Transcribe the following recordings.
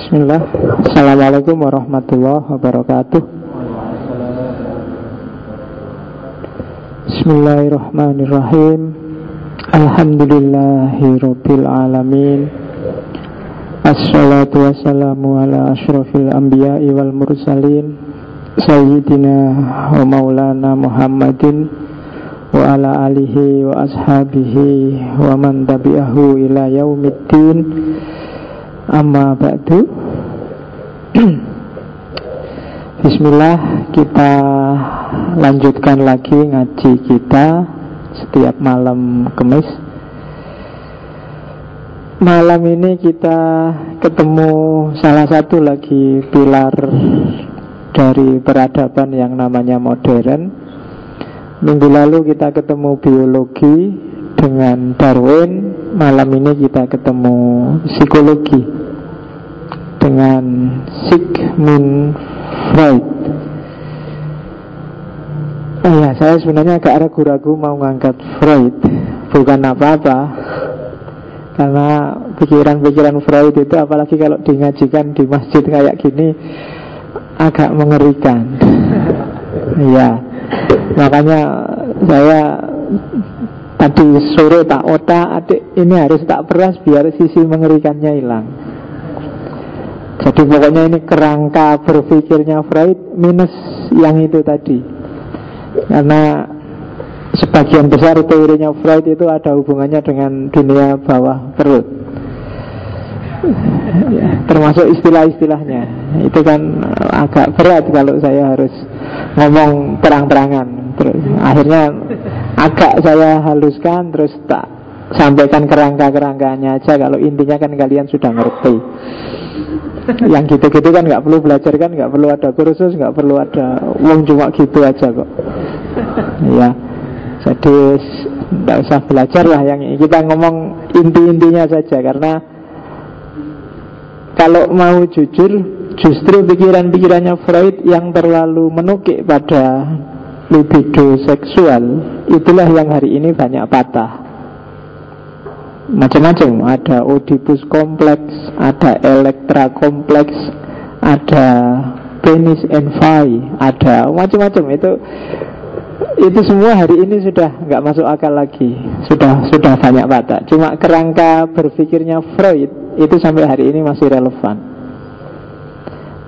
Bismillah. Assalamualaikum warahmatullahi wabarakatuh. Bismillahirrahmanirrahim. Alhamdulillahirabbil alamin. Assalatu wassalamu ala asyrafil anbiya'i wal mursalin Sayyidina wa maulana Muhammadin wa ala alihi wa ashabihi wa man tabi'ahu ila yaumiddin. Amma ba'du. Bismillah, kita lanjutkan lagi ngaji kita setiap malam Kamis. Malam ini kita ketemu salah satu lagi pilar dari peradaban yang namanya modern. Minggu lalu kita ketemu biologi dengan Darwin. Malam ini kita ketemu psikologi dengan Sigmund Freud. Saya sebenarnya agak ragu-ragu mau ngangkat Freud. Bukan apa-apa, karena pikiran-pikiran Freud itu apalagi kalau dingajikan di masjid kayak gini agak mengerikan. Ya, makanya saya tadi sore tak otak, adik ini harus tak peras biar sisi mengerikannya hilang. Jadi pokoknya ini kerangka berpikirnya Freud minus yang itu tadi. Karena sebagian besar teorinya Freud itu ada hubungannya dengan dunia bawah perut, termasuk istilah-istilahnya. Itu kan agak berat kalau saya harus ngomong terang-terangan. Terus akhirnya agak saya haluskan, terus tak sampaikan kerangka-kerangkanya aja. Kalau intinya kan kalian sudah ngerti. Yang gitu-gitu kan nggak perlu belajar, kan nggak perlu ada kursus, nggak perlu ada uang, cuma gitu aja kok. Ya, jadi nggak usah belajar lah. Yang kita ngomong inti-intinya saja. Karena kalau mau jujur, justru pikiran-pikirannya Freud yang terlalu menukik pada libido seksual, itulah yang hari ini banyak patah. Macam-macam, ada Oedipus kompleks, ada Elektra kompleks, ada penis envy, ada macam-macam. Itu semua hari ini sudah nggak masuk akal lagi, sudah banyak patah. Cuma kerangka berpikirnya Freud itu sampai hari ini masih relevan.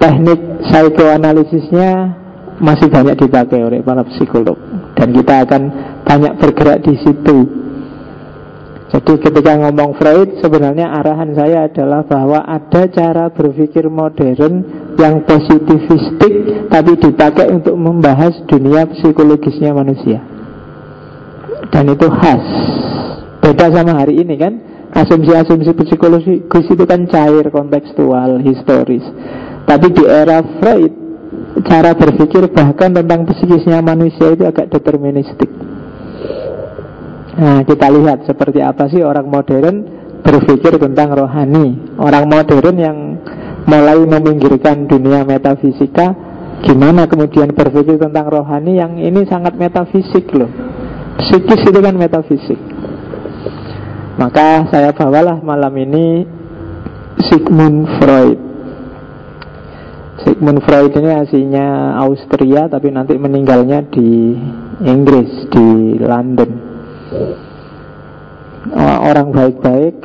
Teknik psikoanalisisnya masih banyak dipakai oleh para psikolog, dan kita akan banyak bergerak di situ. Jadi ketika ngomong Freud, sebenarnya arahan saya adalah bahwa ada cara berpikir modern yang positivistik, tapi dipakai untuk membahas dunia psikologisnya manusia. Dan itu khas. Beda sama hari ini kan. Asumsi-asumsi psikologis itu kan cair, kontekstual, historis. Tapi di era Freud, cara berpikir bahkan tentang psikisnya manusia itu agak deterministik. Nah, kita lihat seperti apa sih orang modern berpikir tentang rohani. Orang modern yang mulai meminggirkan dunia metafisika, gimana kemudian berpikir tentang rohani yang ini sangat metafisik loh. Psikis itu kan metafisik. Maka saya bawalah malam ini Sigmund Freud. Sigmund Freud ini aslinya Austria, tapi nanti meninggalnya di Inggris, di London. Orang baik-baik,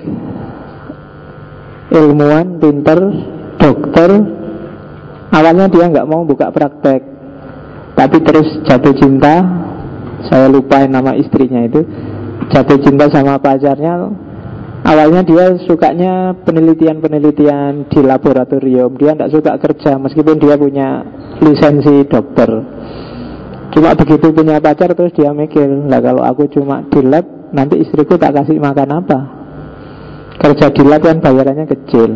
ilmuwan, pinter, dokter. Awalnya dia nggak mau buka praktek, tapi terus jatuh cinta. Saya lupa nama istrinya itu. Jatuh cinta sama pacarnya. Awalnya dia sukanya penelitian-penelitian di laboratorium. Dia nggak suka kerja meskipun dia punya lisensi dokter. Cuma begitu punya pacar terus dia mikir, lah kalau aku cuma di lab, nanti istriku tak kasih makan apa? Kerja di lab kan bayarannya kecil.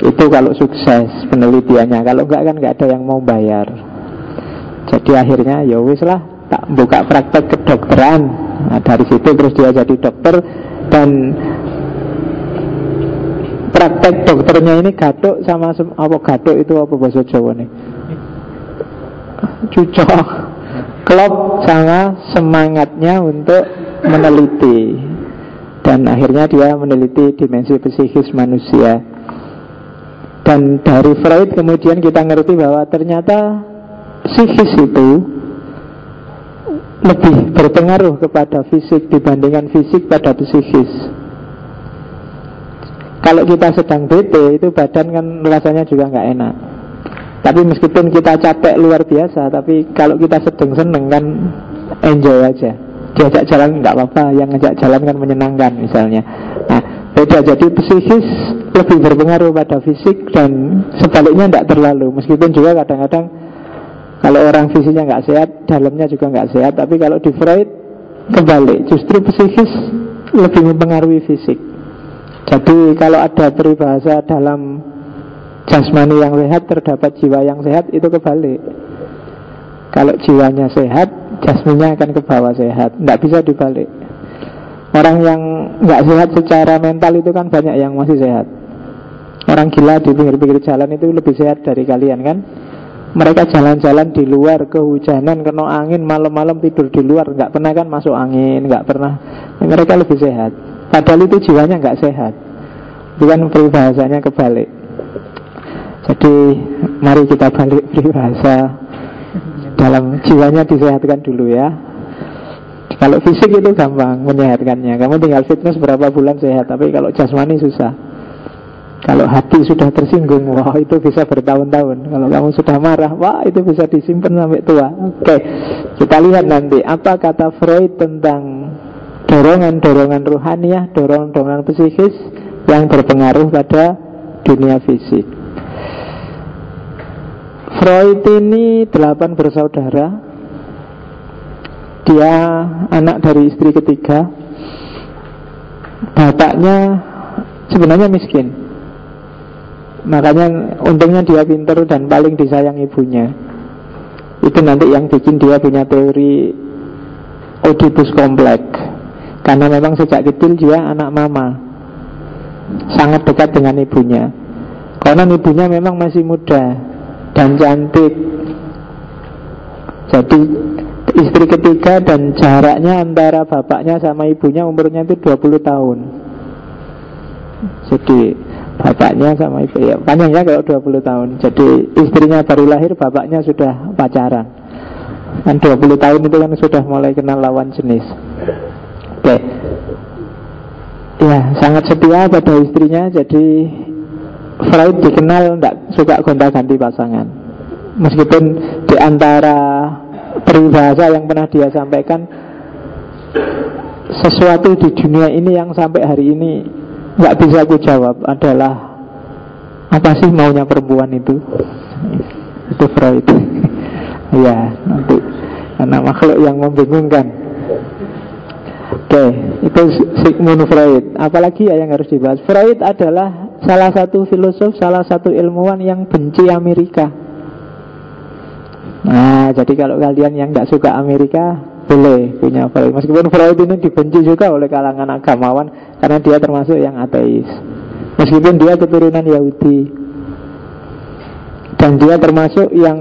Itu kalau sukses penelitiannya. Kalau enggak kan enggak ada yang mau bayar. Jadi akhirnya ya wis lah, tak buka praktek kedokteran. Nah, dari situ terus dia jadi dokter. Dan praktek dokternya ini gaduk sama apa, gaduk itu apa bahasa Jawa nih? Cucok. Klop sama semangatnya untuk meneliti. Dan akhirnya dia meneliti dimensi psikis manusia. Dan dari Freud kemudian kita ngerti bahwa ternyata psikis itu lebih berpengaruh kepada fisik dibandingkan fisik pada psikis. Kalau kita sedang bete, itu badan kan rasanya juga nggak enak. Tapi meskipun kita capek luar biasa, tapi kalau kita sedang seneng kan enjoy aja. Diajak jalan nggak apa-apa, yang ngajak jalan kan menyenangkan misalnya. Nah, beda, jadi psikis lebih berpengaruh pada fisik dan sebaliknya tidak terlalu. Meskipun juga kadang-kadang kalau orang fisiknya nggak sehat, dalamnya juga nggak sehat. Tapi kalau di Freud kebalik, justru psikis lebih mempengaruhi fisik. Jadi kalau ada peribahasa dalam jasmani yang sehat terdapat jiwa yang sehat, itu kebalik. Kalau jiwanya sehat, jasmaninya akan ke bawah sehat. Tidak bisa dibalik. Orang yang nggak sehat secara mental itu kan banyak yang masih sehat. Orang gila di pinggir-pinggir jalan itu lebih sehat dari kalian kan. Mereka jalan-jalan di luar, kehujanan, kena angin, malam-malam tidur di luar, nggak pernah kan masuk angin, nggak pernah. Mereka lebih sehat. Padahal itu jiwanya nggak sehat. Bukan peribahasanya kebalik. Jadi mari kita balik peribahasa, dalam jiwanya disehatkan dulu ya. Kalau fisik itu gampang menyehatkannya, kamu tinggal fitness berapa bulan sehat. Tapi kalau jasmani susah. Kalau hati sudah tersinggung, wah itu bisa bertahun-tahun. Kalau kamu sudah marah, wah itu bisa disimpan sampai tua. Oke, kita lihat nanti apa kata Freud tentang dorongan-dorongan ruhaniah, dorongan-dorongan psikis yang berpengaruh pada dunia fisik. Freud ini 8 bersaudara. Dia anak dari istri ketiga. Bapaknya sebenarnya miskin, makanya untungnya dia pintar dan paling disayang ibunya. Itu nanti yang bikin dia punya teori Oedipus kompleks. Karena memang sejak kecil dia anak mama, sangat dekat dengan ibunya. Karena ibunya memang masih muda dan cantik. Jadi istri ketiga dan jaraknya antara bapaknya sama ibunya umurnya itu 20 tahun. Jadi bapaknya sama ibu ya panjangnya kalau 20 tahun. Jadi istrinya baru lahir, bapaknya sudah pacaran. Kan 20 tahun itu kan sudah mulai kenal lawan jenis. Oke. Ya, sangat setia pada istrinya. Jadi Freud dikenal tidak suka gonta-ganti pasangan. Meskipun di antara peribahasa yang pernah dia sampaikan, sesuatu di dunia ini yang sampai hari ini nggak bisa aku jawab adalah apa sih maunya perempuan itu. Itu Freud. Ya, nanti karena makhluk yang membingungkan. Oke, itu Sigmund Freud. Apalagi ya yang harus dibahas. Freud adalah salah satu filosof, salah satu ilmuwan yang benci Amerika. Nah, jadi kalau kalian yang nggak suka Amerika, boleh punya Freud. Meskipun Freud ini dibenci juga oleh kalangan agamawan karena dia termasuk yang ateis. Meskipun dia keturunan Yahudi. Dan dia termasuk yang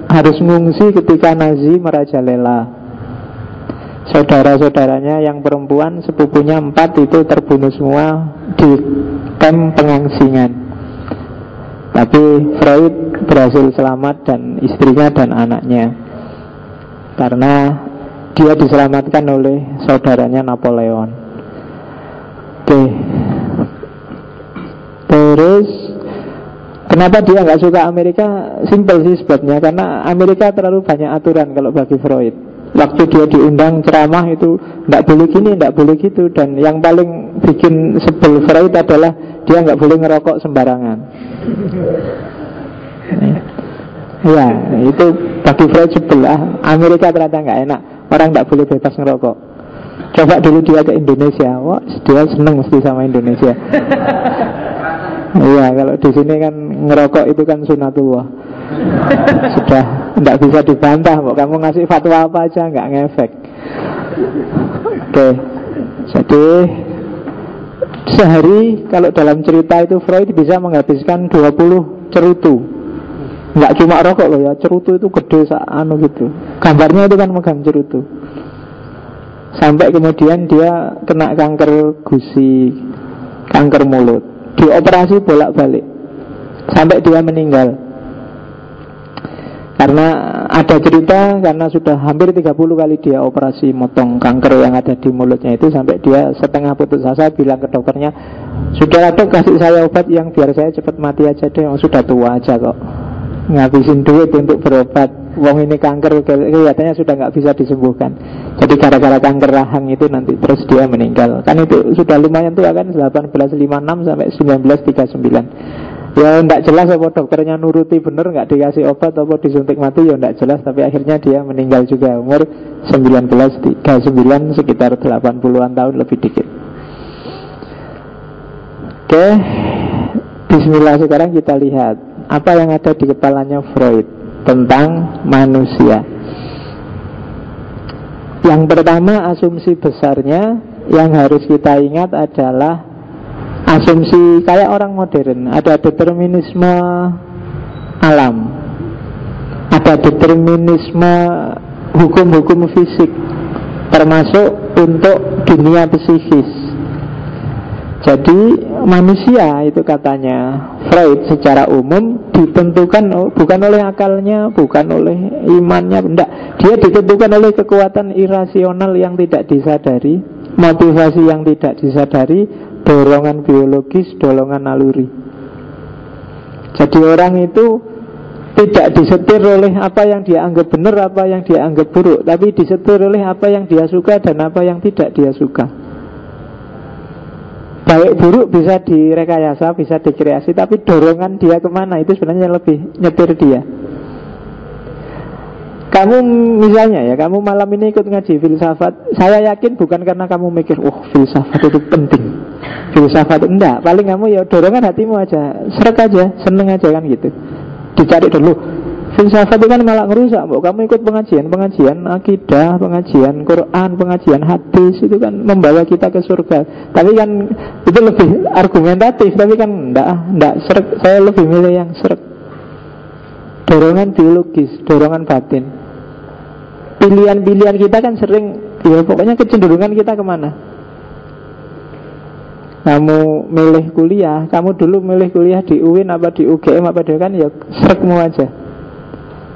harus mengungsi ketika Nazi merajalela. Saudara-saudaranya yang perempuan, sepupunya 4 itu terbunuh semua di kamp pengungsian. Tapi Freud berhasil selamat, dan istrinya dan anaknya, karena dia diselamatkan oleh saudaranya Napoleon. Oke. Terus kenapa dia nggak suka Amerika? Simpel sih sebabnya, karena Amerika terlalu banyak aturan kalau bagi Freud. Waktu dia diundang ceramah itu tidak boleh gini, tidak boleh gitu. Dan yang paling bikin sebel Freud adalah dia nggak boleh ngerokok sembarangan. Ya, itu bagi Freud sebelah. Amerika ternyata nggak enak, orang nggak boleh bebas ngerokok. Coba dulu dia ke Indonesia, wah dia seneng mesti sama Indonesia. Iya, kalau di sini kan ngerokok itu kan sunatullah. Sudah tidak bisa dibantah, kok kamu ngasih fatwa apa aja nggak ngefek. Oke, jadi sehari kalau dalam cerita itu Freud bisa menghabiskan 20 cerutu. Nggak cuma rokok loh ya, cerutu itu gede anu gitu. Gambarnya itu kan megang cerutu. Sampai kemudian dia kena kanker gusi, kanker mulut, dioperasi bolak-balik. sampai dia meninggal. Karena ada cerita, karena sudah hampir 30 kali dia operasi motong kanker yang ada di mulutnya itu, sampai dia setengah putus asa bilang ke dokternya, "Sudah dok, kasih saya obat yang biar saya cepat mati aja deh, yang sudah tua aja kok. Ngabisin duit untuk berobat, wong ini kanker kelihatannya sudah nggak bisa disembuhkan." Jadi gara-gara kanker rahang itu nanti terus dia meninggal. Kan itu sudah lumayan tua kan, 1856 sampai 1939. Ya enggak jelas apa dokternya nuruti bener, nggak dikasih obat apa disuntik mati, ya enggak jelas. Tapi akhirnya dia meninggal juga, umur 1939, sekitar 80-an tahun lebih dikit. Oke, bismillah, sekarang kita lihat apa yang ada di kepalanya Freud tentang manusia. Yang pertama, asumsi besarnya yang harus kita ingat adalah asumsi kayak orang modern. Ada determinisme alam, ada determinisme hukum-hukum fisik, termasuk untuk dunia psikis. Jadi manusia itu katanya Freud secara umum ditentukan bukan oleh akalnya, bukan oleh imannya, enggak. Dia ditentukan oleh kekuatan irasional yang tidak disadari, motivasi yang tidak disadari, dorongan biologis, dorongan naluri. Jadi orang itu tidak disetir oleh apa yang dia anggap benar, apa yang dia anggap buruk, tapi disetir oleh apa yang dia suka dan apa yang tidak dia suka. Baik buruk bisa direkayasa, bisa dikreasi, tapi dorongan dia kemana itu sebenarnya lebih nyetir dia. Kamu misalnya ya, kamu malam ini ikut ngaji filsafat, saya yakin bukan karena kamu mikir, oh filsafat itu penting, filsafat enggak, paling kamu ya dorongan hatimu aja, seret aja, seneng aja kan gitu. Dicari dulu, filsafat itu kan malah ngerusak. Kamu ikut pengajian akidah, pengajian Quran, pengajian hadis, itu kan membawa kita ke surga. Tapi kan itu lebih argumentatif, tapi kan enggak seret. Saya lebih milih yang seret. Dorongan biologis, dorongan batin. Pilihan-pilihan kita kan sering, ya pokoknya kecenderungan kita kemana? Kamu milih kuliah, kamu dulu milih kuliah di UIN apa di UGM apa di kan, ya serekmu aja.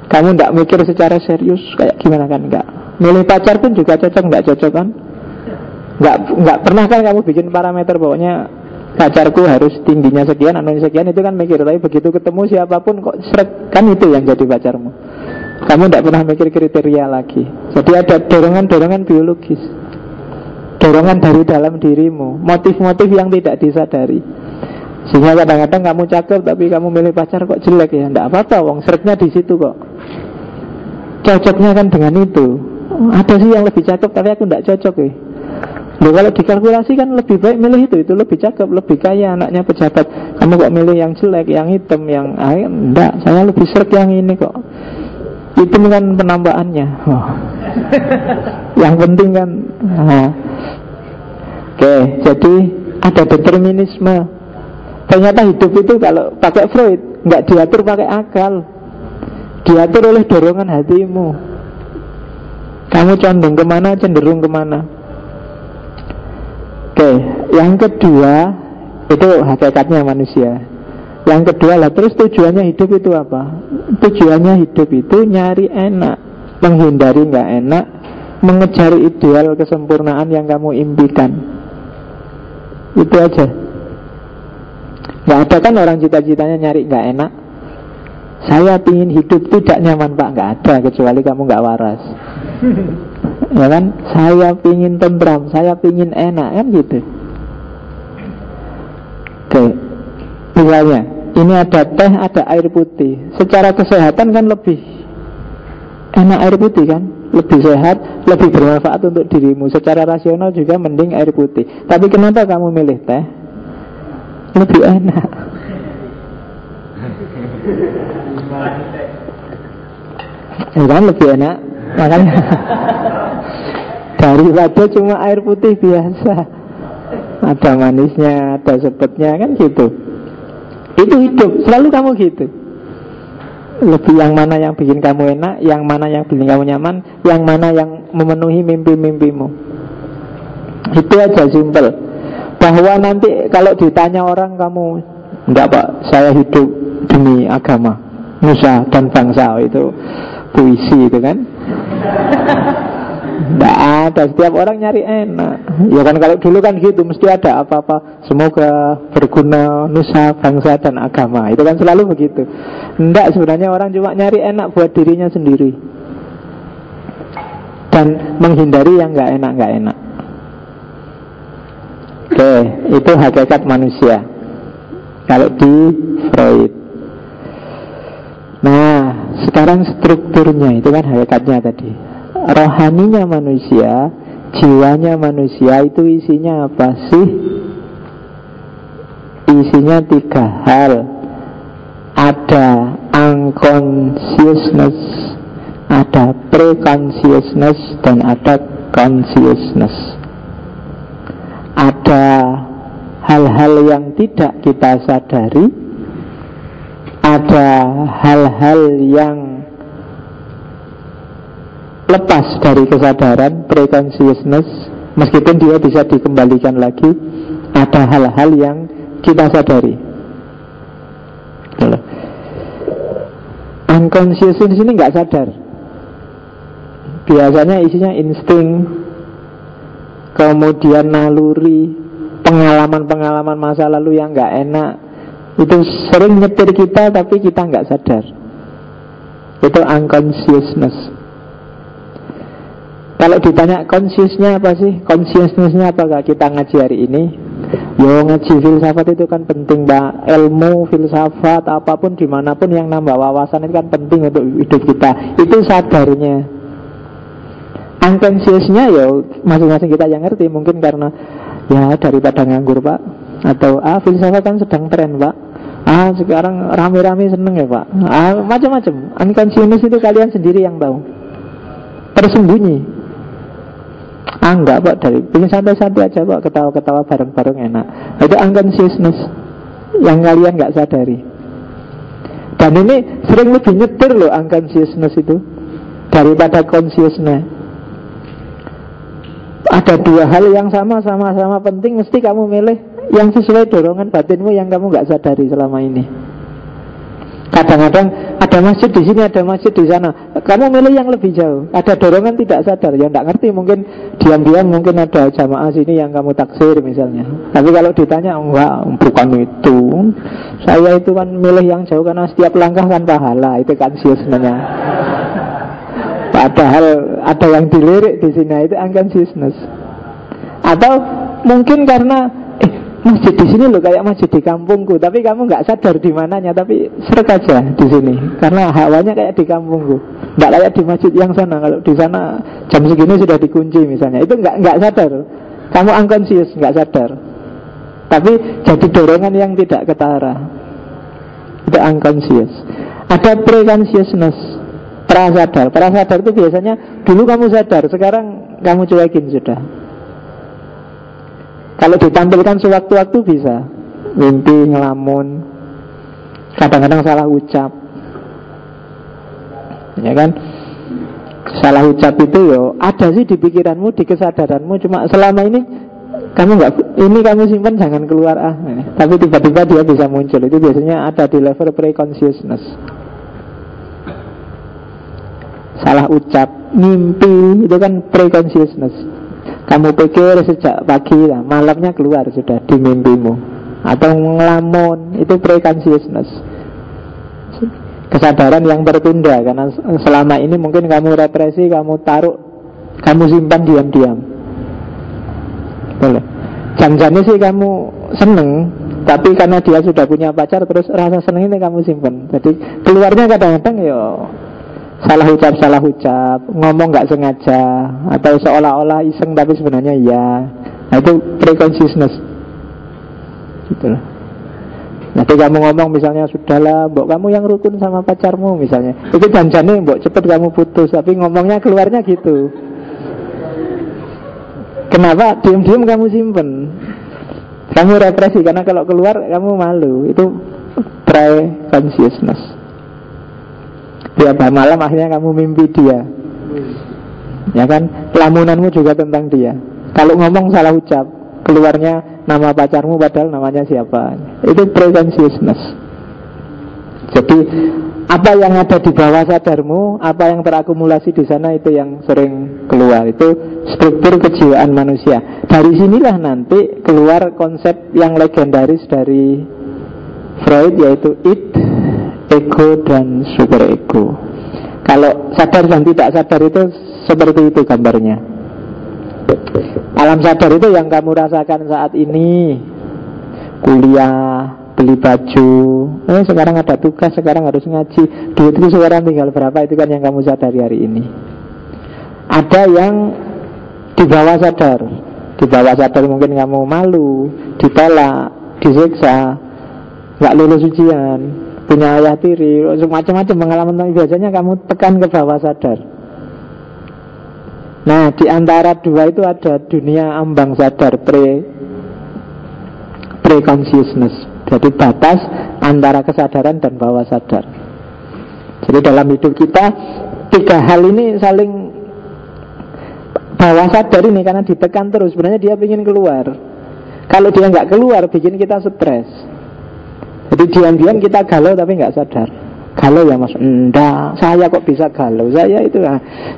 Kamu enggak mikir secara serius kayak gimana kan, enggak. Milih pacar pun juga cocok, enggak cocok kan? Enggak pernah kan kamu bikin parameter pokoknya pacarku harus tingginya sekian, anunya sekian, itu kan mikir. Tapi begitu ketemu siapapun kok seret, kan itu yang jadi pacarmu. Kamu tidak pernah mikir kriteria lagi. Jadi ada dorongan-dorongan biologis, dorongan dari dalam dirimu, motif-motif yang tidak disadari. Sehingga kadang-kadang kamu cakep tapi kamu milih pacar kok jelek, ya tidak apa-apa, wong seretnya di situ kok. Cocoknya kan dengan itu. Ada sih yang lebih cakep tapi aku tidak cocok ya. Loh, kalau dikalkulasi kan lebih baik milih itu lebih cakep, lebih kaya, anaknya pejabat. Kamu kok milih yang jelek, yang hitam, yang enggak, saya lebih seret yang ini kok. Itu kan penambahannya. Oh. Yang penting kan. Oke, jadi ada determinisme. Ternyata hidup itu kalau pakai Freud nggak diatur pakai akal, diatur oleh dorongan hatimu. Kamu condong kemana, cenderung kemana. Oke, yang kedua itu hakikatnya manusia. Yang kedua lah, terus tujuannya hidup itu apa? Tujuannya hidup itu nyari enak, menghindari nggak enak, mengejar ideal kesempurnaan yang kamu impikan. Itu aja. Nggak ada kan orang cita-citanya nyari nggak enak. Saya pingin hidup tidak nyaman pak, nggak ada, kecuali kamu nggak waras. Ya kan, saya pingin tentram, saya pingin enak, kan gitu. Oke, misalnya ini ada teh, ada air putih. Secara kesehatan kan lebih enak air putih kan, lebih sehat, lebih bermanfaat untuk dirimu. Secara rasional juga mending air putih. Tapi kenapa kamu milih teh? Lebih enak. Ya kan, lebih enak. Makanya daripada cuma air putih biasa, ada manisnya, ada sepetnya, kan gitu. Itu hidup, selalu kamu gitu. Lebih yang mana yang bikin kamu enak, yang mana yang bikin kamu nyaman, yang mana yang memenuhi mimpi-mimpimu. Itu aja, simpel. Bahwa nanti kalau ditanya orang kamu Enggak Pak, saya hidup demi agama, nusa dan bangsa. Itu puisi itu kan. Enggak ada, setiap orang nyari enak. Ya kan kalau dulu kan gitu, mesti ada apa-apa, semoga berguna nusa, bangsa dan agama. Itu kan selalu begitu. Enggak, sebenarnya orang cuma nyari enak buat dirinya sendiri dan menghindari yang enggak enak. Oke, itu hakikat manusia kalau di Freud. Nah, sekarang strukturnya itu kan hakikatnya tadi. Rohaninya manusia, jiwanya manusia itu isinya apa sih? Isinya 3 hal. Ada unconsciousness, ada pre-consciousness, dan ada consciousness. Ada hal-hal yang tidak kita sadari, ada hal-hal yang lepas dari kesadaran, pre-consciousness, meskipun dia bisa dikembalikan lagi. Ada hal-hal yang kita sadari. Unconsciousness ini nggak sadar. Biasanya isinya insting, kemudian naluri, pengalaman-pengalaman masa lalu yang nggak enak. Itu sering nyetir kita tapi kita nggak sadar. Itu unconsciousness. Kalau ditanya consciousnya apa sih? Consciousnessnya apakah kita ngaji hari ini? Yo, ngaji filsafat itu kan penting Pak. Ilmu, filsafat, apapun dimanapun yang nambah wawasan itu kan penting untuk hidup kita. Itu sadarnya. Unconsciousnya ya masing-masing kita yang ngerti. Mungkin karena ya daripada nganggur Pak, atau filsafat kan sedang tren Pak, sekarang rame-rame seneng ya Pak, macam-macam. Unconscious itu kalian sendiri yang tahu, tersembunyi. Enggak Pak, dari pengen santai-santai aja Pak, ketawa-ketawa bareng-bareng enak. Itu unconsciousness yang kalian nggak sadari. Dan ini sering lebih nyetir loh unconsciousness itu daripada consciousness. Ada 2 hal yang sama-sama penting, mesti kamu milih yang sesuai dorongan batinmu yang kamu nggak sadari selama ini. Kadang-kadang ada masjid di sini, ada masjid di sana, kamu milih yang lebih jauh. Ada dorongan tidak sadar, ya nggak ngerti, mungkin diam-diam mungkin ada jamaah sini yang kamu taksir misalnya. Tapi kalau ditanya, enggak, bukan itu. Saya itu kan milih yang jauh karena setiap langkah kan pahala. Itu kan sebenarnya. Padahal ada yang dilirik di sini, itu unconsciousness. Atau mungkin karena masjid di sini loh kayak masjid di kampungku, tapi kamu nggak sadar di mananya, tapi seret aja di sini karena hawanya kayak di kampungku, nggak kayak di masjid yang sana. Kalau di sana jam segini sudah dikunci misalnya, itu nggak sadar, kamu unconscious, nggak sadar, tapi jadi dorongan yang tidak ketara. Itu unconscious. Ada pre-consciousness, prasadar. Prasadar itu biasanya dulu kamu sadar, sekarang kamu cuekin sudah. Kalau ditampilkan sewaktu-waktu bisa mimpi, ngelamun, kadang-kadang salah ucap, ya kan? Salah ucap itu yo ada sih di pikiranmu, di kesadaranmu, cuma selama ini kamu nggak, ini kamu simpan jangan keluar tapi tiba-tiba dia bisa muncul. Itu biasanya ada di level pre-consciousness. Salah ucap, mimpi, itu kan pre-consciousness. Kamu pikir sejak pagi, malamnya keluar sudah di mimpimu. Atau ngelamun, itu pre-consciousness, kesadaran yang tertunda. Karena selama ini mungkin kamu represi, kamu taruh, kamu simpan diam-diam. Boleh. Jangan-jangan sih kamu seneng, tapi karena dia sudah punya pacar, terus rasa seneng ini kamu simpan. Jadi keluarnya kadang-kadang salah ucap, ngomong nggak sengaja, atau seolah-olah iseng tapi sebenarnya iya. Nah itu pre-consciousness gitu. Nanti kamu ngomong misalnya, sudahlah mbok kamu yang rukun sama pacarmu misalnya, itu janjane mbok cepet kamu putus, tapi ngomongnya keluarnya gitu. Kenapa? Diam-diam kamu simpen, kamu represi, karena kalau keluar kamu malu. Itu pre-consciousness. Tiap malam akhirnya kamu mimpi dia, ya kan? Lamunanmu juga tentang dia. Kalau ngomong salah ucap, keluarnya nama pacarmu padahal namanya siapa. Itu pre-consciousness. Jadi apa yang ada di bawah sadarmu, apa yang terakumulasi di sana, itu yang sering keluar. Itu struktur kejiwaan manusia. Dari sinilah nanti keluar konsep yang legendaris dari Freud, yaitu id, ego, dan superego. Kalau sadar dan tidak sadar itu seperti itu gambarnya. Alam sadar itu yang kamu rasakan saat ini. Kuliah, beli baju, sekarang ada tugas, sekarang harus ngaji, duitku sekarang tinggal berapa, itu kan yang kamu sadari hari ini. Ada yang di bawah sadar. Di bawah sadar mungkin kamu malu, ditolak, disiksa, gak lulus ujian, punya ayah tiri, macam-macam pengalaman. Biasanya kamu tekan ke bawah sadar. Nah, di antara dua itu ada dunia ambang sadar, pre-consciousness. Jadi batas antara kesadaran dan bawah sadar. Jadi dalam hidup kita tiga hal ini saling, bawah sadar ini karena ditekan terus, sebenarnya dia ingin keluar. Kalau dia nggak keluar bikin kita stres. Jadi diam-diam kita galau tapi nggak sadar. Galau ya mas, enggak, saya kok bisa galau, saya itu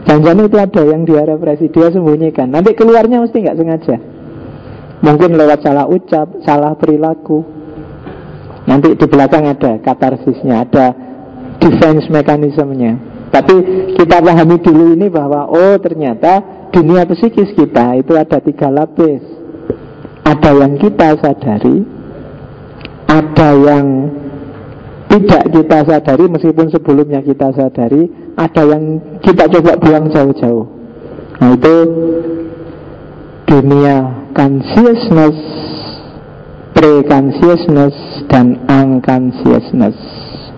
jangan-jangan itu ada yang dia represi, dia sembunyikan. Nanti keluarnya mesti nggak sengaja. Mungkin lewat salah ucap, salah perilaku. Nanti di belakang ada katarsisnya, ada defense mekanismenya. Tapi kita pahami dulu ini bahwa oh ternyata dunia psikis kita itu ada tiga lapis. Ada yang kita sadari, ada yang tidak kita sadari meskipun sebelumnya kita sadari, ada yang kita coba buang jauh-jauh. Nah itu dunia consciousness, pre-consciousness, dan unconsciousness.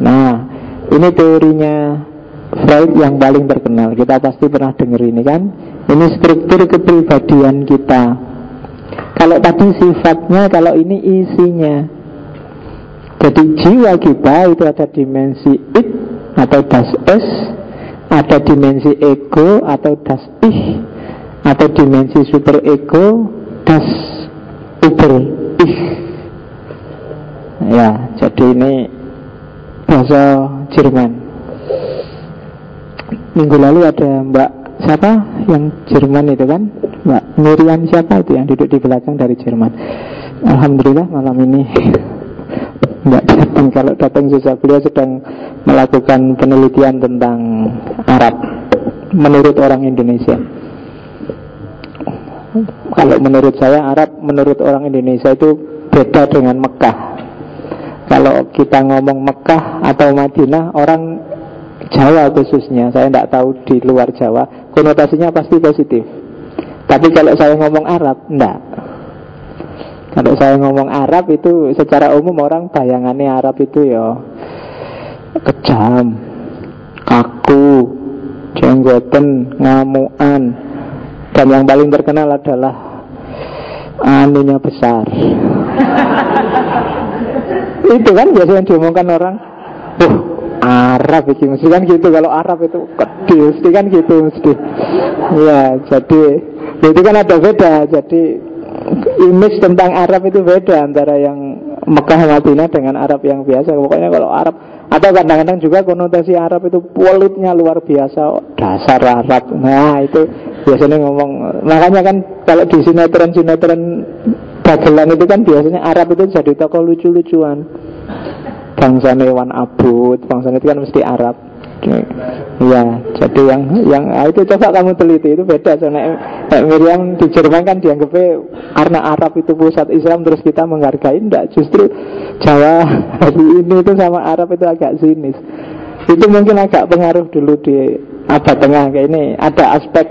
Nah ini teorinya Freud yang paling terkenal. Kita pasti pernah dengar ini kan. Ini struktur kepribadian kita. Kalau tadi sifatnya, kalau ini isinya. Jadi jiwa kita itu ada dimensi id atau das es, ada dimensi ego atau das ich, atau dimensi superego, das uber ich. Ya, jadi ini bahasa Jerman. Minggu lalu ada Mbak siapa yang Jerman itu kan, Mbak Miriam siapa itu yang duduk di belakang dari Jerman. Alhamdulillah malam ini nggak datang. Kalau datang susah, beliau sedang melakukan penelitian tentang Arab menurut orang Indonesia. Kalau menurut saya Arab menurut orang Indonesia itu beda dengan Mekah. Kalau kita ngomong Mekah atau Madinah, orang Jawa khususnya, saya tidak tahu di luar Jawa, konotasinya pasti positif. Tapi kalau saya ngomong Arab, enggak. Kalau saya ngomong Arab itu secara umum orang bayangannya Arab itu ya kejam, kaku, jenggoten, ngamuan, dan yang paling terkenal adalah anunya besar. Itu kan biasanya diomongkan orang, Arab itu mesti kan gitu. Kalau Arab itu gede, mesti kan gitu mesti. Ya, jadi itu kan ada beda. Jadi image tentang Arab itu beda antara yang Mekah Madinah dengan Arab yang biasa. Pokoknya kalau Arab, atau kadang-kadang juga konotasi Arab itu politnya luar biasa, dasar Arab. Nah itu biasanya ngomong. Makanya kan kalau di sinetron-sinetron dagelan itu kan biasanya Arab itu jadi tokoh lucu-lucuan. Bangsa Wan Abud, bangsa itu kan mesti Arab. Ya, jadi yang itu coba kamu teliti, itu beda. Soalnya Miriam di Jerman kan dianggapnya karena Arab itu pusat Islam terus kita menghargai. Enggak, justru Jawa hari ini itu sama Arab itu agak sinis. Itu mungkin agak pengaruh dulu di abad tengah kayak ini. Ada aspek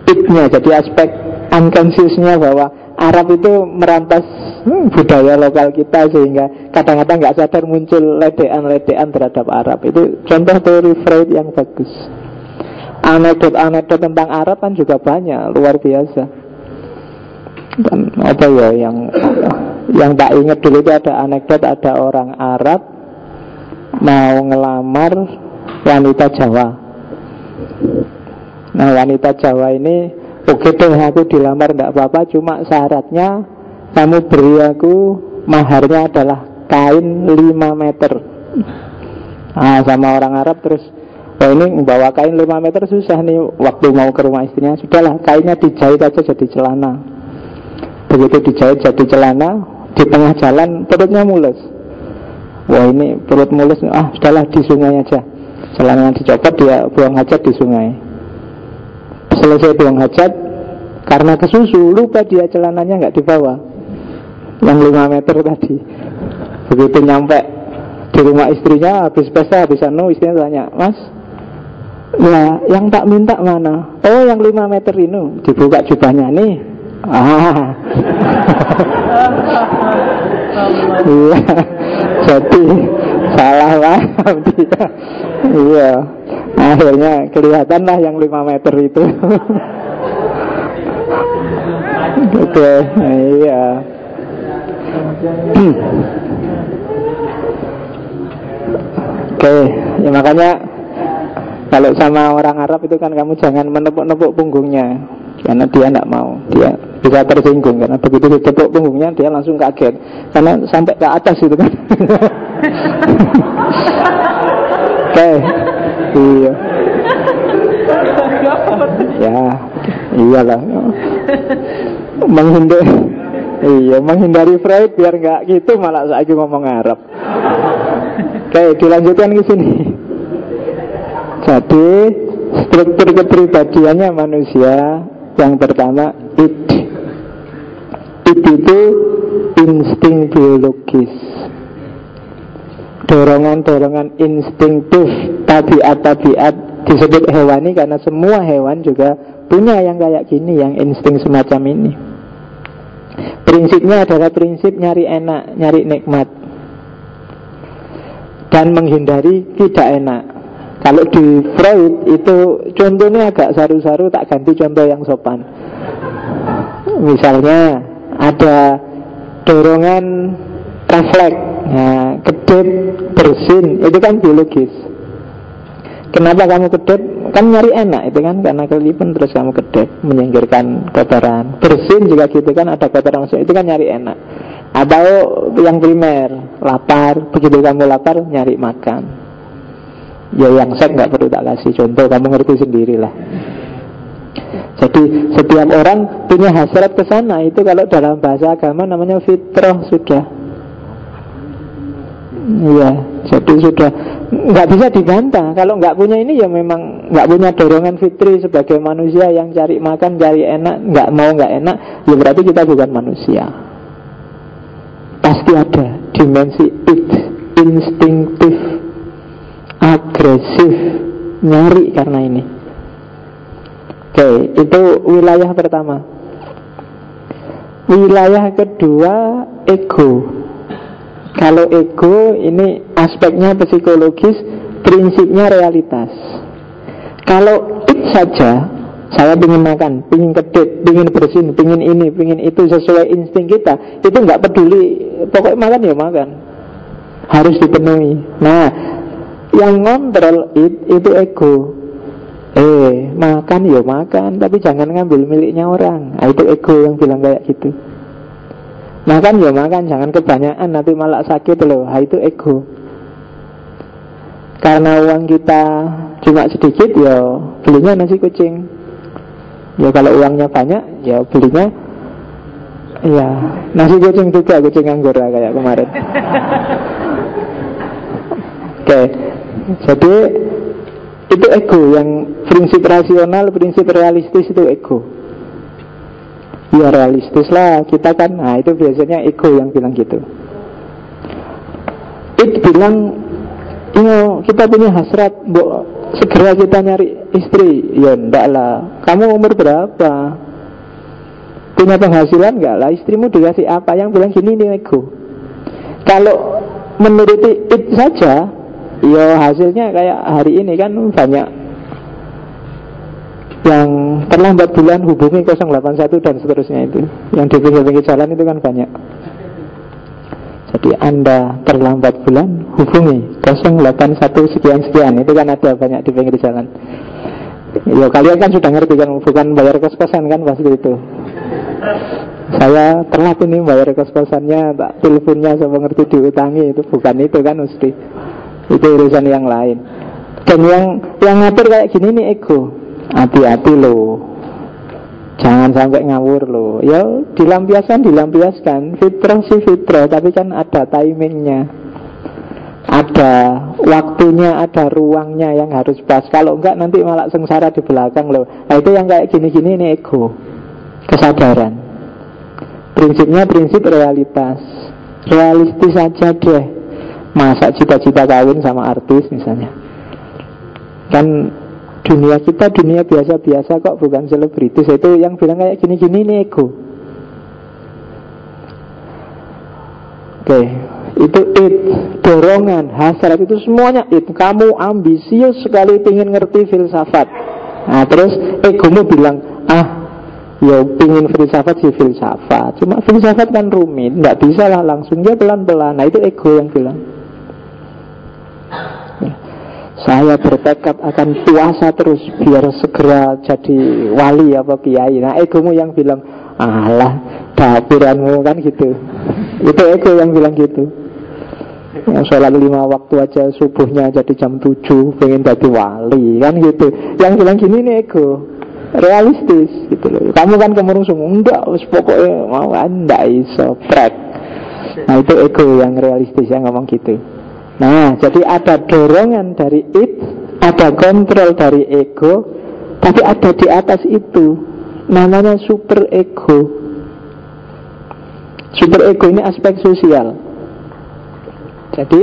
id-nya, jadi aspek unconsciousnya bahwa Arab itu merampas budaya lokal kita, sehingga kadang-kadang nggak sadar muncul ledean-ledean terhadap Arab. Itu contoh teori Freud yang bagus. Anekdot-anekdot tentang Arab kan juga banyak, luar biasa. Dan apa ya yang tak ingat dulu itu ada anekdot, ada orang Arab mau ngelamar wanita Jawa. Nah wanita Jawa ini oke deh aku dilamar enggak apa-apa, cuma syaratnya kamu beri aku maharnya adalah kain 5 meter. Nah, sama orang Arab terus, oh ini membawa kain 5 meter susah nih. Waktu mau ke rumah istrinya, sudahlah kainnya dijahit aja jadi celana. Begitu dijahit jadi celana, di tengah jalan perutnya mulus. Wah ini perut mulus, sudahlah di sungai aja. Celananya dicopot, dia buang hajat di sungai. Selesai buang hajat, karena kesusu lupa dia celananya nggak dibawa, yang 5 meter tadi. Begitu nyampe di rumah istrinya, habis pesta, habis istrinya tanya, Mas, ya yang tak minta mana? Oh yang 5 meter ini. Dibuka jubahnya nih. Iya, jadi salah paham dia. Iya, akhirnya kelihatan lah yang 5 meter itu. Oke, iya. Oke, ya makanya kalau sama orang Arab itu kan kamu jangan menepuk-nepuk punggungnya, karena dia tidak mau, dia bisa tersinggung. Karena begitu ditepuk punggungnya dia langsung kaget, karena sampai ke atas itu kan. Oke, iya, ya, iyalah, menghindari Freud biar nggak gitu, malah saya ngomong Arab. Oke, dilanjutkan ke sini. Jadi struktur kepribadiannya manusia, yang pertama id itu insting biologis, dorongan-dorongan instinktif, tabiat-tabiat. Disebut hewani karena semua hewan juga punya yang kayak gini, yang insting semacam ini. Prinsipnya adalah prinsip nyari enak, nyari nikmat, dan menghindari tidak enak. Kalau di Freud itu contohnya agak saru-saru, tak ganti contoh yang sopan. Misalnya ada dorongan refleks, nah, kedip, bersin, itu kan biologis. Kenapa kamu kedip? Kan nyari enak itu kan, karena kelipan terus kamu kedip, menyingkirkan kotoran. Bersin juga gitu kan, ada kotoran masuk, itu kan nyari enak. Atau yang primer, lapar, begitu kamu lapar nyari makan. Ya yang saya nggak perlu tak kasih contoh, kamu ngerti sendirilah. Jadi setiap orang punya hasrat ke sana. Itu kalau dalam bahasa agama namanya fitrah sudah. Iya, jadi sudah nggak bisa dibantah. Kalau nggak punya ini ya memang nggak punya dorongan fitri sebagai manusia yang cari makan, cari enak, nggak mau nggak enak, ya berarti kita bukan manusia. Pasti ada dimensi instinktif, agresif, nyari karena ini. Oke, itu wilayah pertama. Wilayah kedua, ego. Kalau ego ini aspeknya psikologis, prinsipnya realitas. Kalau it saja, saya ingin makan, ingin kedip, ingin bersin, ingin ini, ingin itu sesuai insting kita, itu nggak peduli, pokoknya makan ya makan, harus dipenuhi. Nah, yang ngontrol itu ego. Makan ya makan, tapi jangan ngambil miliknya orang. Nah, itu ego yang bilang kayak gitu. Makan ya makan, jangan kebanyakan, nanti malah sakit loh. Nah, itu ego. Karena uang kita cuma sedikit, ya belinya nasi kucing. Ya kalau uangnya banyak, ya belinya ya nasi kucing juga, kucing anggur lah kayak kemarin. Oke, jadi itu ego. Yang prinsip rasional, prinsip realistis itu ego. Ya realistis lah kita kan. Nah itu biasanya ego yang bilang gitu. It bilang, kita punya hasrat, segera kita nyari istri. Ya enggak lah, kamu umur berapa? Punya penghasilan enggak lah? Istrimu dikasih apa? Yang bilang gini ini ego. Kalau menuruti it saja, ya hasilnya kayak hari ini kan banyak yang terlambat bulan hubungi 081 dan seterusnya itu. Yang di pinggir-pinggir jalan itu kan banyak. Jadi Anda terlambat bulan, hubungi 081 sekian-sekian. Itu kan ada banyak di pinggir jalan. Ya kalian kan sudah ngerti kan, bukan bayar kos-kosan kan pasti itu. Saya telat ini bayar kos-kosannya, tak teleponnya saya mengerti diutangi, itu bukan itu kan mesti. Itu urusan yang lain. Dan yang ngatur kayak gini nih ego. Hati-hati loh, jangan sampai ngawur loh. Ya dilampiaskan. Fitrah sih fitrah, tapi kan ada timingnya, ada waktunya, ada ruangnya yang harus pas. Kalau enggak nanti malah sengsara di belakang loh. Nah itu yang kayak gini-gini ini ego. Kesadaran. Prinsipnya prinsip realitas. Realistis saja deh. Masa cita-cita kawin sama artis misalnya. Kan dunia kita dunia biasa-biasa kok, bukan selebritis. Itu yang bilang kayak gini-gini ini ego. Oke, itu dorongan, hasrat itu semuanya kamu ambisius sekali ingin ngerti filsafat. Nah terus egomu bilang, ya pingin filsafat sih filsafat. Cuma filsafat kan rumit, nggak bisa lah langsung, dia pelan-pelan. Nah itu ego yang bilang, saya bertekad akan puasa terus biar segera jadi wali apa kiai. Nah egomu yang bilang, alah dapuranmu kan gitu. Itu ego yang bilang gitu. Yang sholat 5 waktu aja subuhnya jadi jam 7 pengen jadi wali kan gitu. Yang bilang gini nih ego. Realistis gitu loh. Kamu kan kemerungsung, enggak, pokoknya mau enggak iso prek. Nah itu ego yang realistis yang ngomong gitu. Nah jadi ada dorongan dari ada kontrol dari ego, tapi ada di atas itu namanya super ego. Super ego ini aspek sosial. Jadi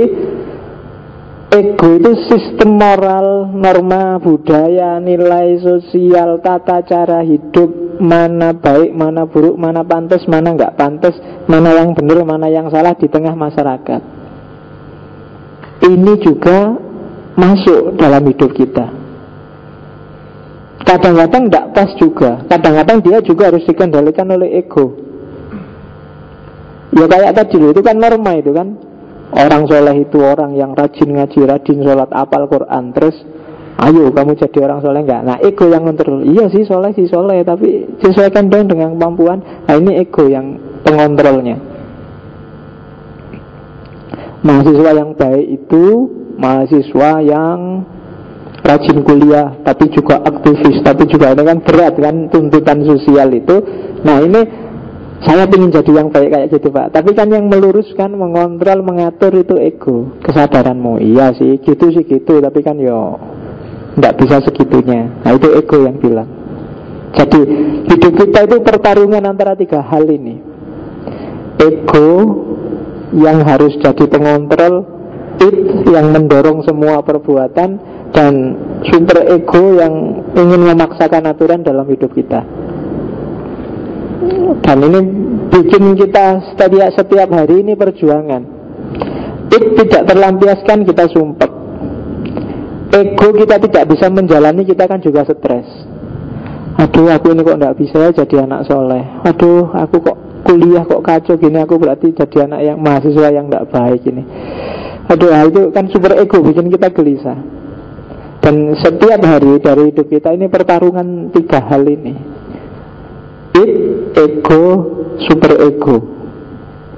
ego itu sistem moral, norma budaya, nilai sosial, tata cara hidup, mana baik, mana buruk, mana pantas, mana enggak pantas, mana yang benar, mana yang salah di tengah masyarakat. Ini juga masuk dalam hidup kita. Kadang-kadang tidak pas juga. Kadang-kadang dia juga harus dikendalikan oleh ego. Ya kayak tadi loh, itu kan norma itu kan. Orang soleh itu orang yang rajin ngaji, rajin sholat, apal Quran. Terus, ayo kamu jadi orang soleh enggak? Nah ego yang ngontrol. Iya sih soleh, tapi sesuaikan dong dengan kemampuan. Nah ini ego yang pengontrolnya. Mahasiswa yang baik itu mahasiswa yang rajin kuliah, tapi juga aktivis, tapi juga ini kan berat kan tuntutan sosial itu. Nah ini saya ingin jadi yang baik kayak gitu Pak. Tapi kan yang meluruskan, mengontrol, mengatur itu ego, kesadaranmu. Iya sih gitu, tapi kan yo nggak bisa segitunya. Nah itu ego yang bilang. Jadi hidup kita itu pertarungan antara 3 hal ini. Ego yang harus jadi pengontrol, yang mendorong semua perbuatan, dan super ego yang ingin memaksakan aturan dalam hidup kita. Dan ini bikin kita setiap hari ini perjuangan. Tidak terlampiaskan, kita sumpek. Ego kita tidak bisa menjalani, kita kan juga stres. Aduh aku ini kok tidak bisa jadi anak soleh. Aduh aku kok kuliah kok kacau gini, aku berarti jadi anak yang mahasiswa yang tidak baik ini. Aduh itu kan super ego bikin kita gelisah. Dan setiap hari dari hidup kita ini pertarungan 3 hal ini. Ego, super ego.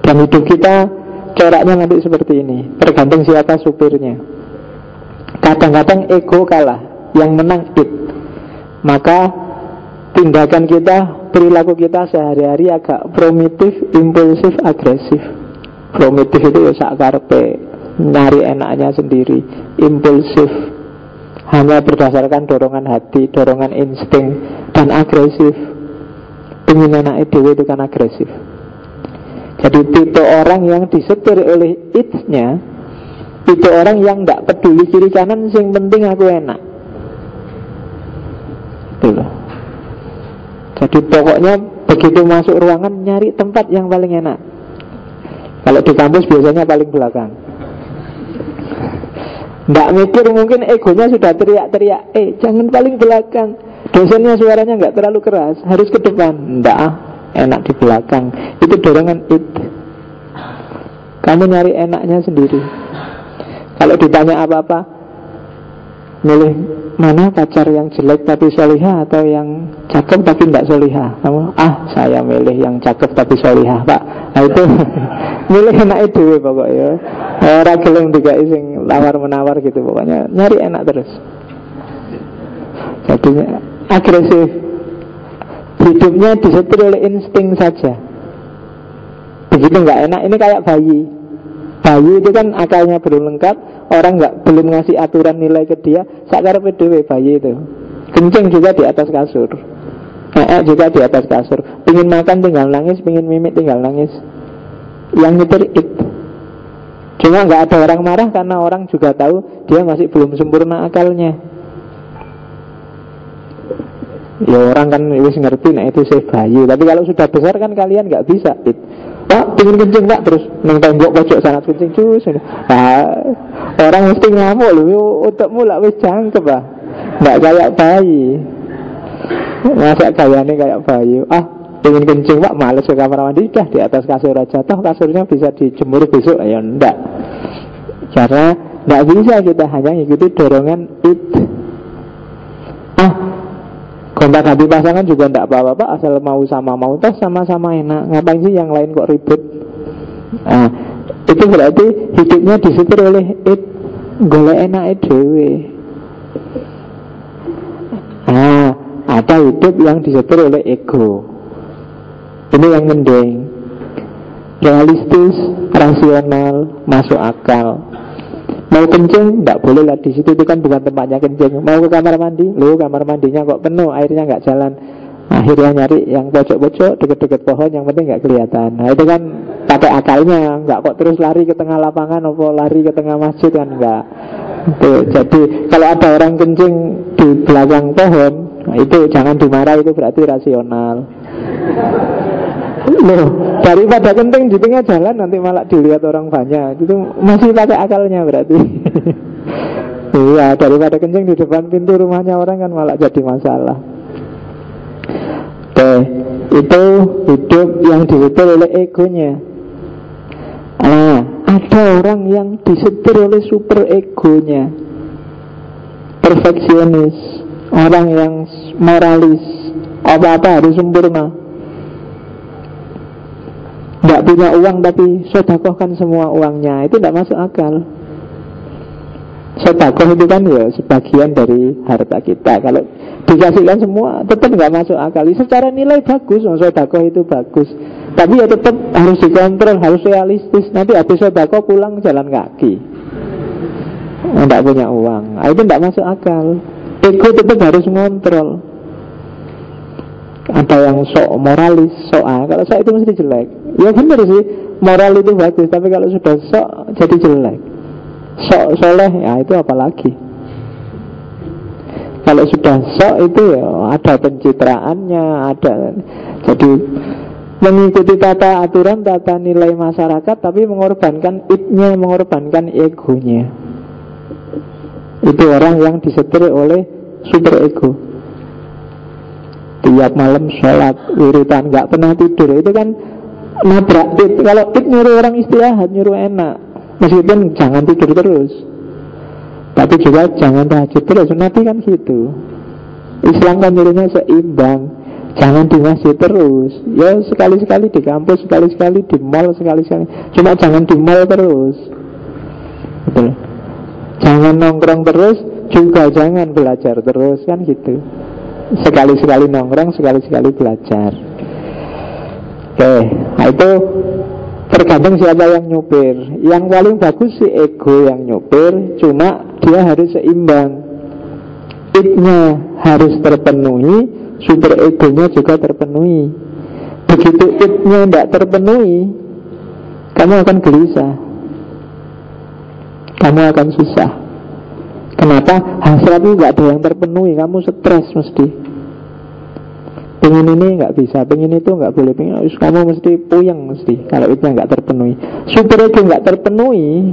Dan hidup kita coraknya nanti seperti ini, tergantung siapa supirnya. Kadang-kadang ego kalah, yang menang maka tindakan kita, perilaku kita sehari-hari agak primitif, impulsif, agresif. Primitif itu ya sakarpe, nyari enaknya sendiri. Impulsif, hanya berdasarkan dorongan hati, dorongan insting. Dan agresif, ingin enaknya dewe itu kan agresif. Jadi tipe orang yang disetir oleh itsnya, itu orang yang tidak peduli kiri kanan, yang penting aku enak. Itu loh. Jadi pokoknya begitu masuk ruangan nyari tempat yang paling enak. Kalau di kampus biasanya paling belakang. Nggak mikir, mungkin egonya sudah teriak-teriak, jangan paling belakang. Dosennya suaranya nggak terlalu keras, harus ke depan. Nggak, enak di belakang. Itu dorongan Kamu nyari enaknya sendiri. Kalau ditanya apa-apa, milih mana pacar yang jelek tapi solihah atau yang cakep tapi tidak solihah? Kamu, saya milih yang cakep tapi solihah, Pak. Nah itu milih enak itu pokoknya. Orang gelem dikai sing tawar-menawar gitu, pokoknya nyari enak terus. Jadinya agresif. Hidupnya disetir oleh insting saja. Begitu nggak enak, ini kayak bayi. Bayi itu kan akalnya belum lengkap, orang belum ngasih aturan nilai ke dia, sakar PDW bayi itu. Kencing juga di atas kasur, juga di atas kasur. Pingin makan tinggal nangis, pingin mimik tinggal nangis. Yang nyetir it. Cuma nggak ada orang marah karena orang juga tahu dia masih belum sempurna akalnya. Ya orang kan wis ngerti, nah itu saya bayi. Tapi kalau sudah besar kan kalian nggak bisa it. Pak, pengen kencing Pak, terus neng tembok pojok sana kencing cus. Orang mesti ngamuk loh, otakmu lah wis jangkep Pak. Nggak kayak bayi. Masa gayanya kayak bayi. Pengen kencing Pak, males ke kamar mandi, dah di atas kasur aja. Toh kasurnya bisa dijemur besok, ya enggak. Karena nggak bisa kita hanya ngikuti dorongan it. Kontak hati pasangan juga enggak apa-apa Pak, asal mau sama mau, toh sama-sama enak. Ngapain sih yang lain kok ribut? Itu berarti hidupnya disetir oleh it, golek enak dewe. Ada hidup yang disetir oleh ego. Ini yang mending, realistis, rasional, masuk akal. Mau kencing, tidak boleh lah di situ, itu kan bukan tempatnya kencing. Mau ke kamar mandi, kamar mandinya kok penuh, airnya nggak jalan. Akhirnya nyari yang pojok-pojok, deket-deket pohon, yang penting nggak kelihatan. Nah itu kan pakai akalnya, nggak kok terus lari ke tengah lapangan, atau lari ke tengah masjid kan nggak. Jadi kalau ada orang kencing di belakang pohon, nah itu jangan dimarah, itu berarti rasional. Daripada kencing di tengah jalan nanti malah dilihat orang banyak, itu masih pakai akalnya berarti. Iya, daripada kencing di depan pintu rumahnya orang kan malah jadi masalah. Oke, itu hidup yang disetir oleh egonya. Ada orang yang disetir oleh super egonya, perfeksionis, orang yang moralis, apa-apa harus sempurna. Tidak punya uang tapi sedekahkan semua uangnya, itu tidak masuk akal. Sedekah itu kan ya sebagian dari harta kita. Kalau dikasihkan semua tetap nggak masuk akal. Secara nilai bagus, sedekah itu bagus, tapi ya tetap harus dikontrol, harus realistis. Nanti habis sedekah pulang jalan kaki, tidak punya uang, itu tidak masuk akal. Ego tetap harus ngontrol. Ada yang sok moralis, kalau sok itu mesti jelek. Ya benar sih, moral itu bagus, tapi kalau sudah sok jadi jelek. Sok soleh, ya itu apalagi. Kalau sudah sok itu ya ada pencitraannya, ada. Jadi mengikuti tata aturan, tata nilai masyarakat, tapi mengorbankan id-nya, mengorbankan egonya. Itu orang yang disetir oleh super ego. Tiap malam sholat, wiritan, gak pernah tidur. Itu kan nabrak id. Kalau id nyuruh orang istirahat, nyuruh enak, meskipun jangan tidur terus, tapi juga jangan tahajud terus. Nabi kan gitu. Islam kan nyuruhnya seimbang, jangan di masjid terus. Ya sekali-sekali di kampus, sekali-sekali di mall, sekali-sekali. Cuma jangan di mall terus. Betul. Jangan nongkrong terus, juga jangan belajar terus, kan gitu. Sekali-sekali nongkrong, sekali-sekali belajar. Oke, nah itu tergantung siapa yang nyupir. Yang paling bagus si ego yang nyupir, cuma dia harus seimbang. Id-nya harus terpenuhi, super egonya juga terpenuhi. Begitu id-nya tidak terpenuhi, kamu akan gelisah, kamu akan susah. Kenapa? Hasratmu nggak ada yang terpenuhi, kamu stres mesti. Pengen ini nggak bisa, pengen itu nggak boleh, pengen, kamu mesti puyeng mesti kalau itu nggak terpenuhi. Super ego nggak terpenuhi,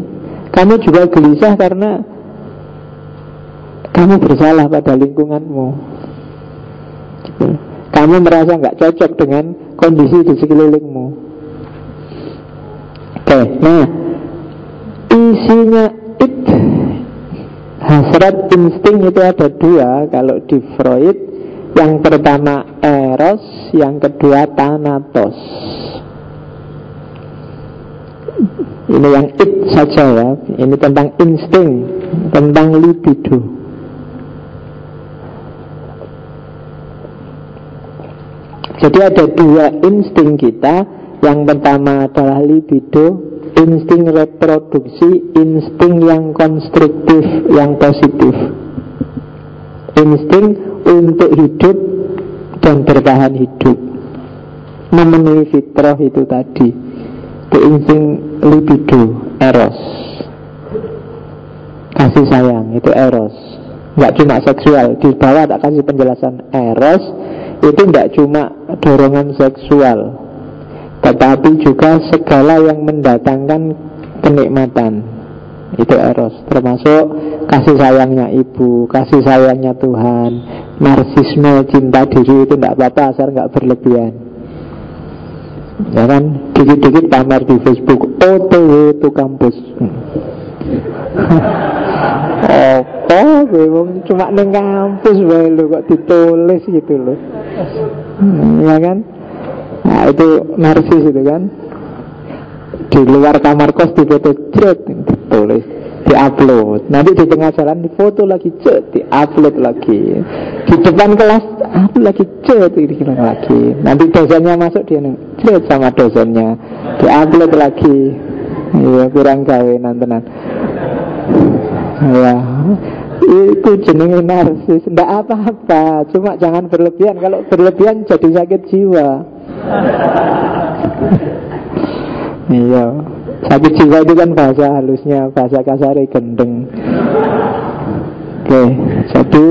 kamu juga gelisah karena kamu bersalah pada lingkunganmu. Kamu merasa nggak cocok dengan kondisi di sekelilingmu. Oke, nah isinya it, hasrat Hasrat insting itu ada dua. Kalau di Freud, yang pertama eros, yang kedua thanatos. Ini yang it saja ya. Ini tentang insting, tentang libido. Jadi ada dua insting kita. Yang pertama adalah libido, insting reproduksi, insting yang konstruktif, yang positif. Insting untuk hidup dan bertahan hidup, memenuhi fitrah itu tadi. Itu insting libido, eros. Kasih sayang, itu eros. Nggak cuma seksual. Di bawah tak kasih penjelasan. Eros itu nggak cuma dorongan seksual, tetapi juga segala yang mendatangkan kenikmatan. Itu eros. Termasuk kasih sayangnya ibu, kasih sayangnya Tuhan. Narsisme, cinta diri itu tidak apa-apa asal nggak berlebihan. Ya kan, dikit-dikit pamer di Facebook, OTW to kampus. Cuma neng kampus wae lho, kok ditulis gitu loh. Ya kan? Nah itu narsis itu kan. Di luar kamar kos di foto cet, ditulis, diupload. Nanti di tengah jalan di foto lagi cet, diupload lagi. Di depan kelas upload lagi cet, dikirim lagi. Nanti dosennya masuk dia cet sama dosennya, diupload lagi. Iya kurang gawe nantenan. Ya itu jenenge narsis. Nggak apa-apa, cuma jangan berlebihan. Kalau berlebihan jadi sakit jiwa. Iya, sakit jiwa itu kan bahasa halusnya, bahasa kasarnya gendeng. Oke, jadi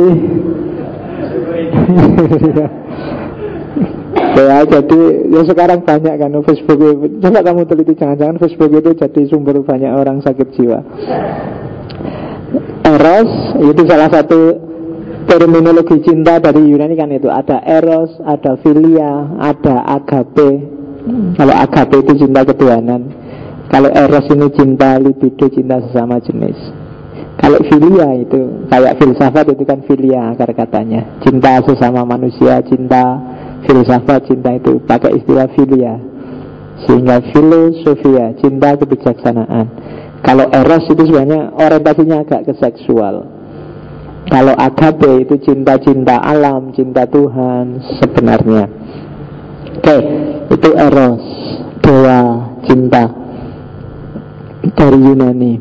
jadi ya sekarang banyak kan Facebook. Coba kamu teliti, jangan-jangan Facebook itu jadi sumber banyak orang sakit jiwa. Eros itu salah satu terminologi cinta dari Yunani kan itu. Ada eros, ada filia, ada agape. Kalau agape itu cinta ketuhanan. Kalau eros ini cinta libido, cinta sesama jenis. Kalau filia itu kayak filsafat itu kan filia akar katanya. Cinta sesama manusia, cinta filsafat, cinta itu pakai istilah filia. Sehingga filosofia, cinta kebijaksanaan. Kalau eros itu sebenarnya orientasinya agak ke seksual. Kalau agape itu cinta-cinta alam, cinta Tuhan sebenarnya. Oke, itu eros, dewa cinta dari Yunani.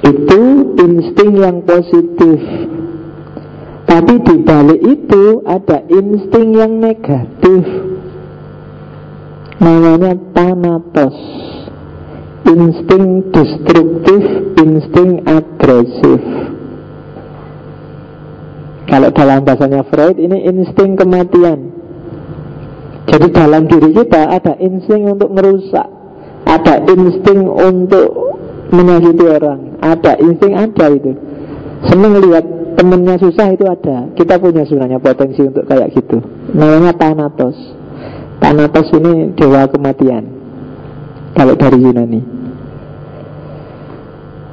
Itu insting yang positif. Tapi di balik itu ada insting yang negatif. Namanya thanatos. Insting destruktif, insting agresif. Kalau dalam bahasanya Freud ini insting kematian. Jadi dalam diri kita ada insting untuk merusak, ada insting untuk menyakiti orang, ada insting, ada itu. Seneng lihat temennya susah itu ada. Kita punya sebenarnya potensi untuk kayak gitu. Namanya thanatos. Thanatos ini dewa kematian kalau dari Yunani.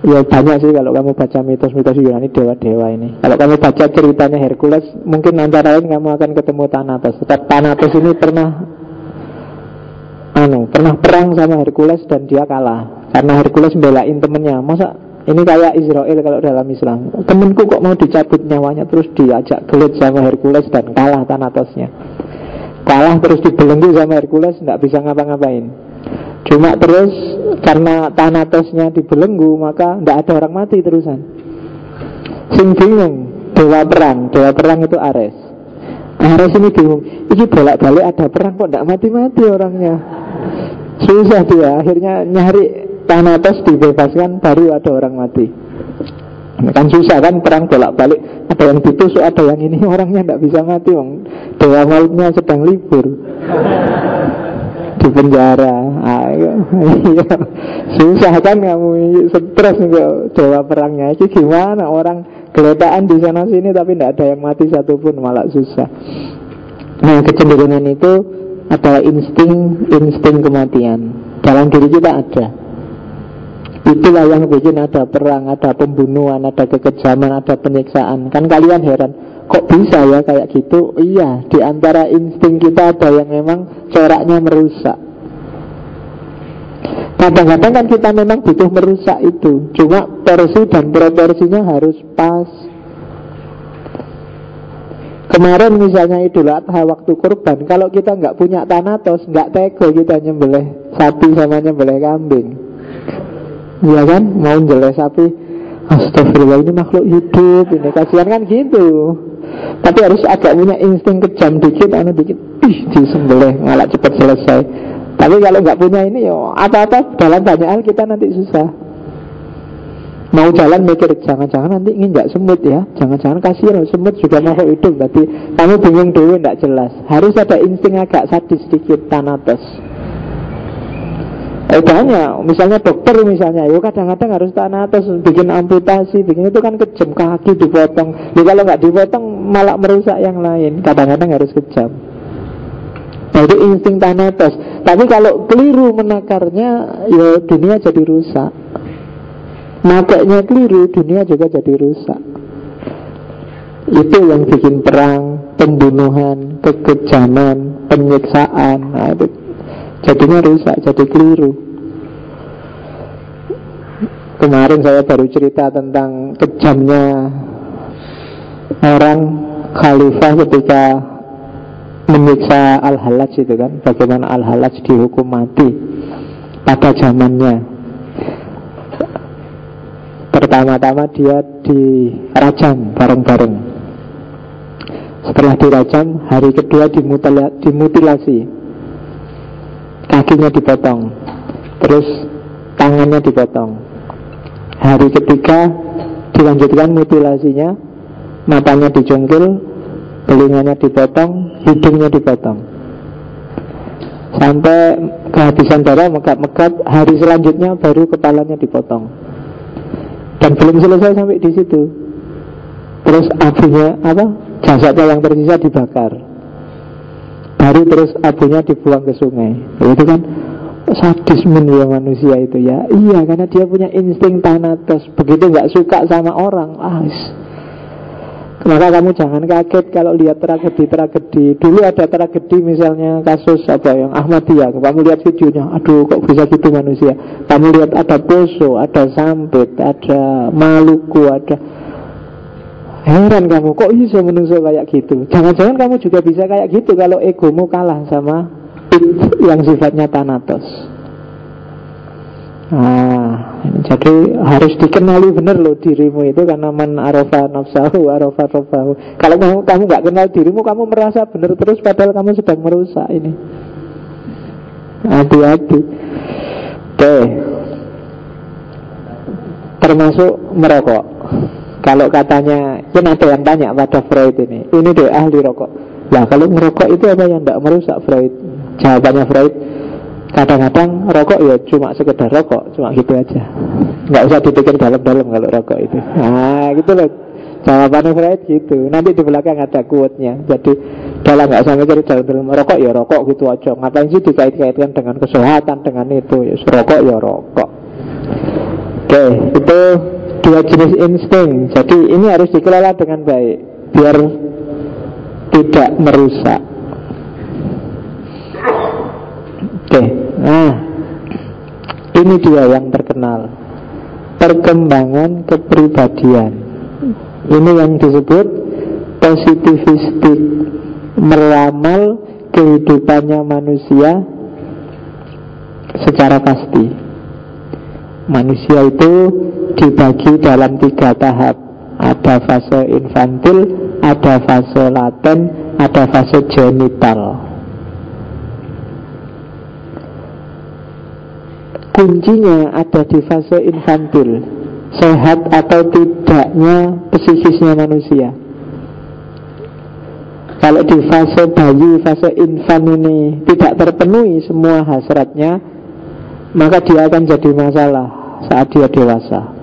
Ya banyak sih kalau kamu baca mitos-mitos Yunani, dewa-dewa ini. Kalau kamu baca ceritanya Hercules, mungkin antara lain kamu akan ketemu Thanatos. Thanatos ini pernah perang sama Hercules dan dia kalah. Karena Hercules belain temennya. Masa ini kayak Israel kalau dalam Islam. Temenku kok mau dicabut nyawanya, terus diajak gelut sama Hercules dan kalah Thanatosnya. Kalah terus dibelenggu sama Hercules, tidak bisa ngapa-ngapain. Cuma terus karena Thanatosnya dibelenggu, maka tidak ada orang mati terusan. Sing bingung dewa perang itu Ares. Ares ini bingung, ini bolak-balik ada perang kok tidak mati-mati orangnya. Susah dia, akhirnya nyari Thanatos dibebaskan, baru ada orang mati. Kan susah kan perang bolak-balik, ada yang ditusuk, ada yang ini, orangnya tidak bisa mati. Dewa mautnya sedang libur di penjara. Iya. Susah kan kamu, stres kok dewa perangnya. Ini gimana orang geletaan di sana sini tapi tidak ada yang mati satupun, malah susah. Nah kecenderungan itu adalah insting kematian dalam diri kita ada. Itulah yang bikin ada perang, ada pembunuhan, ada kekejaman, ada penyiksaan. Kan kalian heran, kok bisa ya kayak gitu? Iya, di antara insting kita ada yang memang coraknya merusak. Kadang-kadang kan kita memang butuh merusak itu, cuma porsi dan proporsinya harus pas. Kemarin misalnya Idul Adha waktu kurban, kalau kita nggak punya Thanatos, nggak tega kita nyembelih sapi sama nyembelih kambing. Iya kan, mau nyembelih sapi, astagfirullah ini makhluk hidup, ini kasihan kan gitu. Tapi harus agak punya insting kejam dikit, dikit, disembelih malah cepat selesai. Tapi kalau nggak punya ini, yo apa-apa dalam banyak hal kita nanti susah. Mau jalan mikir, jangan-jangan nanti ini nggak semut ya, jangan-jangan kasihan semut juga makhluk hidup, berarti kamu bingung dulu nggak jelas. Harus ada insting agak sadis sedikit, Thanatos. Banyak, misalnya dokter misalnya, yo kadang-kadang harus Thanatos, bikin amputasi, bikin itu kan kejam, kaki dipotong. Kalau nggak dipotong malah merusak yang lain. Kadang-kadang harus kejam. Nah itu insting Thanatos. Tapi kalau keliru menakarnya, ya dunia jadi rusak. Makanya keliru, dunia juga jadi rusak. Itu yang bikin perang, pembunuhan, kekejaman, penyiksaan. Nah itu jadinya rusak, jadi keliru. Kemarin saya baru cerita tentang kejamnya orang khalifah ketika menyiksa Al-Hallaj itu kan, bagaimana Al-Hallaj dihukum mati pada zamannya. Pertama-tama dia dirajam bareng-bareng. Setelah dirajam, hari kedua dimutilasi. Kakinya dipotong, terus tangannya dipotong. Hari ketiga dilanjutkan mutilasinya, matanya dicungkil, telinganya dipotong, hidungnya dipotong, sampai kehabisan darah megap-megap. Hari selanjutnya baru kepalanya dipotong. Dan belum selesai sampai di situ. Terus abunya jasadnya yang tersisa dibakar. Baru terus abunya dibuang ke sungai. Itu kan sadisme ya manusia itu ya. Iya, karena dia punya insting Thanatos. Begitu nggak suka sama orang, maka kamu jangan kaget kalau lihat tragedi-tragedi. Dulu ada tragedi misalnya kasus yang Ahmadiyah. Kamu lihat videonya, aduh kok bisa gitu manusia. Kamu lihat ada Poso, ada Sampit, ada Maluku, ada. Heran kamu, kok bisa menungso kayak gitu. Jangan-jangan kamu juga bisa kayak gitu kalau egomu kalah sama yang sifatnya Thanatos. Jadi harus dikenali benar loh dirimu itu, karena man arafa nafsahu arafa rabbahu. Kalau kamu nggak kenal dirimu, kamu merasa benar terus padahal kamu sedang merusak ini. Hati-hati. Oke. Termasuk merokok. Kalau katanya, kan ada yang tanya pada Freud ini deh ahli rokok. Nah kalau merokok itu apa yang tidak merusak Freud? Jawabannya Freud, kadang-kadang rokok ya cuma sekedar rokok, cuma gitu aja. Nggak usah dipikir dalam-dalam kalau rokok itu. Nah gitu loh jawabannya Freud gitu. Nanti di belakang ada quote-nya. Jadi dalam nggak usah mikir dalam rokok ya rokok gitu aja. Ngapain sih dikait-kaitkan dengan kesehatan, dengan itu ya rokok ya rokok. Oke, itu dua jenis insting. Jadi ini harus dikelola dengan baik biar tidak merusak. Oke, nah ini dia yang terkenal, perkembangan kepribadian. Ini yang disebut positivistik, meramal kehidupannya manusia secara pasti. Manusia itu dibagi dalam 3 tahap. Ada fase infantil, ada fase laten, ada fase genital. Kuncinya ada di fase infantil, sehat atau tidaknya psikisnya manusia. Kalau di fase bayi, fase infan ini tidak terpenuhi semua hasratnya, maka dia akan jadi masalah saat dia dewasa.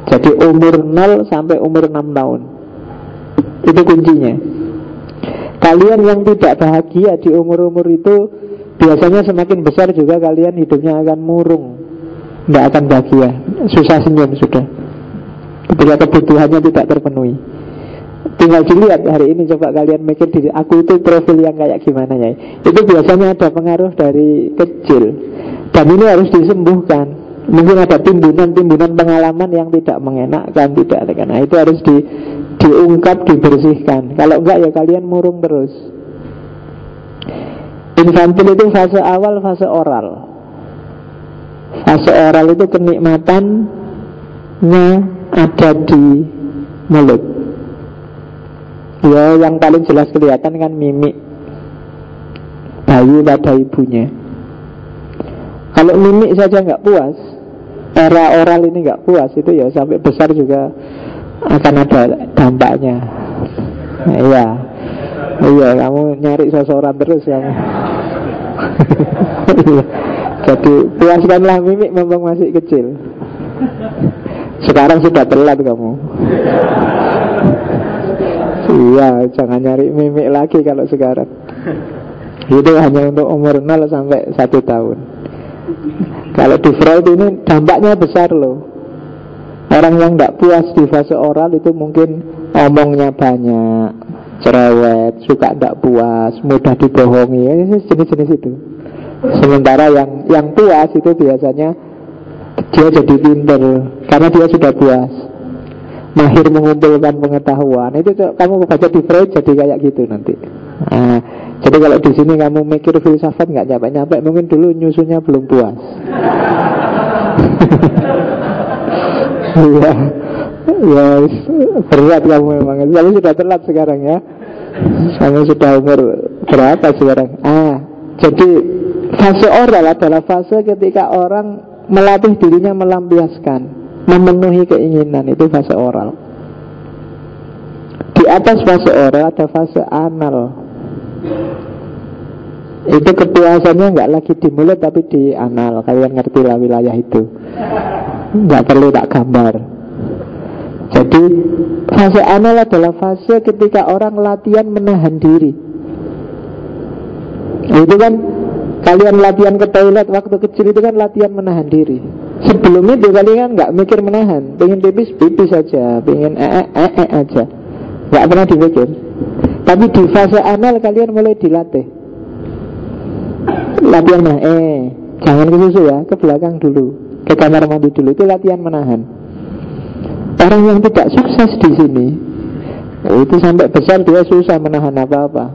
Jadi umur 0 sampai umur 6 tahun. Itu kuncinya. Kalian yang tidak bahagia di umur-umur itu, biasanya semakin besar juga kalian hidupnya akan murung. nggak akan bahagia, susah senyum sudah. Ketika kebutuhannya tidak terpenuhi. Tinggal dilihat hari ini, coba kalian mikir diri, aku itu profil yang kayak gimana ya. Itu biasanya ada pengaruh dari kecil. Dan ini harus disembuhkan. Mungkin ada timbunan-timbunan pengalaman yang tidak mengenakkan, tidak. Nah itu harus diungkap, dibersihkan. Kalau enggak ya kalian murung terus. Infantil itu fase awal, fase oral. Fase oral itu kenikmatannya ada di mulut. Ya yang paling jelas kelihatan kan mimik bayi pada ibunya. Kalau mimik saja nggak puas, era oral ini nggak puas, itu ya sampai besar juga akan ada dampaknya. Nah, iya kamu nyari sosoran terus kamu. Jadi puaskanlah mimik memang masih kecil. Sekarang sudah telat kamu. Iya, jangan nyari mimik lagi kalau sekarang. Itu hanya untuk umur 0 sampai 1 tahun. Kalau di Freud ini dampaknya besar loh. Orang yang tidak puas di fase oral itu mungkin omongnya banyak, cerewet, suka tidak puas, mudah dibohongi, jenis-jenis itu. Sementara yang puas itu biasanya dia jadi pinter karena dia sudah puas, mahir mengumpulkan pengetahuan. Itu kamu baca di Freud jadi kayak gitu nanti. Nah, jadi kalau di sini kamu mikir filsafat nggak nyampe-nyampe, mungkin dulu nyusunya belum puas. Iya, ya berat kamu memang. Kamu sudah telat sekarang ya. Kamu sudah umur berapa sekarang? Jadi fase oral adalah fase ketika orang melatih dirinya melampiaskan, memenuhi keinginan. Itu fase oral. Di atas fase oral ada fase anal. Itu kepuasannya nggak lagi di mulut tapi di anal. Kalian ngerti lah wilayah itu, nggak perlu tak gambar. Jadi fase anal adalah fase ketika orang latihan menahan diri. Itu kan kalian latihan ke toilet waktu kecil itu kan latihan menahan diri. Sebelum itu kalian kan nggak mikir menahan, pengen pipis saja, pengen aja, nggak pernah dipikir. Tapi di fase anal kalian mulai dilatih. Latihan menahan, jangan ke susu ya, ke belakang dulu, ke kamar mandi dulu. Itu latihan menahan. Orang yang tidak sukses di sini, itu sampai besar dia susah menahan apa-apa.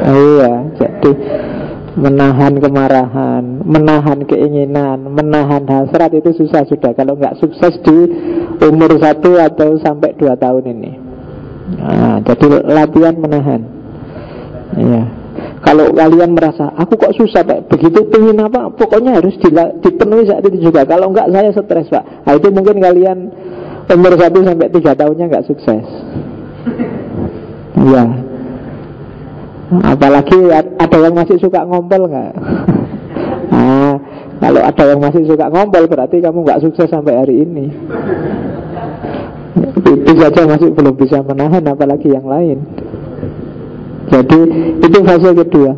Iya, jadi menahan kemarahan, menahan keinginan, menahan hasrat itu susah sudah. Kalau nggak sukses di umur 1 atau sampai 2 tahun ini. Nah, jadi latihan menahan. Iya. Kalau kalian merasa aku kok susah Pak, begitu pengen apa, pokoknya harus dipenuhi saat itu juga. Kalau enggak saya stres Pak. Nah, itu mungkin kalian umur 1 sampai 3 tahunnya enggak sukses. Iya. Apalagi ada yang masih suka ngompol enggak? Nah, kalau ada yang masih suka ngompol berarti kamu enggak sukses sampai hari ini. Itu saja masih belum bisa menahan, apalagi yang lain. Jadi itu fase kedua.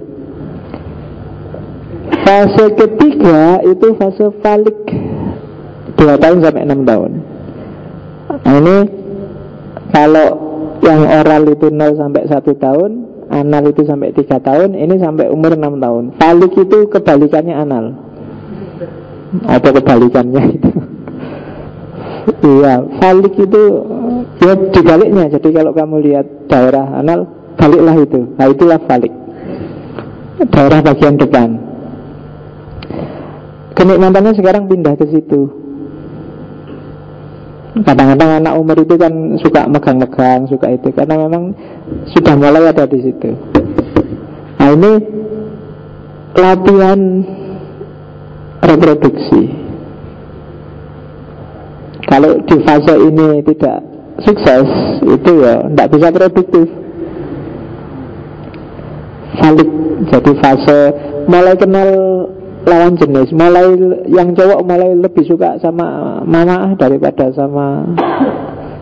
Fase ketiga itu fase falik, 2 tahun sampai 6 tahun. Nah, ini kalau yang oral itu 0 sampai 1 tahun, anal itu sampai 3 tahun, ini sampai umur 6 tahun. Falik itu kebalikannya anal. Atau kebalikannya itu. Iya, falik itu ya dibaliknya. Jadi kalau kamu lihat daerah anal, baliklah itu. Nah itulah falik, daerah bagian depan. Kenikmatannya sekarang pindah ke situ. Kadang-kadang anak umur itu kan suka megang-megang, suka itu, karena memang sudah mulai ada di situ. Nah ini latihan reproduksi. Kalau di fase ini tidak sukses, itu ya tidak bisa produktif. Falik, jadi fase mulai kenal lawan jenis, mulai yang cowok mulai lebih suka sama mama daripada sama,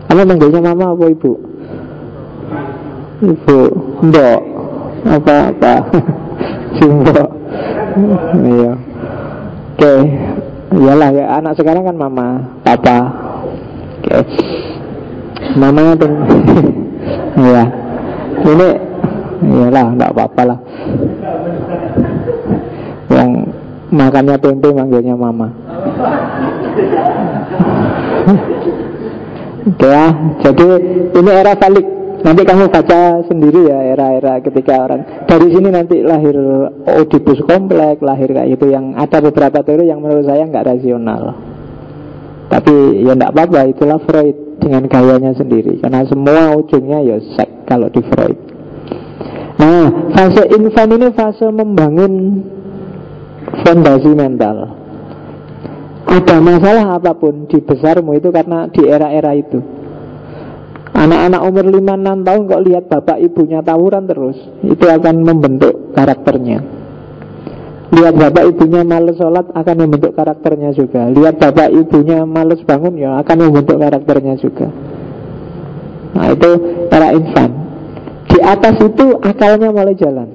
kamu manggilnya mama apa ibu? Ibu, mbok, apa si mbok. Iya. Oke, Iyalah ya, anak sekarang kan mama, papa. Oke. Mama tuh. Ya. Ini iyalah enggak apa-apa lah. Yang makannya tempe manggilnya mama. Oke ya, jadi ini era balik. Nanti kamu baca sendiri ya, era-era ketika orang dari sini nanti lahir Oedipus kompleks, lahir kayak gitu. Yang ada beberapa teori yang menurut saya nggak rasional. Tapi ya nggak apa-apa, itulah Freud dengan gayanya sendiri. Karena semua ujungnya ya seks kalau di Freud. Nah, fase infan ini fase membangun fondasi mental. Ada masalah apapun di besarmu itu karena di era-era itu. Anak-anak umur 5-6 tahun kok lihat bapak ibunya tawuran terus, itu akan membentuk karakternya. Lihat bapak ibunya males sholat akan membentuk karakternya juga. Lihat bapak ibunya males bangun ya akan membentuk karakternya juga. Nah itu era infan. Di atas itu akalnya mulai jalan.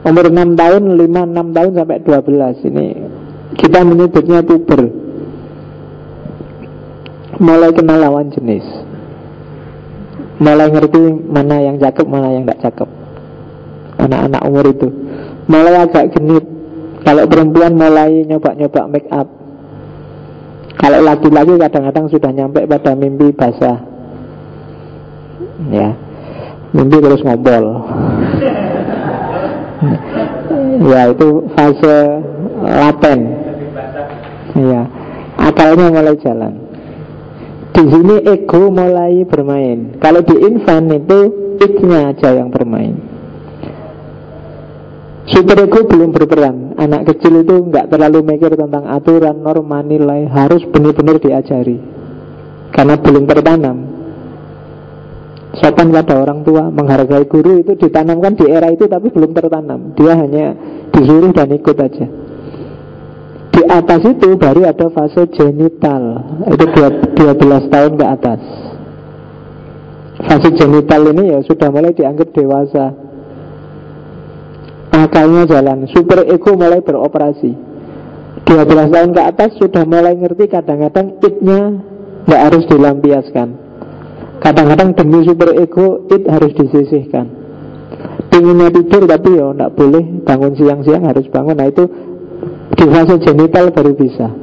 Umur 6 tahun, 5-6 tahun sampai 12. Ini kita menyebutnya puber. Mulai kenal lawan jenis, mulai ngerti mana yang cakep, mana yang tidak cakep. Anak-anak umur itu mulai agak genit. Kalau perempuan mulai nyoba-nyoba make up. Kalau laki-laki kadang-kadang sudah nyampe pada mimpi basah. Ya, mimpi terus ngobrol. Ya itu fase laten. Ya, akalnya mulai jalan. Di sini ego mulai bermain. Kalau di infan itu id-nya aja yang bermain. Super ego belum berperan. Anak kecil itu nggak terlalu mikir tentang aturan, norma, nilai. Harus benar-benar diajari. Karena belum tertanam. Sopan pada orang tua, menghargai guru itu ditanamkan di era itu tapi belum tertanam. Dia hanya disuruh dan ikut aja. Di atas itu baru ada fase genital. Itu 12 tahun ke atas. Fase genital ini ya sudah mulai dianggap dewasa. Akalnya jalan, super ego mulai beroperasi. 12 tahun ke atas sudah mulai ngerti kadang-kadang id-nya nggak harus dilampiaskan. Kadang-kadang demi super ego id harus disisihkan. Pinginnya tidur tapi ya nggak boleh bangun siang-siang, harus bangun. Nah itu di fase genital baru bisa.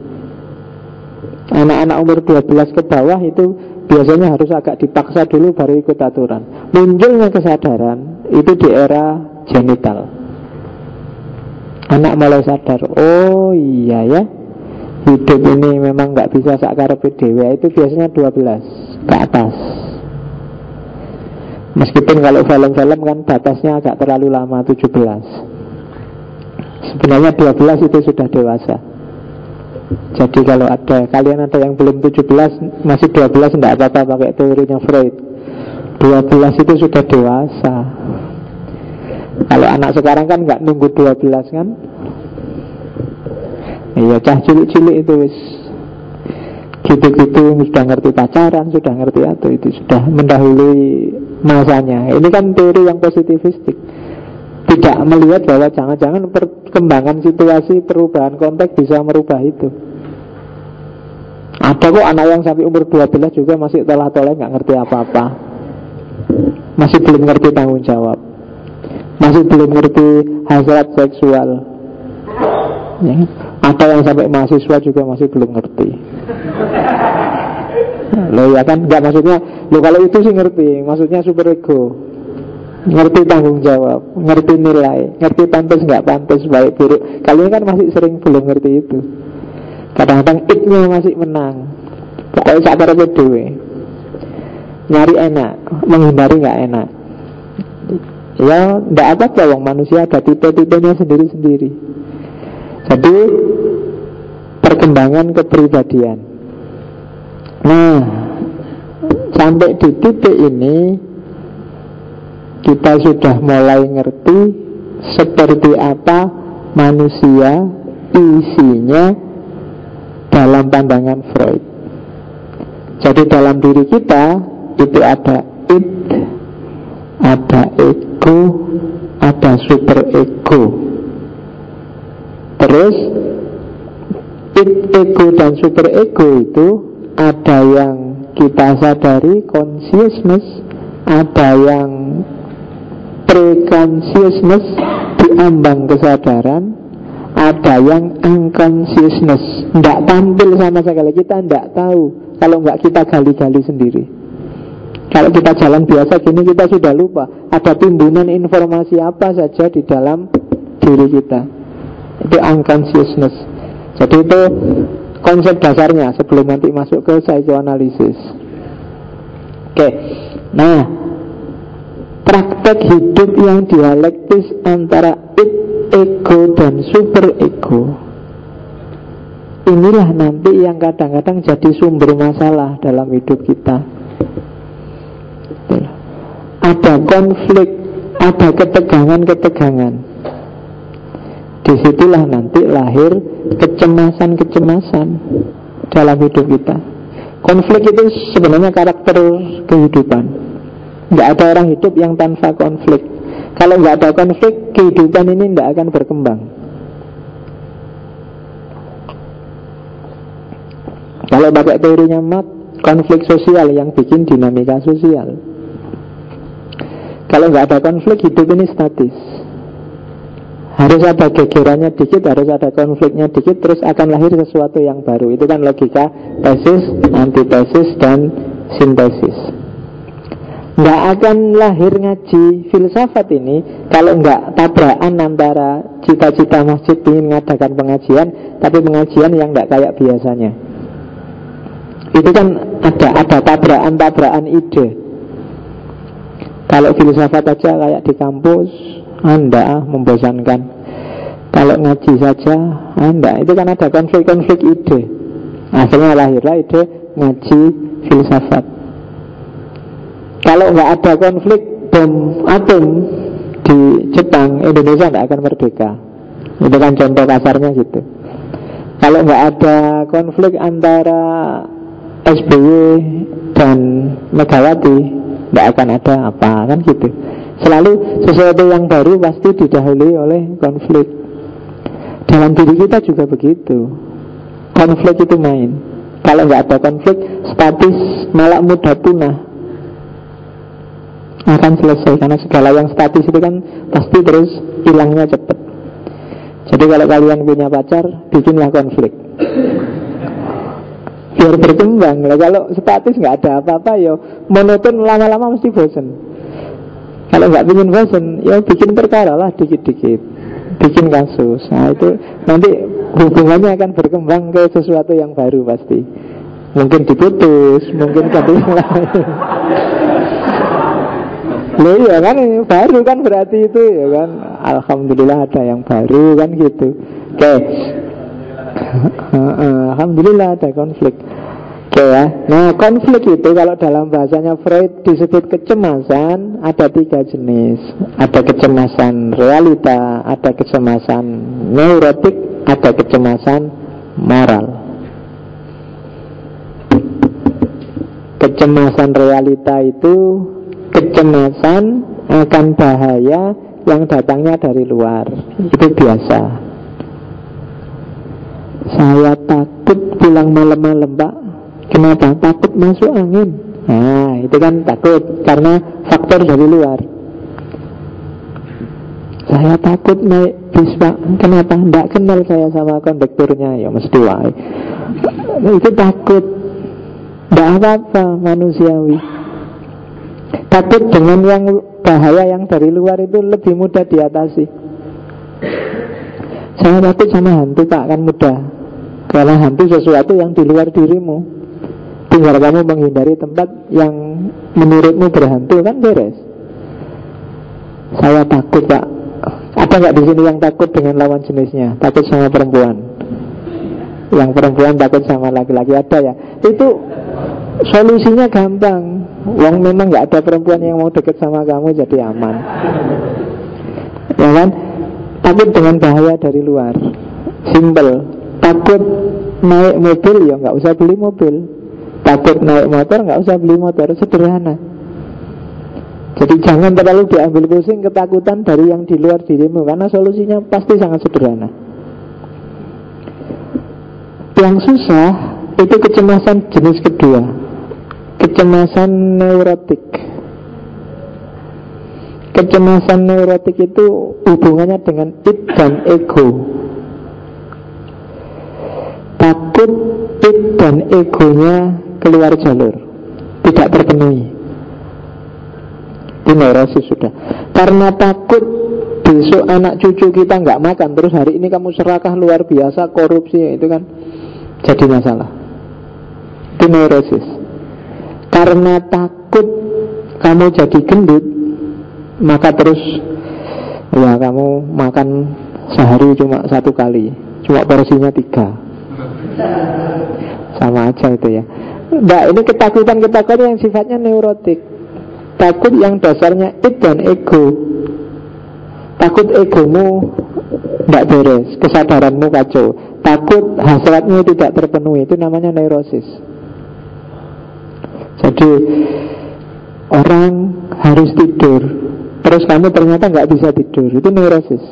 Anak-anak umur 12 ke bawah itu biasanya harus agak dipaksa dulu baru ikut aturan. Munculnya kesadaran itu di era genital. Anak mulai sadar, oh iya ya, hidup ini memang gak bisa sakarepe dhewe. Itu biasanya 12 ke atas. Meskipun kalau film-film kan batasnya agak terlalu lama, 17. Sebenarnya 12 itu sudah dewasa. Jadi kalau kalian ada yang belum 17, masih 12 tidak apa-apa pakai teorinya Freud. 12 itu sudah dewasa. Kalau anak sekarang kan nggak nunggu 12 kan. Iya, cah cilik-cilik itu wis gitu-gitu, sudah ngerti pacaran, sudah ngerti itu sudah mendahului masanya. Ini kan teori yang positifistik. Tidak melihat bahwa jangan-jangan perkembangan situasi, perubahan konteks bisa merubah itu. Ada kok anak yang sampai umur 12 juga masih telah-telah nggak ngerti apa-apa, masih belum ngerti tanggung jawab, masih belum ngerti hasrat seksual ya. Ada yang sampai mahasiswa juga masih belum ngerti. Loh ya kan, nggak maksudnya lo kalau itu sih ngerti, maksudnya super ego, ngerti tanggung jawab, ngerti nilai, ngerti pantas nggak pantas, baik buruk. Kalian kan masih sering belum ngerti itu. Kadang-kadang id-nya masih menang. Pokoknya sabar aja dewe. Nyari enak, menghindari nggak enak. Ya nggak apa-apa, wong manusia ada tipe-tipenya sendiri-sendiri. Jadi perkembangan kepribadian. Nah, sampai di titik ini kita sudah mulai ngerti seperti apa manusia isinya dalam pandangan Freud. Jadi dalam diri kita itu ada id, ada ego, ada super ego. Terus ego dan super ego itu ada yang kita sadari, consciousness, ada yang pre-consciousness, diambang kesadaran, ada yang unconsciousness, tidak tampil sama sekali, kita tidak tahu kalau nggak kita gali-gali sendiri. Kalau kita jalan biasa gini kita sudah lupa ada timbunan informasi apa saja di dalam diri kita. Itu unconsciousness. Jadi itu konsep dasarnya sebelum nanti masuk ke psychoanalysis. Oke. Nah, praktek hidup yang dialektis antara ego dan super ego, inilah nanti yang kadang-kadang jadi sumber masalah dalam hidup kita. Ada konflik, ada ketegangan-ketegangan. Disitulah nanti lahir kecemasan-kecemasan dalam hidup kita. Konflik itu sebenarnya karakter kehidupan. Nggak ada orang hidup yang tanpa konflik. Kalau nggak ada konflik, kehidupan ini nggak akan berkembang. Kalau pakai teorinya Marx, konflik sosial yang bikin dinamika sosial. Kalau nggak ada konflik, hidup ini statis. Harus ada gegerannya dikit, harus ada konfliknya dikit, terus akan lahir sesuatu yang baru. Itu kan logika tesis, antitesis, dan sintesis. Nggak akan lahir ngaji filsafat ini kalau nggak tabrakan antara cita-cita masjid ingin mengadakan pengajian, tapi pengajian yang nggak kayak biasanya. Itu kan ada tabrakan ide. Kalau filsafat aja kayak di kampus, Anda membosankan. Kalau ngaji saja, Anda itu kan ada konflik-konflik ide. Akhirnya lahirlah ide ngaji filsafat. Kalau nggak ada konflik bom atom di Jepang, Indonesia nggak akan merdeka. Itu kan contoh kasarnya gitu. Kalau nggak ada konflik antara SBY dan Megawati, nggak akan ada apa, kan gitu. Selalu sesuatu yang baru pasti didahului oleh konflik. Dalam diri kita juga begitu. Konflik itu main. Kalau nggak ada konflik, statis malah mudah punah, akan selesai. Karena segala yang statis itu kan pasti terus hilangnya cepat. Jadi kalau kalian punya pacar, bikinlah konflik biar berkembang. Lah kalau statis nggak ada apa-apa, ya monoton, lama-lama mesti bosen. Kalau nggak bikin bosen, ya bikin perkara lah dikit-dikit, bikin kasus. Nah itu nanti hubungannya akan berkembang ke sesuatu yang baru pasti. Mungkin diputus, mungkin ganti yang lain. Loh ya kan, baru kan berarti itu ya kan. Alhamdulillah ada yang baru kan gitu. Oke. Alhamdulillah ada konflik. Oke ya. Nah konflik itu kalau dalam bahasanya Freud disebut kecemasan. Ada 3 jenis. Ada kecemasan realita, ada kecemasan neurotik, ada kecemasan moral. Kecemasan realita itu kecemasan akan bahaya yang datangnya dari luar. Itu biasa. Saya takut pulang malam-malam, Pak. Kenapa? Takut masuk angin. Nah, itu kan takut karena faktor dari luar. Saya takut naik bis, Pak. Kenapa? Tidak kenal saya sama kondekturnya. Ya mesti wae. Itu takut. Tidak apa-apa, manusiawi. Takut dengan yang bahaya yang dari luar itu lebih mudah diatasi. Saya takut sama hantu, Pak, kan mudah. Karena hantu sesuatu yang di luar dirimu. Tinggal kamu menghindari tempat yang menurutmu berhantu, kan beres. Saya takut, Pak. Ada nggak di sini yang takut dengan lawan jenisnya? Takut sama perempuan. Yang perempuan takut sama laki-laki, ada ya? Itu solusinya gampang. Wong memang nggak ada perempuan yang mau deket sama kamu, jadi aman. Ya kan? Takut dengan bahaya dari luar. Simple. Takut naik mobil, ya nggak usah beli mobil. Takut naik motor, nggak usah beli motor. Sederhana. Jadi jangan terlalu diambil pusing ketakutan dari yang di luar dirimu, karena solusinya pasti sangat sederhana. Yang susah itu kecemasan jenis kedua, kecemasan neurotik. Kecemasan neurotik itu hubungannya dengan id dan ego. Takut id dan egonya keluar jalur, tidak terpenuhi. Itu neurosis sudah. Karena takut besok anak cucu kita nggak makan, terus hari ini kamu serakah luar biasa, korupsi, itu kan jadi masalah. Itu neurosis. Karena takut kamu jadi gendut, maka terus ya kamu makan sehari cuma 1 kali, cuma porsinya 3. Sama aja itu ya. Nah, ini ketakutan-ketakutan yang sifatnya neurotik. Takut yang dasarnya id dan ego. Takut egomu tidak beres, kesadaranmu kacau. Takut hasratmu tidak terpenuhi, itu namanya neurosis. Jadi orang harus tidur, terus kamu ternyata nggak bisa tidur, itu neurosis.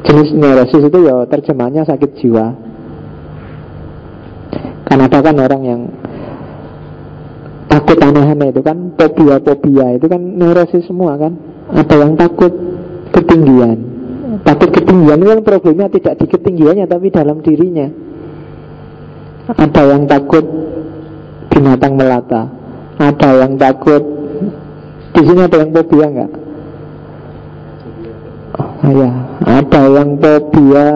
Jenis neurosis itu ya terjemahnya sakit jiwa. Kan ada kan orang yang takut aneh-aneh, itu kan fobia-fobia, itu kan neurosis semua kan. Ada yang takut ketinggian. Takut ketinggian itu kan problemnya tidak di ketinggiannya, tapi dalam dirinya. Ada yang takut binatang melata, ada yang takut, di sini ada yang fobia enggak? Oh, ya, ada yang fobia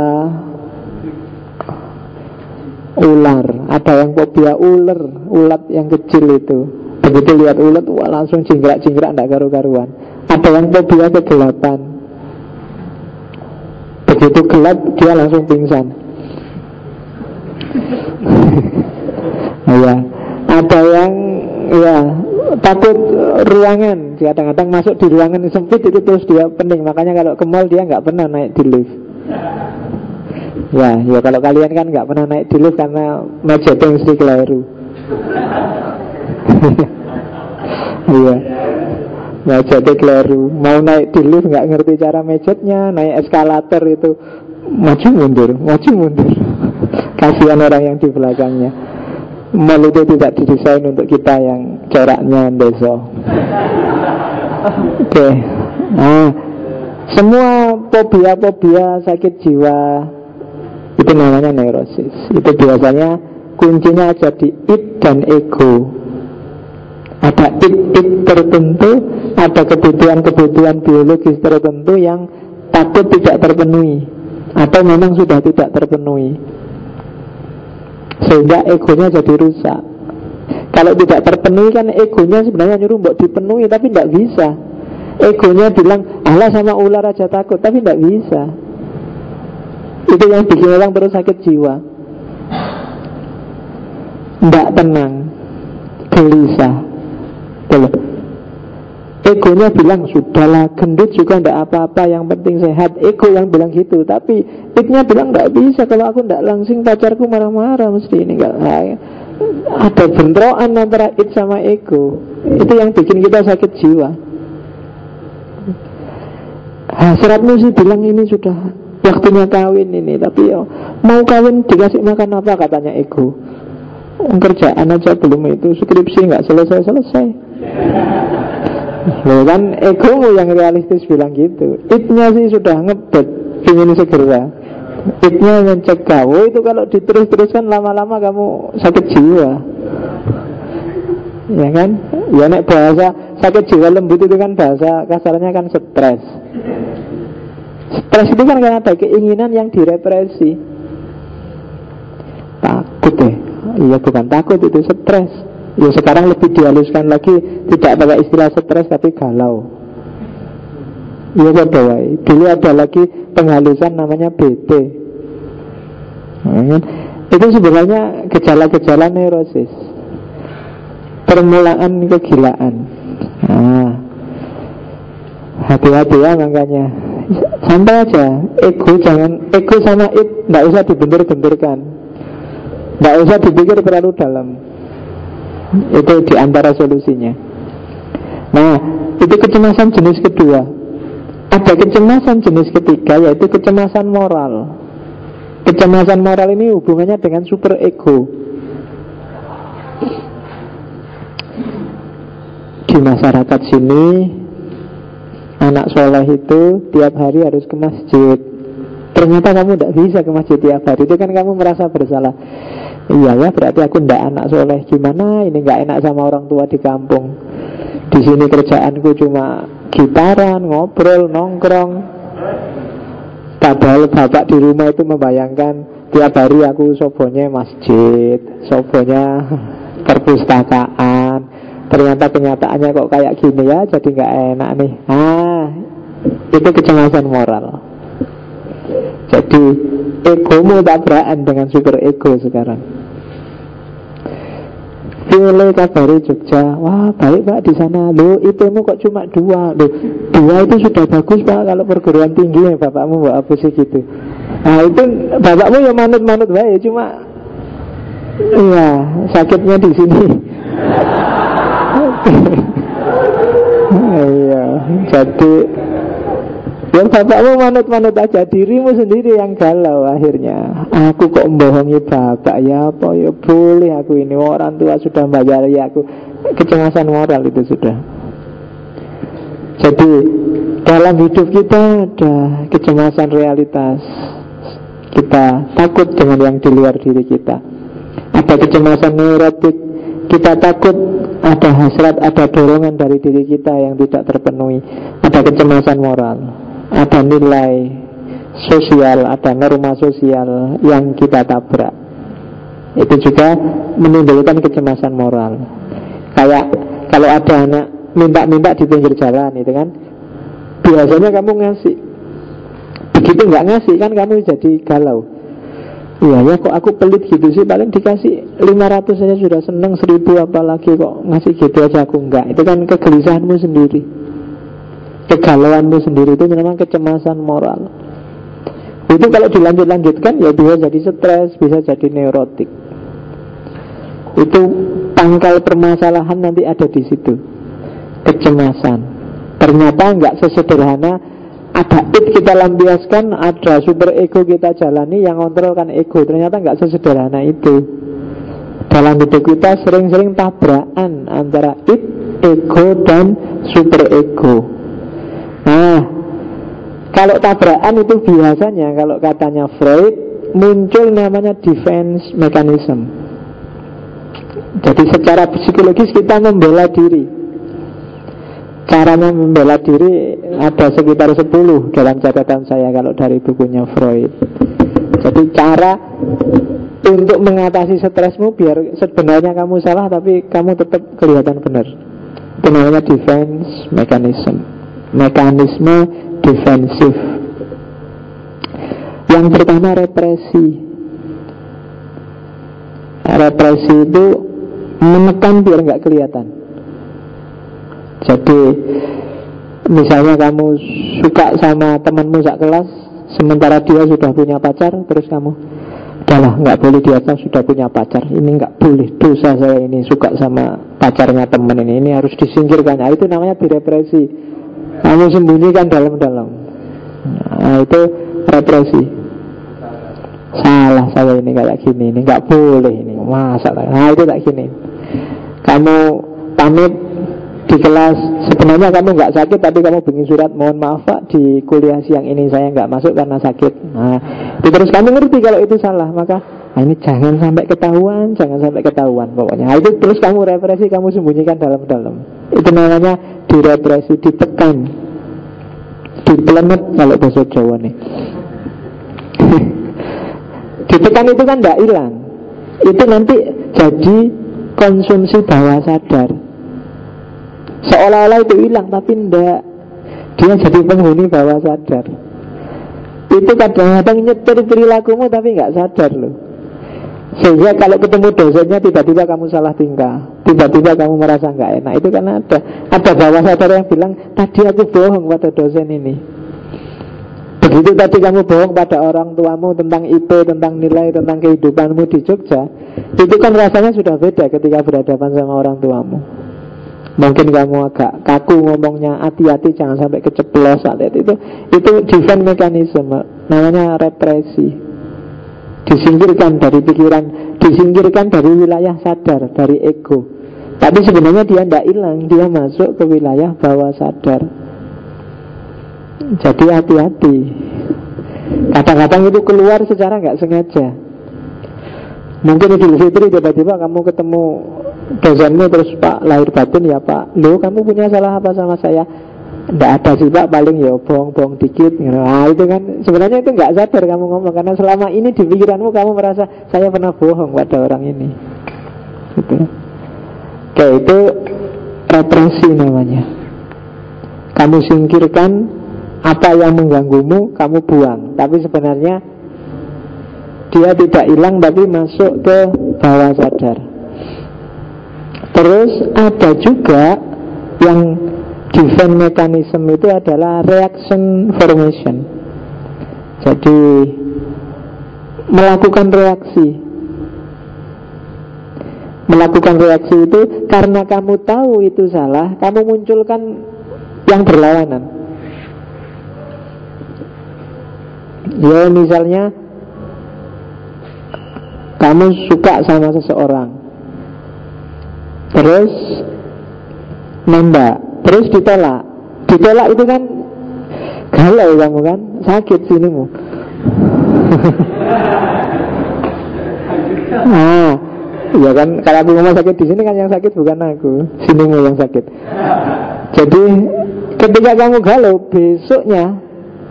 ular, ada yang fobia ular, ulat yang kecil itu. Begitu lihat ulat, wah langsung jingkrak-jingkrak, enggak karu-karuan. Ada yang fobia kegelapan. Begitu gelap, dia langsung pingsan. Ya, ada yang ya takut ruangan. Kadang-kadang masuk di ruangan yang sempit itu terus dia pening. Makanya kalau ke mall dia nggak pernah naik di lift. Ya kalau kalian kan nggak pernah naik di lift karena mejetnya mesti keliru. Iya, mejetnya keliru. Mau naik di lift nggak ngerti cara mejetnya, naik eskalator itu maju mundur. Kasihan orang yang di belakangnya. Mall itu tidak didesain untuk kita yang coraknya deso. Oke. Nah, semua fobia-fobia sakit jiwa itu namanya neurosis. Itu biasanya kuncinya ada di id dan ego. Ada id tertentu, ada kebutuhan-kebutuhan biologis tertentu yang takut tidak terpenuhi, atau memang sudah tidak terpenuhi, sehingga egonya jadi rusak. Kalau tidak terpenuhi kan egonya sebenarnya nyuruh mbok dipenuhi, tapi tidak bisa. Egonya bilang, alah sama ular aja takut, tapi tidak bisa. Itu yang bikin orang terus sakit jiwa, tidak tenang, gelisah. Egonya bilang, sudahlah gendut juga tidak apa-apa, yang penting sehat. Ego yang bilang gitu, tapi idnya bilang tidak bisa. Kalau aku tidak langsing pacarku marah-marah mesti ini. Ada bentrokan antara id sama ego. Itu yang bikin kita sakit jiwa. Hasratmu sih bilang ini sudah waktunya kawin ini, tapi ya mau kawin dikasih makan apa, katanya ego. Kerjaan aja belum itu, skripsi nggak selesai-selesai. Loh kan egomu yang realistis bilang gitu. Idnya sih sudah ngebet, ingin segera. Idnya mencegah. Oh itu kalau diterus-teruskan lama-lama kamu sakit jiwa. Ya kan? Ya nek bahasa sakit jiwa lembut itu kan bahasa kasarnya kan stres. Stres itu kan karena ada keinginan yang direpresi. Takut iya bukan takut, itu stres. Ya sekarang lebih dihaluskan lagi, tidak pakai istilah stres tapi galau. Ya berdawai. Dulu ada lagi penghalusan namanya BT. Itu sebenarnya gejala-gejala neurosis, permulaan kegilaan. Nah, hati-hati ya makanya. Santai aja. Ego sama id tidak usah dibentur-benturkan, tidak usah dipikir terlalu dalam. Itu diantara solusinya. Nah, itu kecemasan jenis kedua. Ada kecemasan jenis ketiga, yaitu kecemasan moral. Kecemasan moral ini hubungannya dengan super ego. Di masyarakat sini, anak soleh itu tiap hari harus ke masjid. Ternyata kamu tidak bisa ke masjid tiap hari. Itu kan kamu merasa bersalah. Iya ya, berarti aku tidak anak soleh. Gimana ini nggak enak sama orang tua di kampung. Di sini kerjaanku cuma gitaran, ngobrol, nongkrong. Padahal bapak di rumah itu membayangkan tiap hari aku sobonya masjid, sobonya perpustakaan. Ternyata kenyataannya kok kayak gini ya, jadi nggak enak nih. Itu kecemasan moral. Jadi egomu tabrakan dengan super ego sekarang. Pilih kabari Jogja, wah baik pak di sana. Loh IP-mu kok cuma 2? Loh 2 itu sudah bagus pak kalau perguruan tinggi ya bapakmu buat apa sih gitu. Nah itu bapakmu ya manut-manut baik, cuma iya sakitnya di sini. Iya, jadi ya bapakmu manut-manut aja, dirimu sendiri yang galau akhirnya. Aku kok membohongi bapak ya apa ya boleh aku ini, orang tua sudah bayari aku. Kecemasan moral itu sudah. Jadi dalam hidup kita ada kecemasan realitas. Kita takut dengan yang di luar diri kita. Ada kecemasan neurotik. Kita takut ada hasrat, ada dorongan dari diri kita yang tidak terpenuhi. Ada kecemasan moral, ada nilai sosial, ada norma sosial yang kita tabrak. Itu juga menimbulkan kecemasan moral. Kayak kalau ada anak minta-minta di pinggir jalan itu kan, biasanya kamu ngasih. Begitu nggak ngasih kan kamu jadi galau. Iya ya kok aku pelit gitu sih, paling dikasih 500 saja sudah seneng, 1000 apalagi kok ngasih gitu aja aku enggak. Itu kan kegelisahanmu sendiri, kegalauanmu sendiri, itu memang kecemasan moral. Itu kalau dilanjut-lanjutkan ya bisa jadi stres, bisa jadi neurotik. Itu pangkal permasalahan nanti ada di situ, kecemasan. Ternyata enggak sesederhana ada id kita lampiaskan, ada super ego kita jalani yang kontrolkan ego. Ternyata nggak sesederhana itu. Dalam hidup kita sering-sering tabrakan antara id, ego, dan super ego. Nah, kalau tabrakan itu biasanya, kalau katanya Freud, muncul namanya defense mechanism. Jadi secara psikologis kita membela diri. Caranya membela diri ada sekitar 10 dalam catatan saya kalau dari bukunya Freud. Jadi cara untuk mengatasi stresmu biar sebenarnya kamu salah tapi kamu tetap kelihatan benar. Itu namanya defense mechanism. Mekanisme defensif. Yang pertama represi. Represi itu menekan biar nggak kelihatan. Jadi misalnya kamu suka sama temanmu sak kelas, sementara dia sudah punya pacar, terus kamu udahlah nggak boleh, dia kan sudah punya pacar, ini nggak boleh, dosa saya ini suka sama pacarnya teman ini harus disingkirkan. Nah, itu namanya direpresi. Kamu sembunyikan dalam-dalam. Nah, itu represi. Salah saya ini kayak gini, ini nggak boleh ini, masa. Nah itu tak gini. Kamu pamit di kelas, sebenarnya kamu nggak sakit tapi kamu bikin surat, mohon maaf pak di kuliah siang ini saya nggak masuk karena sakit. Nah itu terus kamu ngerti kalau itu salah, maka ini jangan sampai ketahuan, jangan sampai ketahuan pokoknya. Nah, itu terus kamu represi, kamu sembunyikan dalam-dalam. Itu namanya direpresi, ditekan, dipelenet kalau bahasa Jawa nih. Ditekan itu kan tidak hilang, itu nanti jadi konsumsi bawah sadar. Seolah-olah itu hilang tapi tidak. Dia jadi penghuni bawah sadar. Itu kadang-kadang nyetir perilakumu tapi nggak sadar loh. Sehingga kalau ketemu dosennya tiba-tiba kamu salah tingkah, tiba-tiba kamu merasa nggak enak. Itu karena ada bawah sadar yang bilang tadi aku bohong pada dosen ini. Begitu tadi kamu bohong pada orang tuamu tentang IP, tentang nilai, tentang kehidupanmu di Jogja, itu kan rasanya sudah beda ketika berhadapan sama orang tuamu. Mungkin kamu agak kaku ngomongnya, hati-hati jangan sampai keceplos saat itu defense mechanism, namanya represi. disingkirkan dari pikiran, disingkirkan dari wilayah sadar, dari ego. Tapi sebenarnya dia tidak hilang, dia masuk ke wilayah bawah sadar. Jadi hati-hati. Kadang-kadang itu keluar secara nggak sengaja. Mungkin Idul Fitri tiba-tiba kamu ketemu dosenmu, terus Pak, lahir batin ya Pak, loh kamu punya salah apa sama saya? Nggak ada sih Pak, paling ya bohong-bohong dikit. Nah itu kan sebenarnya itu nggak sadar kamu ngomong, karena selama ini di pikiranmu kamu merasa saya pernah bohong pada orang ini gitu. Oke, itu represi namanya. Kamu singkirkan apa yang mengganggumu, kamu buang. Tapi sebenarnya dia tidak hilang, tapi masuk ke bawah sadar. Terus ada juga yang defense mechanism itu adalah reaction formation. Jadi melakukan reaksi. Melakukan reaksi itu karena kamu tahu itu salah, kamu munculkan yang berlawanan. Ya misalnya kamu suka sama seseorang, terus nembak, terus ditolak. Ditolak itu kan galau kamu kan, sakit sinimu. Nah, ya kan, kalau aku ngomong sakit di sini kan yang sakit bukan aku, sinimu yang sakit. Jadi ketika kamu galau, besoknya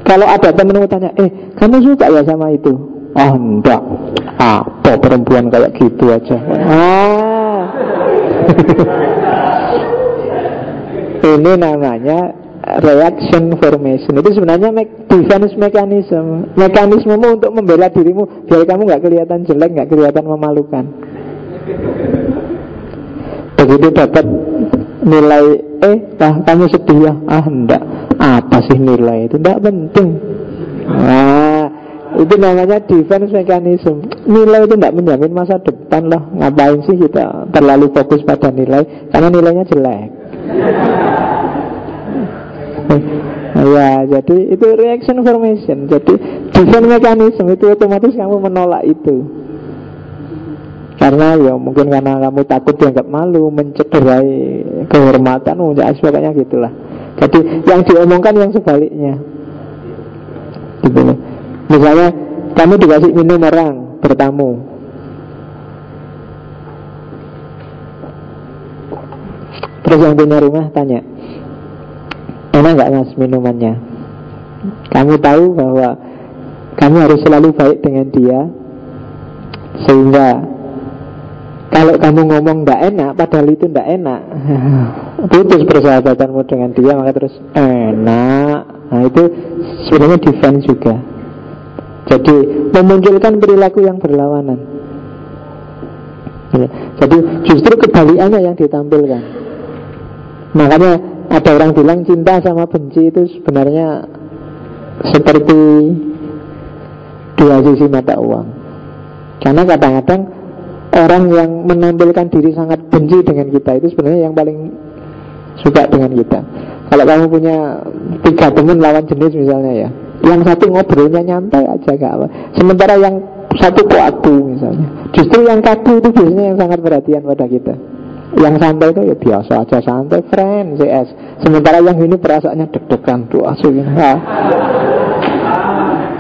kalau ada temenmu tanya, kamu suka ya sama itu? Oh enggak, apa perempuan kayak gitu aja. Ini namanya reaction formation. Itu sebenarnya defense mechanism, mekanismemu untuk membela dirimu biar kamu nggak kelihatan jelek, nggak kelihatan memalukan. Begitu dapat nilai kamu sedih ya, enggak, apa sih nilai itu, enggak penting. Itu namanya defense mechanism. Nilai itu tidak menjamin masa depan lah. Ngapain sih kita terlalu fokus pada nilai, karena nilainya jelek. Ya, jadi itu reaction formation. Jadi defense mechanism itu otomatis kamu menolak itu. Karena ya mungkin karena kamu takut dianggap malu, mencederai kehormatan, sebagainya gitulah. Jadi yang diomongkan yang sebaliknya. Gitu loh. Misalnya kamu dikasih minum orang bertamu, terus yang punya rumah tanya, enak gak mas minumannya? Kamu tahu bahwa kamu harus selalu baik dengan dia, sehingga kalau kamu ngomong gak enak, padahal itu gak enak, putus persahabatanmu dengan dia, maka terus enak. Nah itu sebenarnya defense juga. Jadi memunculkan perilaku yang berlawanan. Jadi justru kebalikannya yang ditampilkan. Makanya ada orang bilang cinta sama benci itu sebenarnya seperti dua sisi mata uang. Karena kadang-kadang orang yang menampilkan diri sangat benci dengan kita itu sebenarnya yang paling suka dengan kita. Kalau kamu punya 3 teman lawan jenis misalnya ya, yang satu ngobrolnya nyantai aja gak apa, sementara yang satu kaku misalnya. Justru yang kaku itu biasanya yang sangat perhatian pada kita. Yang santai itu ya biasa aja, santai, friend, CS. Sementara yang ini perasaannya deg-degan tuh asli.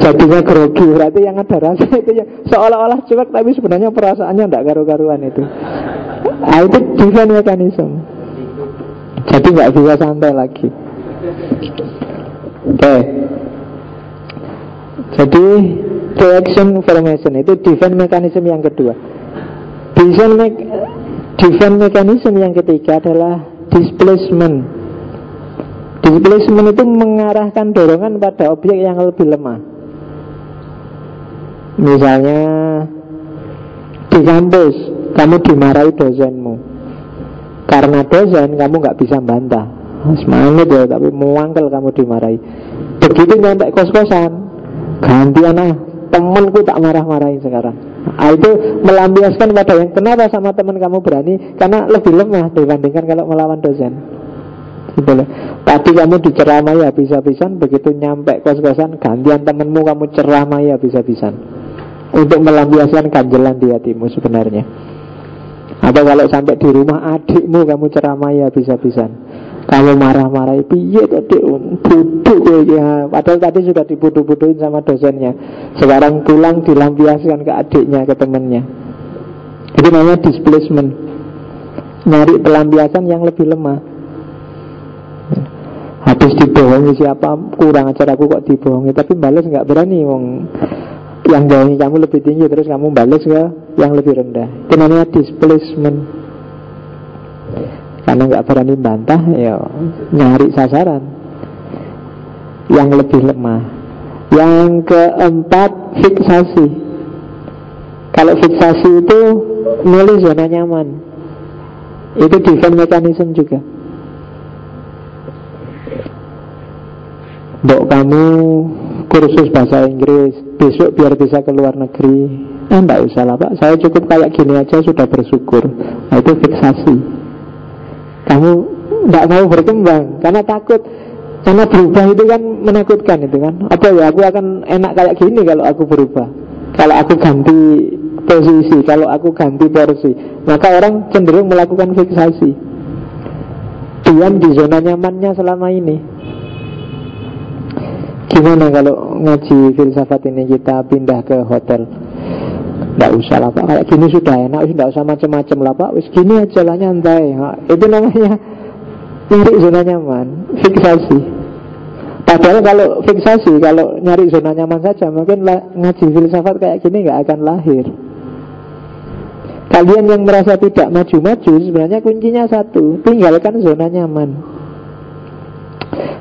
Jadinya grogi, berarti yang ada rasa itu yang seolah-olah cuek tapi sebenarnya perasaannya tidak karu-karuan itu. Itu defense mechanism. Jadi nggak bisa santai lagi. Oke. Jadi reaction formation itu defense mechanism yang kedua. Defense mechanism yang ketiga adalah displacement. Displacement itu mengarahkan dorongan pada objek yang lebih lemah. Misalnya di kampus kamu dimarahi dosenmu. Karena dosen kamu nggak bisa bantah, semangat ya, tapi muangkel kamu dimarahi. Begitu nyampe kos-kosan, gantian temanku tak marah-marahin sekarang. Itu melampiaskan pada yang kenapa sama teman kamu berani, karena lebih lemah dibandingkan kalau melawan dosen. Gitu loh. Tadi kamu diceramai habis-habisan, begitu nyampe kos-kosan gantian temanmu kamu ceramai habis-habisan. untuk melampiaskan ganjelan di hatimu sebenarnya. Atau kalau sampai di rumah adikmu kamu ceramai habis-habisan, kamu marah-marahi, piye tadi bodoh ya, padahal tadi sudah dibodoh-bodohin sama dosennya. Sekarang pulang dilampiaskan ke adiknya, ke temannya. Itu namanya displacement. Nyari pelampiasan yang lebih lemah. Habis dibohongi siapa, kurang ajar aku kok dibohongi, tapi balas nggak berani, wong yang bohongi kamu lebih tinggi, terus kamu balas ke yang lebih rendah. Itu namanya displacement. Karena nggak berani bantah, ya nyari sasaran yang lebih lemah. Yang keempat, fiksasi. Kalau fiksasi itu milih zona nyaman. Itu defense mechanism juga. Mbok kamu kursus bahasa Inggris, besok biar bisa ke luar negeri. Enggak usah lah Pak, saya cukup kayak gini aja sudah bersyukur. Nah, itu fiksasi. Kamu enggak mau berkembang karena takut. Karena berubah itu kan menakutkan itu kan. Apa ya, aku akan enak kayak gini kalau aku berubah, kalau aku ganti posisi, kalau aku ganti porsi. Maka orang cenderung melakukan fiksasi, diam di zona nyamannya selama ini. Gimana kalau ngaji filsafat ini kita pindah ke hotel? Nggak usah lah Pak, kayak gini sudah enak, nggak usah macam-macam lah Pak, wis gini aja lah nyantai. Nah, itu namanya nyari zona nyaman, fiksasi. Padahal kalau fiksasi, kalau nyari zona nyaman saja, mungkin ngaji filsafat kayak gini nggak akan lahir. Kalian yang merasa tidak maju-maju, sebenarnya kuncinya satu, tinggalkan zona nyaman.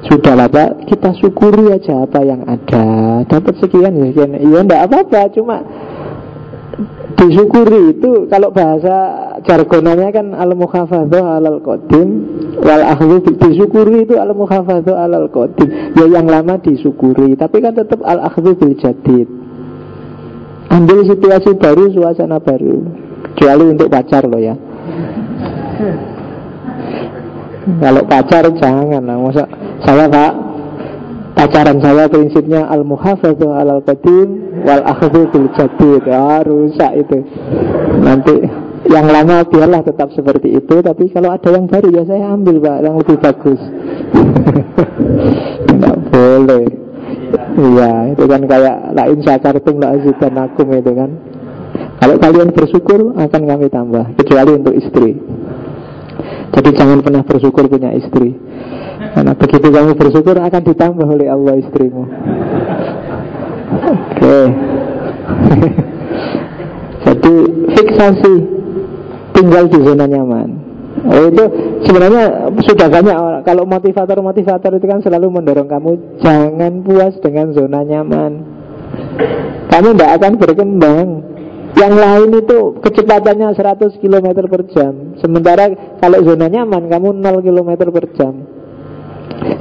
Sudahlah Pak, kita syukuri aja apa yang ada. Dapat sekian ya sekian. Iya enggak apa-apa, cuma disyukuri itu. Kalau bahasa jargonannya kan al-mukhafadhu alal qadim wal akhdhu, disyukuri itu al-mukhafadhu alal qadim. Ya yang lama disyukuri, tapi kan tetap al-akhdhu bil jadid. Ambil situasi baru, suasana baru. Kecuali untuk pacar loh ya. Kalau pacar jangan lah. Masa saya Pak, pacaran saya prinsipnya al-muhafadhu alal qadim wal akhdhu bil jadid. Rusak itu. Nanti yang lama biarlah tetap seperti itu, tapi kalau ada yang baru ya saya ambil Pak, yang lebih bagus. Tidak boleh. Iya, itu kan kayak lain syakartum la azidanakum itu kan. Kalau kalian bersyukur akan kami tambah, kecuali untuk istri. Jadi jangan pernah bersyukur punya istri, karena begitu kamu bersyukur akan ditambah oleh Allah istrimu. Oke. Jadi fiksasi, tinggal di zona nyaman. Itu sebenarnya sudah banyak orang. Kalau motivator itu kan selalu mendorong kamu jangan puas dengan zona nyaman. Kamu tidak akan berkembang. Yang lain itu kecepatannya 100 km per jam. Sementara kalau zona nyaman kamu 0 km per jam.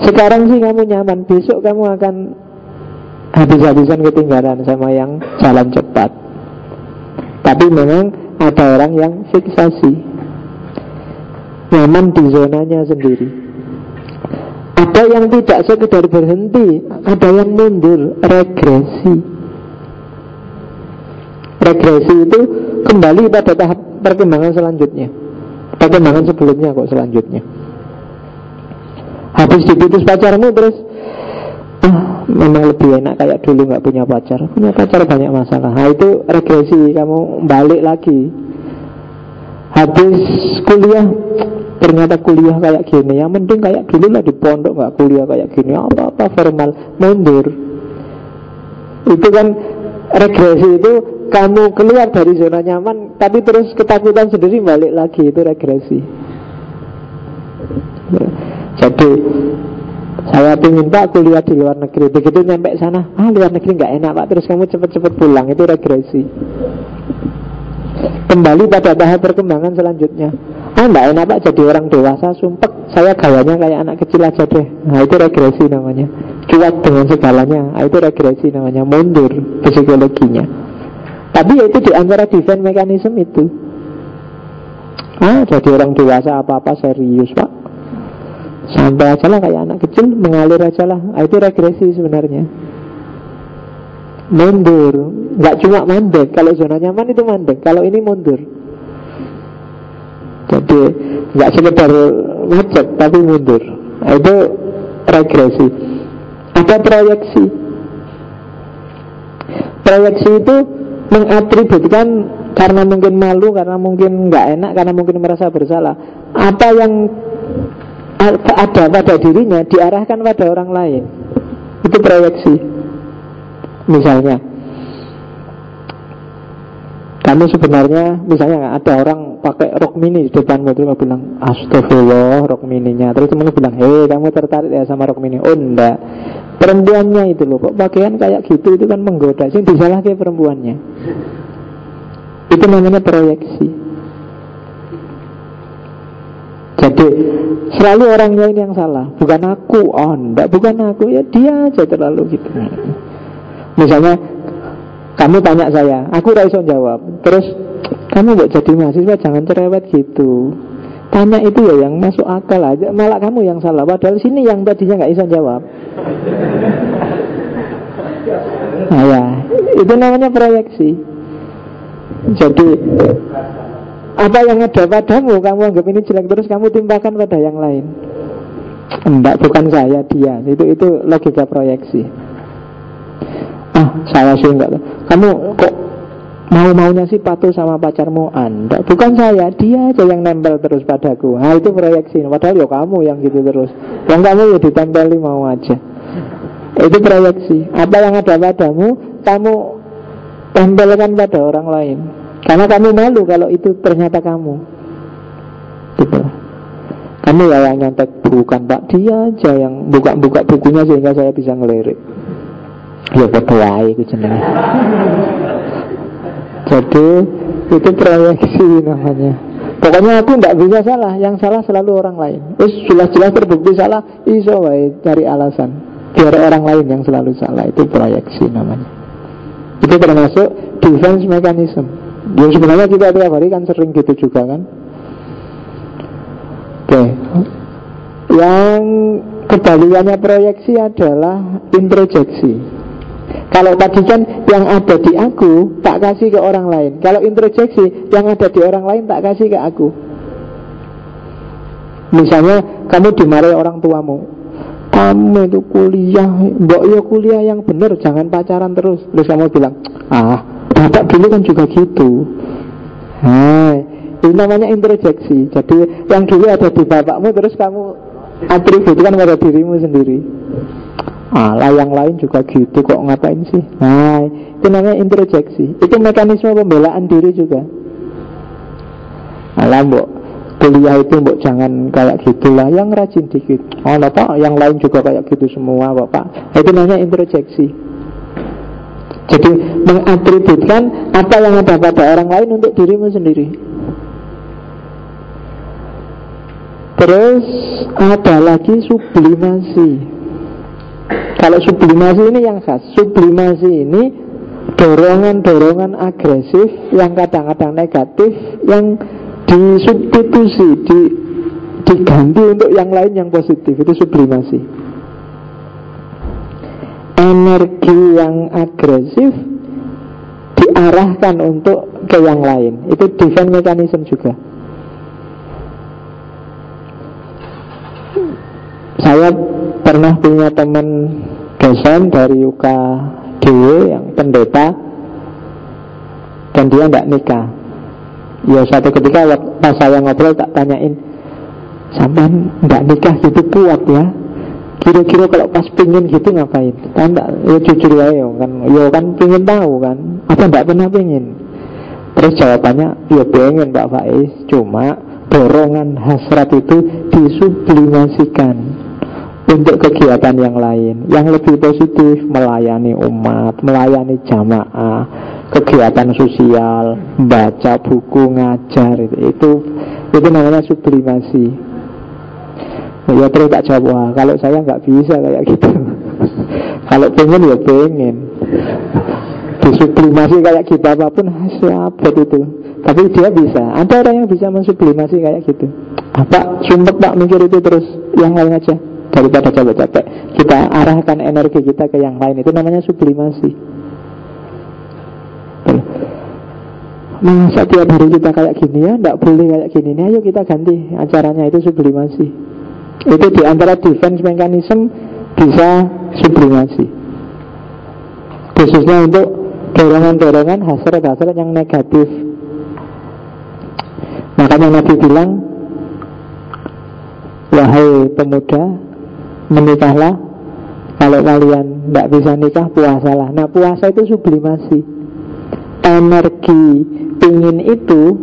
Sekarang sih kamu nyaman, besok kamu akan habis-habisan ketinggalan sama yang jalan cepat. Tapi memang ada orang yang fiksasi, nyaman di zonanya sendiri. Ada yang tidak sekedar berhenti, ada yang mundur, regresi. Regresi itu kembali pada tahap perkembangan selanjutnya. Perkembangan sebelumnya kok selanjutnya. Habis diputus pacarmu terus memang lebih enak kayak dulu nggak punya pacar. Punya pacar banyak masalah. Nah itu regresi, kamu balik lagi. Habis kuliah, ternyata kuliah kayak gini, yang mending kayak dulu lah di pondok, nggak kuliah kayak gini, apa-apa formal, mundur. Itu kan regresi, itu kamu keluar dari zona nyaman, tapi terus ketakutan sendiri balik lagi, itu regresi. Jadi saya ingin Pak kuliah di luar negeri, begitu nyampe sana, luar negeri nggak enak Pak, terus kamu cepet-cepet pulang, itu regresi. Kembali pada tahap perkembangan selanjutnya. Nggak enak Pak jadi orang dewasa, sumpek, saya gayanya kayak anak kecil aja deh. Nah itu regresi namanya. Cuek dengan segalanya, itu regresi namanya, mundur psikologinya. Tapi itu di antara defense mechanism itu. Jadi orang dewasa apa-apa serius Pak, santai aja lah kayak anak kecil, mengalir aja lah. Itu regresi sebenarnya. Mundur. Nggak cuma mandek, kalau zona nyaman itu mandek, kalau ini mundur. Jadi nggak sekedar macet tapi mundur. Nah, itu regresi. Ada proyeksi. Proyeksi itu mengatributkan karena mungkin malu, karena mungkin nggak enak, karena mungkin merasa bersalah, apa yang ada pada dirinya diarahkan pada orang lain. Itu proyeksi. Misalnya kamu sebenarnya, misalnya ada orang pakai rok mini di depanmu, terus kamu bilang astagfirullah rok mininya, terus temenmu bilang, hei kamu tertarik ya sama rok mini? Oh enggak, perempuannya itu loh, kok pakaian kayak gitu, itu kan menggoda. Sing disalahkan perempuannya. Itu namanya proyeksi. Jadi selalu orang lain yang salah, bukan aku. Oh enggak, bukan aku, ya dia aja terlalu gitu. Misalnya kamu tanya saya, aku raiso jawab. Terus kamu gak jadi mahasiswa, jangan cerewet gitu. Tanya itu ya yang masuk akal aja, malah kamu yang salah. Padahal sini yang tadinya gak bisa jawab. Nah ya, itu namanya proyeksi. Jadi apa yang ada padamu, kamu anggap ini jelek, terus kamu timpakan pada yang lain. Enggak, bukan saya, dia. Itu logika proyeksi. Saya sih enggak. Kamu kok mau-maunya sih patuh sama pacarmu? Enggak, bukan saya, dia aja yang nempel terus padaku. Nah itu proyeksi. Padahal ya kamu yang gitu terus. Yang kamu ya ditempeli mau aja. Itu proyeksi. Apa yang ada padamu, kamu tempelkan pada orang lain. Karena kamu malu kalau itu ternyata kamu. Gitu. Kamu ya yang nyontek, bukan Pak, dia aja yang buka-buka bukunya sehingga saya bisa ngelirik. Ya berdoa itu jenenge. Jadi itu proyeksi namanya. Pokoknya aku tidak bisa salah, yang salah selalu orang lain. Terus jelas-jelas terbukti salah, iso wae cari alasan biar orang lain yang selalu salah. Itu proyeksi namanya. Itu termasuk defense mechanism. Yang sebenarnya kita tiap hari kan sering gitu juga kan. Oke. Yang kebalikannya proyeksi adalah introjeksi. Kalau tadi kan yang ada di aku tak kasih ke orang lain. Kalau introjeksi, yang ada di orang lain tak kasih ke aku. Misalnya kamu dimarahi orang tuamu, kamu itu kuliah, mbok yo kuliah yang bener, jangan pacaran terus. Terus kamu bilang, bapak dulu kan juga gitu. Ini namanya introjeksi. Jadi yang dulu ada di bapakmu terus kamu atributkan pada dirimu sendiri. Lah yang lain juga gitu kok, ngapain sih? Nah itu namanya introjeksi. Itu mekanisme pembelaan diri juga. Lah mbok kuliah itu mbok jangan kayak gitulah, yang rajin dikit. Pak, yang lain juga kayak gitu semua Bapak. Itu namanya introjeksi. Jadi mengatributkan apa yang ada pada orang lain untuk dirimu sendiri. Terus ada lagi sublimasi. Kalau sublimasi ini yang khas. Sublimasi ini dorongan-dorongan agresif yang kadang-kadang negatif, yang disubstitusi, diganti untuk yang lain yang positif. Itu sublimasi. Energi yang agresif diarahkan untuk ke yang lain. Itu defense mechanism juga. Saya pernah punya teman dosen dari UKDW yang pendeta, dan dia tidak nikah. Ya satu ketika pas saya ngobrol tak tanyain, sampai tidak nikah gitu kuat ya, kira-kira kalau pas pingin gitu ngapain? Kan enggak, ya jujur ya kan, ya kan pingin tahu kan, apa tidak pernah pingin? Terus jawabannya, ya pengen Pak Faiz, cuma dorongan hasrat itu disublimasikan untuk kegiatan yang lain, yang lebih positif, melayani umat, melayani jamaah, kegiatan sosial, baca buku, ngajar, itu namanya sublimasi. Ya terus tak jawab, kalau saya nggak bisa kayak gitu. Kalau pengen ya pengen, disublimasi kayak gitu apapun siapa itu. Tapi dia bisa, ada orang yang bisa mensublimasi kayak gitu. Pak, sumpah Pak mikir itu terus, yang lain aja. Daripada capek-capek, kita arahkan energi kita ke yang lain. Itu namanya sublimasi. masa tiap hari kita kayak gini ya, tidak boleh kayak gini nih, ayo kita ganti acaranya, itu sublimasi. Itu diantara defense mechanism bisa sublimasi, khususnya untuk dorongan-dorongan hasrat-hasrat yang negatif. Makanya Nabi bilang, wahai pemuda, menikahlah. Kalau kalian tidak bisa nikah, puasalah. Nah, puasa itu sublimasi. Energi ingin itu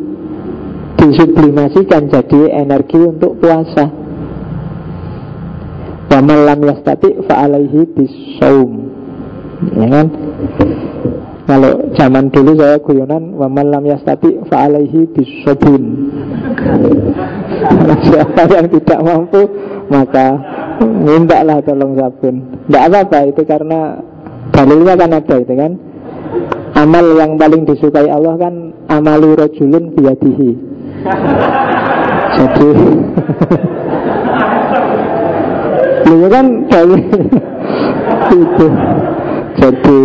disublimasikan jadi energi untuk puasa. Wa man lam yastati fa alaihi bissaum. Ya kan? Kalau zaman dulu saya guyonan, wa man lam yastati fa alaihi bisabun. Siapa yang tidak mampu, maka mintalah tolong sabun. Tidak apa-apa, itu karena dalilnya kan ada itu kan. Amal yang paling disukai Allah kan amalu rajulun biyadihi. Jadi lu kan dalil itu. Jadi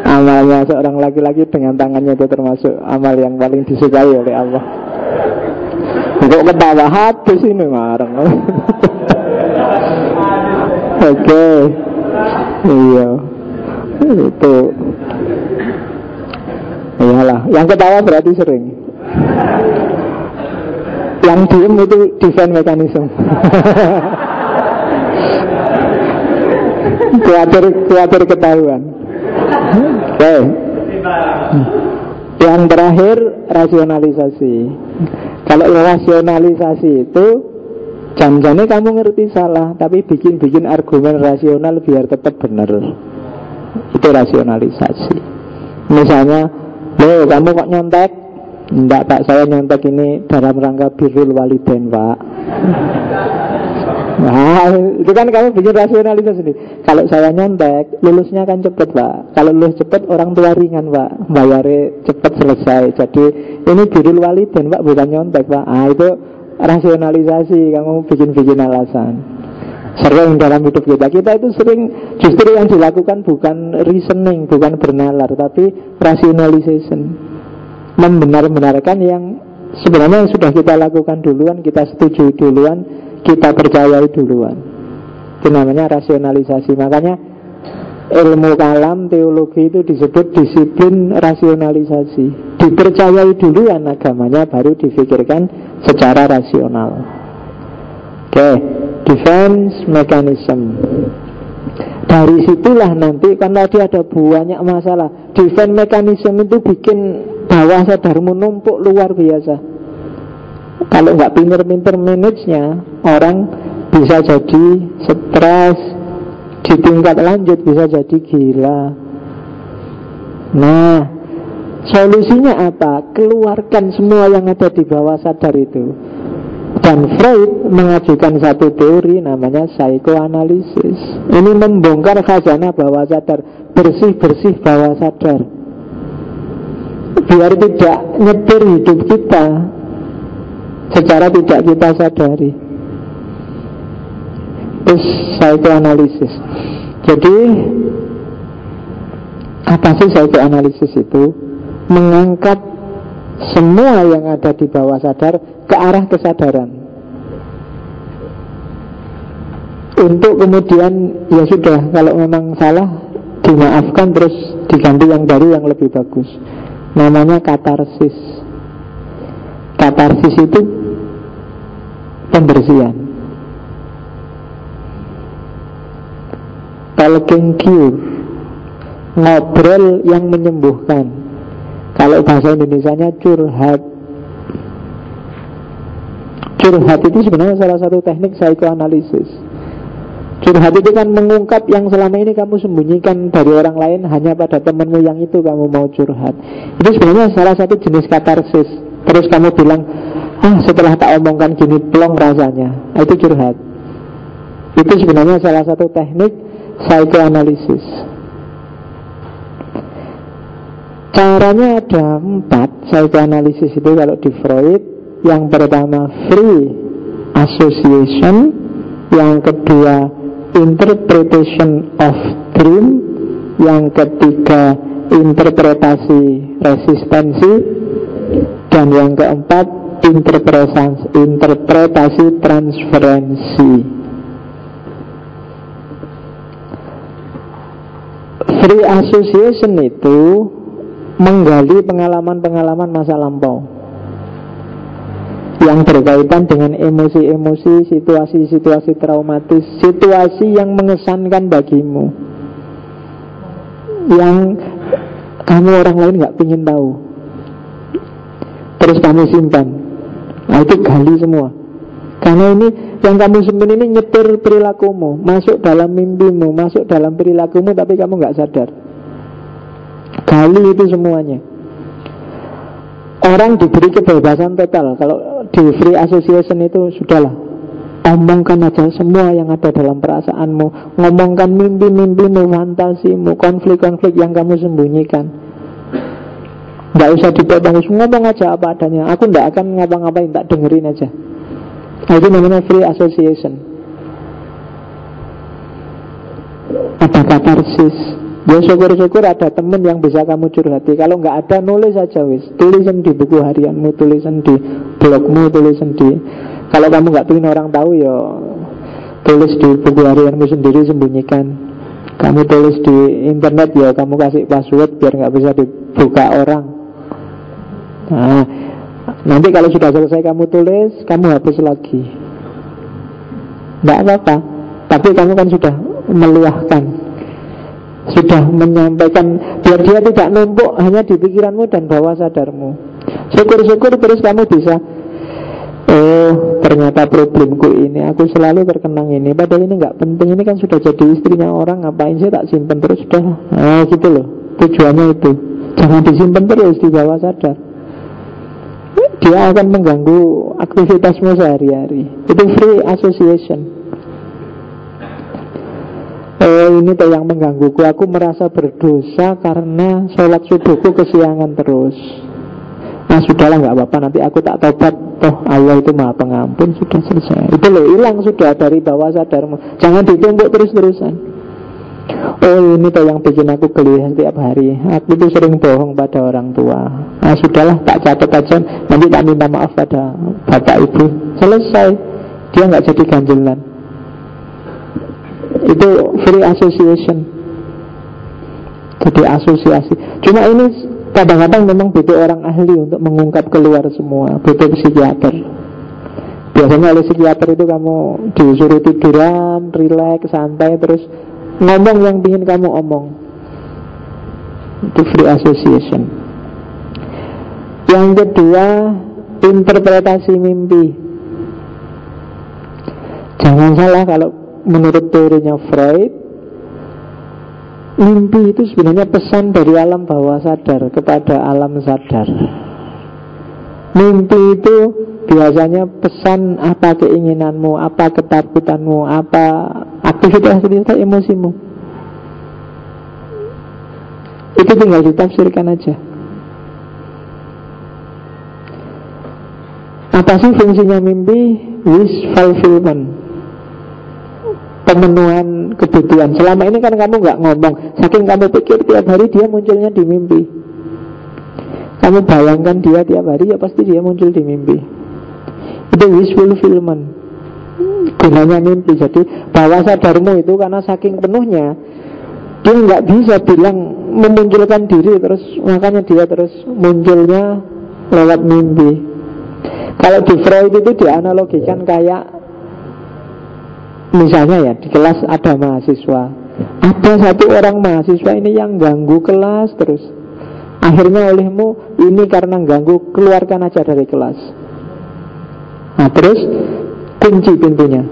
amalnya seorang laki-laki dengan tangannya itu termasuk amal yang paling disukai oleh Allah. Untuk ketawa hadis ini marang. Oke. Iya. Itu. Iyalah, yang ketawa berarti sering. Yang diem itu defense mechanism. Khawatir ketahuan. Oke. Yang terakhir, rasionalisasi. Kalau rasionalisasi itu jangan-jangan kamu ngerti salah, tapi bikin argumen rasional biar tetap benar. Itu rasionalisasi. Misalnya, loh kamu kok nyontek? Enggak Pak, saya nyontek ini dalam rangka birrul walidain Pak. Nah, itu kan kamu bikin rasionalitas sendiri. Kalau saya nyontek, lulusnya kan cepet Pak. Kalau lulus cepet, orang tua ringan Pak, bayarnya cepet selesai. Jadi ini birrul walidain Pak, bukan nyontek Pak. Ah, itu rasionalisasi, kamu bikin alasan. Sering dalam hidup kita itu sering justru yang dilakukan bukan reasoning, bukan bernalar, tapi rationalization. Membenar-benarkan yang sebenarnya sudah kita lakukan duluan, kita setujui duluan, kita percayai duluan. Itu namanya rasionalisasi. Makanya ilmu kalam, teologi itu disebut disiplin rasionalisasi. Dipercayai duluan agamanya, baru difikirkan secara rasional. Oke, defense mechanism. Dari situlah nanti kan tadi ada banyak masalah. Defense mechanism itu bikin bawah sadarmu numpuk luar biasa. Kalau nggak pinter-pinter manage-nya, orang bisa jadi stres, di tingkat lanjut bisa jadi gila. Nah, solusinya apa? Keluarkan semua yang ada di bawah sadar itu. Dan Freud mengajukan satu teori namanya psikoanalisis. Ini membongkar khazanah bawah sadar, bersih-bersih bawah sadar, biar tidak nyetir hidup kita secara tidak kita sadari. Terus psikoanalisis. Jadi apa sih psikoanalisis itu? Mengangkat semua yang ada di bawah sadar ke arah kesadaran, untuk kemudian ya sudah, kalau memang salah dimaafkan, terus diganti yang baru yang lebih bagus. Namanya katarsis. Katarsis itu pembersihan. Talking cure, ngobrol yang menyembuhkan. Kalau bahasa Indonesianya curhat. Curhat itu sebenarnya salah satu teknik psikoanalisis. Curhat itu kan mengungkap yang selama ini kamu sembunyikan dari orang lain, hanya pada temanmu yang itu kamu mau curhat. Itu sebenarnya salah satu jenis katarsis. Terus kamu bilang, setelah tak omongkan gini plong rasanya. Itu curhat. Itu sebenarnya salah satu teknik psikoanalisis. Caranya ada 4 psikoanalisis itu kalau di Freud. Yang pertama free association, yang kedua interpretation of dream, yang ketiga interpretasi resistensi, Dan yang keempat, interpretasi transferensi. Free association itu menggali pengalaman-pengalaman masa lampau yang berkaitan dengan emosi-emosi, situasi-situasi traumatis, situasi yang mengesankan bagimu, yang kamu orang lain gak pingin tahu, terus kamu simpan. Nah itu gali semua. Karena ini yang kamu simpan ini nyetir perilakumu, masuk dalam mimpimu, masuk dalam perilakumu, tapi kamu gak sadar. Gali itu semuanya. Orang diberi kebebasan total. Kalau di free association itu sudahlah, omongkan aja semua yang ada dalam perasaanmu, ngomongkan mimpi-mimpimu, fantasimu, konflik-konflik yang kamu sembunyikan. Nggak usah dipotong, ngomong aja apa adanya. Aku nggak akan ngapa-ngapain, tak dengerin aja. Nah, itu namanya free association. Ada katarsis. Ya syukur-syukur ada temen yang bisa kamu curhati. Kalau nggak ada, nulis aja wis. Tulisan di buku harianmu, tulisan di blogmu, tulisan di... Kalau kamu nggak pengen orang tahu, ya tulis di buku harianmu sendiri, sembunyikan. Kamu tulis di internet, ya kamu kasih password biar nggak bisa dibuka orang. Nah, nanti kalau sudah selesai kamu tulis, kamu hapus lagi. Nggak apa-apa. Tapi kamu kan sudah meluahkan, sudah menyampaikan, biar dia tidak numpuk hanya di pikiranmu dan bawah sadarmu. Syukur-syukur terus kamu bisa, oh ternyata problemku ini, aku selalu terkenang ini, padahal ini nggak penting, ini kan sudah jadi istrinya orang, ngapain sih tak simpen terus, sudah. Nah gitu loh, tujuannya itu. Jangan disimpan terus di bawah sadar. Dia akan mengganggu aktivitasmu sehari-hari. Itu free association. Ini tuh yang menggangguku, aku merasa berdosa karena sholat subuhku kesiangan terus. Nah sudahlah, nggak apa-apa, nanti aku tak tobat, toh Allah itu maha pengampun, sudah selesai. Itu loh, hilang sudah dari bawah sadarmu. Jangan ditumpuk terus-terusan. Oh ini tuh yang bikin aku gelisah setiap hari, aku itu sering bohong pada orang tua. Nah sudahlah, tak catat aja, nanti tak minta maaf pada bapak ibu, selesai. Dia nggak jadi ganjelan. Itu free association. Jadi asosiasi. Cuma ini kadang-kadang memang butuh orang ahli untuk mengungkap keluar semua. Butuh psikiater. Biasanya oleh psikiater itu kamu disuruh tiduran, relax, santai, terus ngomong yang ingin kamu omong. Itu free association. Yang kedua, interpretasi mimpi. Jangan salah, kalau menurut teorinya Freud, mimpi itu sebenarnya pesan dari alam bawah sadar kepada alam sadar. Mimpi itu biasanya pesan apa keinginanmu, apa ketakutanmu, apa aktivitas emosimu. Itu tinggal ditafsirkan aja. Apa sih fungsinya mimpi? Wish fulfillment, pemenuhan kebutuhan. Selama ini kan kamu nggak ngomong, saking kamu pikir tiap hari dia munculnya di mimpi. Kamu bayangkan dia tiap hari, ya pasti dia muncul di mimpi. Itu wish fulfillment, gunanya mimpi. Jadi bawah sadarmu itu karena saking penuhnya, dia nggak bisa bilang memunculkan diri terus, makanya dia terus munculnya lewat mimpi. Kalau di Freud itu dianalogikan kayak, misalnya ya, di kelas ada mahasiswa, ada satu orang mahasiswa ini yang ganggu kelas terus. Akhirnya olehmu, ini karena ganggu, keluarkan aja dari kelas. Nah terus kunci pintunya.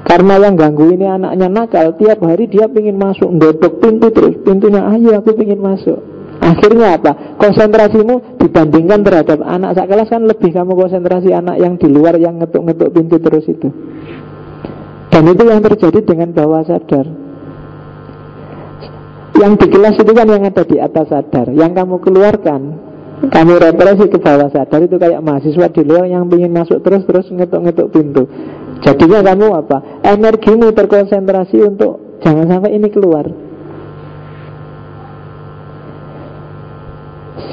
Karena yang ganggu ini anaknya nakal, tiap hari dia pengen masuk, ngedok pintu terus, pintunya, ayo aku pengen masuk. Akhirnya apa? Konsentrasimu dibandingkan terhadap anak sak kelas kan lebih kamu konsentrasi anak yang di luar yang ngetuk-ngetuk pintu terus itu. Dan itu yang terjadi dengan bawah sadar. Yang di kelas itu kan yang ada di atas sadar. Yang kamu keluarkan, kamu represi ke bawah sadar, itu kayak mahasiswa di luar yang ingin masuk terus ngetuk-ngetuk pintu. Jadinya kamu apa? Energimu terkonsentrasi untuk jangan sampai ini keluar.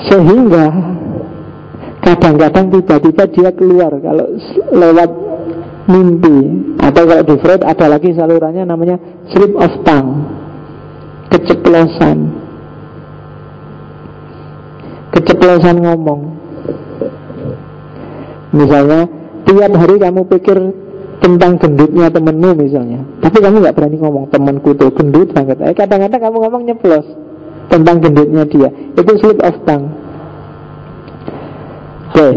Sehingga Kadang-kadang tiba-tiba dia keluar kalau lewat mimpi. Atau kalau di Freud ada lagi salurannya namanya slip of tongue, keceplosan ngomong. Misalnya tiap hari kamu pikir tentang gendutnya temenmu misalnya, tapi kamu gak berani ngomong, temanku tuh gendut banget. Kadang-kadang kamu ngomong nyeplos tentang gendutnya dia, itu slip of tongue. Oke.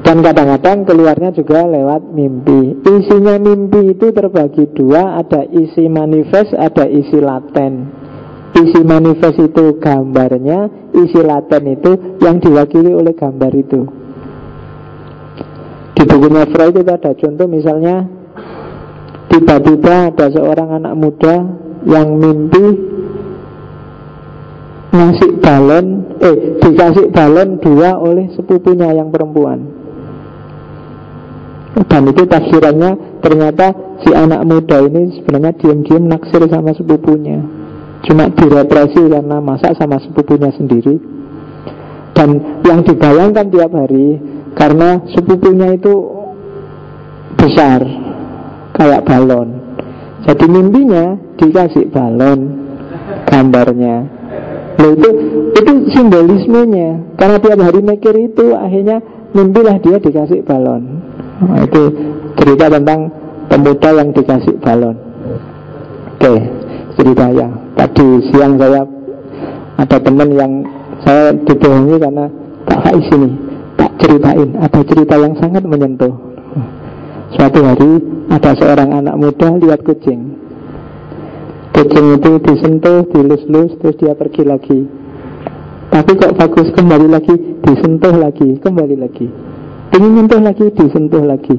Dan kadang-kadang keluarnya juga lewat mimpi. Isinya mimpi itu terbagi dua, ada isi manifest, ada isi laten. Isi manifest itu gambarnya, isi laten itu yang diwakili oleh gambar itu. Di bukunya Freud itu ada contoh, misalnya tiba-tiba ada seorang anak muda yang mimpi dikasih balon 2 oleh sepupunya yang perempuan. Dan itu tafsirannya ternyata si anak muda ini sebenarnya diam-diam naksir sama sepupunya, cuma direpresi karena masak sama sepupunya sendiri. Dan yang dibayangkan tiap hari, karena sepupunya itu besar kayak balon, jadi mimpinya dikasih balon gambarnya. Loh, itu simbolismenya. Karena tiap hari mikir itu, akhirnya mimpilah dia dikasih balon. Nah, itu cerita tentang pemuda yang dikasih balon. Oke, cerita ya. Tadi siang saya ada teman yang saya dibohongi karena Pak Faiz ini, tak ceritain, ada cerita yang sangat menyentuh. Suatu hari ada seorang anak muda lihat kucing. Kucing itu disentuh, dilus-lus, terus dia pergi lagi. Tapi kok bagus, kembali lagi, disentuh lagi, kembali lagi. Ingin menyentuh lagi, disentuh lagi.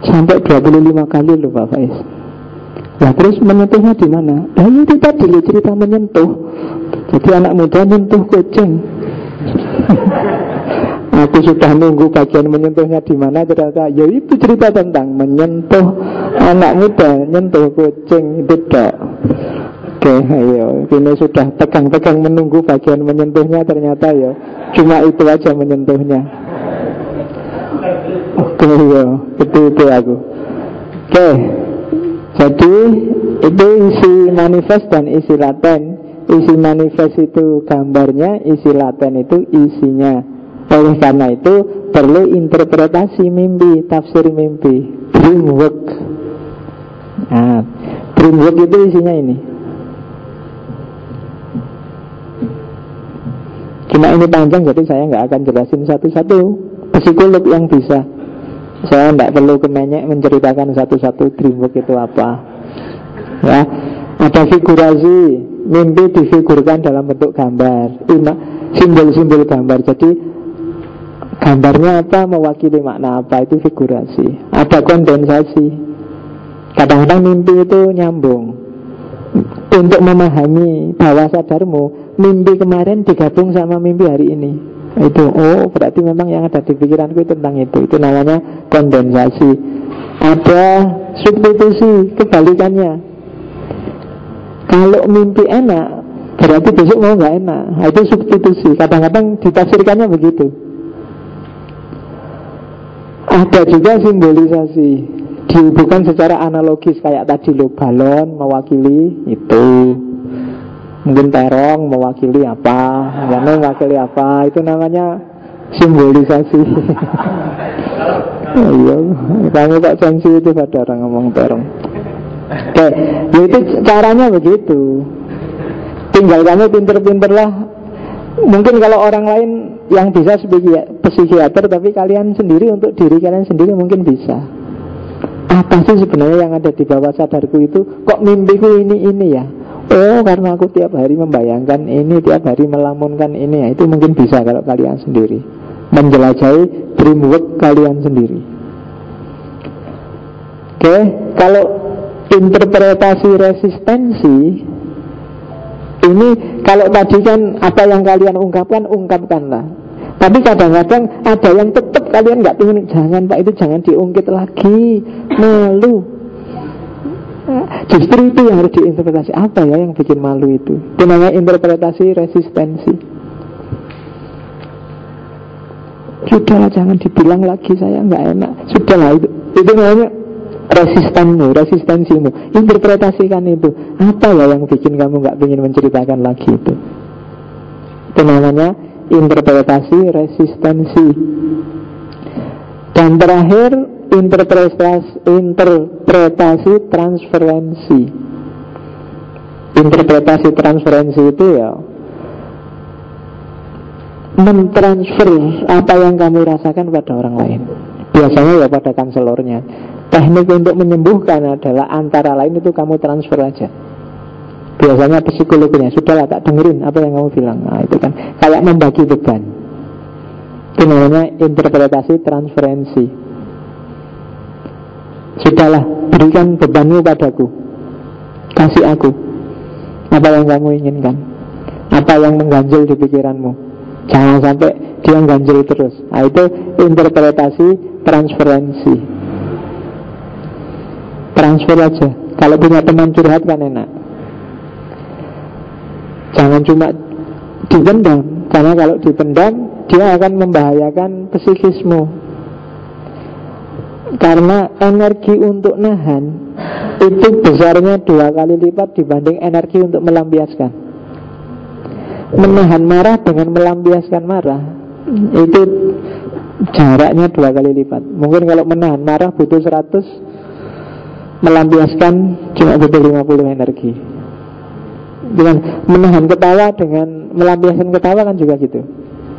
Sampai 25 kali loh Pak Faiz. Nah terus menyentuhnya di mana? Itu tadi cerita menyentuh. Jadi anak muda menyentuh kucing. Aku sudah nunggu bagian menyentuhnya di mana, ternyata ya itu cerita tentang menyentuh anak muda, menyentuh kucing itu dok. Oke, ayo ini sudah tegang-tegang menunggu bagian menyentuhnya, ternyata ya cuma itu aja menyentuhnya. Oke, ya itu aku. Oke, jadi itu isi manifest dan isi laten. Isi manifest itu gambarnya, isi laten itu isinya. Oleh karena itu perlu interpretasi mimpi, tafsir mimpi, dream work. Nah, dream work itu isinya ini. Cuma ini panjang, jadi saya nggak akan jelasin satu-satu. Psikolog yang bisa. Saya nggak perlu kemenyek menceritakan satu-satu dream work itu apa. Ya, ada figurasi, mimpi difigurkan dalam bentuk gambar, simbol-simbol gambar. Jadi gambarnya apa, mewakili makna apa, itu figurasi. Ada kondensasi. Kadang-kadang mimpi itu nyambung. Untuk memahami bawah sadarmu, mimpi kemarin digabung sama mimpi hari ini. Itu, oh berarti memang yang ada di pikiranku tentang itu. Itu namanya kondensasi. Ada substitusi, kebalikannya. Kalau mimpi enak, berarti besok mau gak enak. Itu substitusi. Kadang-kadang ditafsirkannya begitu. Ada juga simbolisasi, dihubungkan secara analogis. Kayak tadi lo, balon mewakili itu, mungkin terong mewakili apa, mewakili apa. Itu namanya simbolisasi. Iya, kamu kok sensitif ada orang ngomong terong. Oke, itu caranya begitu. Tinggal kamu pinter-pinterlah. Mungkin kalau orang lain yang bisa psikiater, tapi kalian sendiri untuk diri kalian sendiri mungkin bisa. Apa sih sebenarnya yang ada di bawah sadarku itu? Kok mimpiku ini ya? Oh, karena aku tiap hari membayangkan ini, tiap hari melamunkan ini ya. Itu mungkin bisa kalau kalian sendiri menjelajahi dream work kalian sendiri. Oke, kalau interpretasi resistensi ini, kalau tadi kan apa yang kalian ungkapkan, ungkapkanlah. Tapi kadang-kadang ada yang tetap kalian nggak ingin, jangan Pak, itu jangan diungkit lagi, malu. Justru itu yang harus diinterpretasi. Apa ya yang bikin malu itu? Itu namanya interpretasi resistensi. Sudahlah, jangan dibilang lagi, saya nggak enak. Sudahlah, itu namanya resistensimu. Interpretasikan itu. Apa ya yang bikin kamu nggak ingin menceritakan lagi itu? Itu namanya interpretasi resistensi. Dan terakhir, interpretasi transferensi. Interpretasi transferensi itu ya mentransfer apa yang kamu rasakan pada orang lain. Biasanya ya pada kanselornya. Teknik untuk menyembuhkan adalah antara lain itu kamu transfer aja. Biasanya psikologinya, sudahlah tak dengerin apa yang kamu bilang. Nah, itu kan kayak membagi beban. Itu namanya interpretasi transferensi. Sudahlah, berikan bebanmu padaku, kasih aku apa yang kamu inginkan, apa yang mengganjil di pikiranmu. Jangan sampai dia ganjil terus. Nah, itu interpretasi transferensi. Transfer aja. Kalau punya teman curhat kan enak. Jangan cuma dipendam, karena kalau dipendam dia akan membahayakan psikismu. Karena energi untuk nahan itu besarnya 2 kali lipat dibanding energi untuk melampiaskan. Menahan marah dengan melampiaskan marah itu jaraknya 2 kali lipat. Mungkin kalau menahan marah butuh 100, melampiaskan cuma butuh 50 energi. Dengan menahan ketawa dengan melampiaskan ketawa kan juga gitu.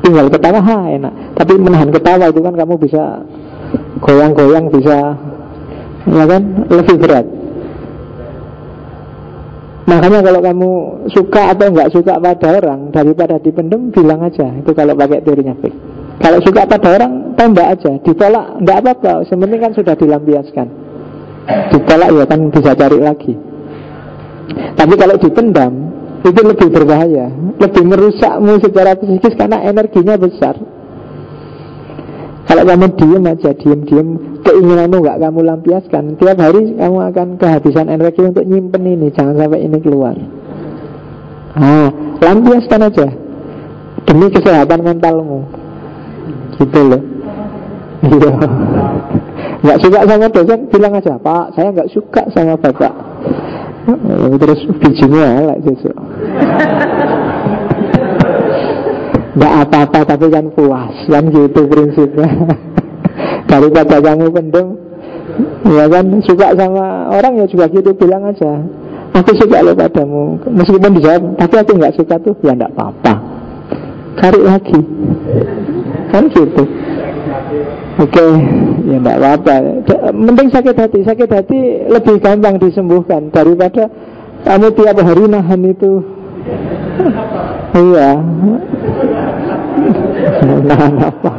Tinggal ketawa enak, tapi menahan ketawa itu kan kamu bisa goyang-goyang, bisa, ya kan, lebih berat. Makanya kalau kamu suka atau enggak suka pada orang, daripada dipendam, bilang aja. Itu kalau pakai teorinya Fiqh. Kalau suka pada orang, tembak aja. Ditolak, enggak apa-apa, sebenarnya kan sudah dilampiaskan. Ditolak ya kan bisa cari lagi. Tapi kalau dipendam, itu lebih berbahaya, lebih merusakmu secara psikis karena energinya besar. Kalau kamu diem aja, diem, keinginanmu nggak kamu lampiaskan, tiap hari kamu akan kehabisan energi untuk nyimpen ini. Jangan sampai ini keluar. Lampiaskan aja demi kesehatan mentalmu. Gitu loh. Iya. Nggak suka sama dosen, bilang aja, Pak, saya nggak suka sama bapak. Terus bijinya elek sesuk. Nggak apa-apa tapi kan puas, kan gitu prinsipnya. Daripada kamu pendem, ya kan, suka sama orang ya juga gitu, bilang aja, aku suka lo padamu. Meskipun dijawab, tapi aku nggak suka tuh, ya nggak apa-apa, cari lagi, kan gitu. Oke, ya enggak apa-apa. Mending sakit hati lebih gampang disembuhkan daripada kamu tiap hari nahan itu. Iya. Nahan apa?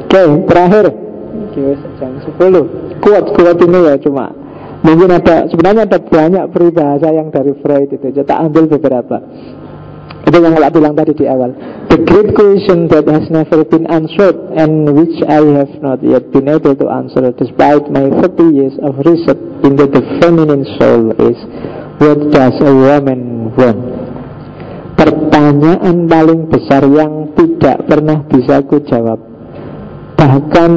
Oke, terakhir. Jam 10. Kuat ini ya cuma. Mungkin sebenarnya ada banyak peribahasa yang dari Freud itu. Tak ambil beberapa. Itu yang saya bilang tadi di awal. The great question that has never been answered and which I have not yet been able to answer despite my 30 years of research into the feminine soul is, what does a woman want? Pertanyaan paling besar yang tidak pernah bisa aku jawab. Bahkan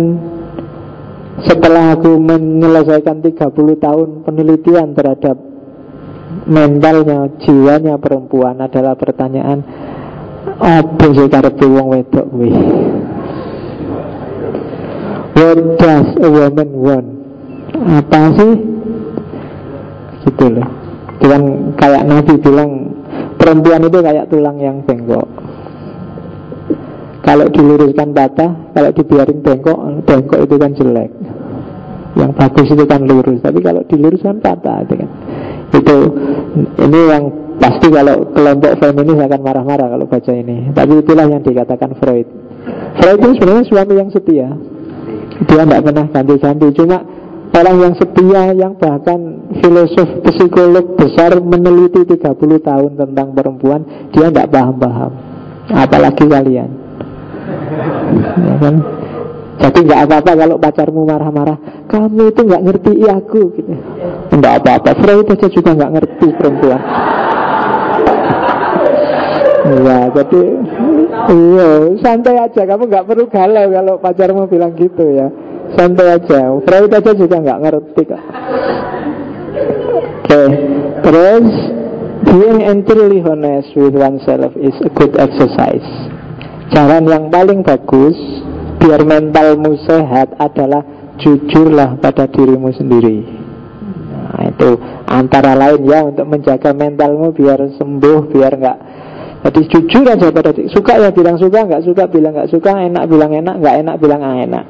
setelah aku menyelesaikan 30 tahun penelitian terhadap mentalnya, jiwanya perempuan, adalah pertanyaan, apa sih karepe wong wedok kuwi? What does a woman want? Apa sih? Gitu loh. Itu kan kayak Nabi bilang, perempuan itu kayak tulang yang bengkok. Kalau diluruskan patah, kalau dibiarin bengkok itu kan jelek. Yang bagus itu kan lurus, tapi kalau diluruskan patah itu kan. Ini yang pasti kalau kelompok feminis akan marah-marah kalau baca ini. Tapi itulah yang dikatakan Freud. Freud itu sebenarnya suami yang setia. Dia tidak pernah ganti-ganti. Cuma orang yang setia, yang bahkan filosof, psikolog besar meneliti 30 tahun tentang perempuan, dia tidak paham-paham. Apalagi kalian, ya kan? Jadi nggak apa-apa kalau pacarmu marah-marah, kamu itu nggak ngerti aku gitu. Nggak apa-apa, Freud aja juga nggak ngerti perempuan. Iya, jadi iya, santai aja. Kamu nggak perlu galau kalau pacarmu bilang gitu ya. Santai aja. Freud aja juga nggak ngerti kok. Oke, terus being entirely honest with oneself is a good exercise. Cara yang paling bagus biar mentalmu sehat adalah jujurlah pada dirimu sendiri. Nah, itu antara lain ya, untuk menjaga mentalmu biar sembuh, biar nggak. Jadi jujur aja pada diri. Suka ya bilang suka, nggak suka bilang nggak suka, enak bilang enak, nggak enak bilang enak.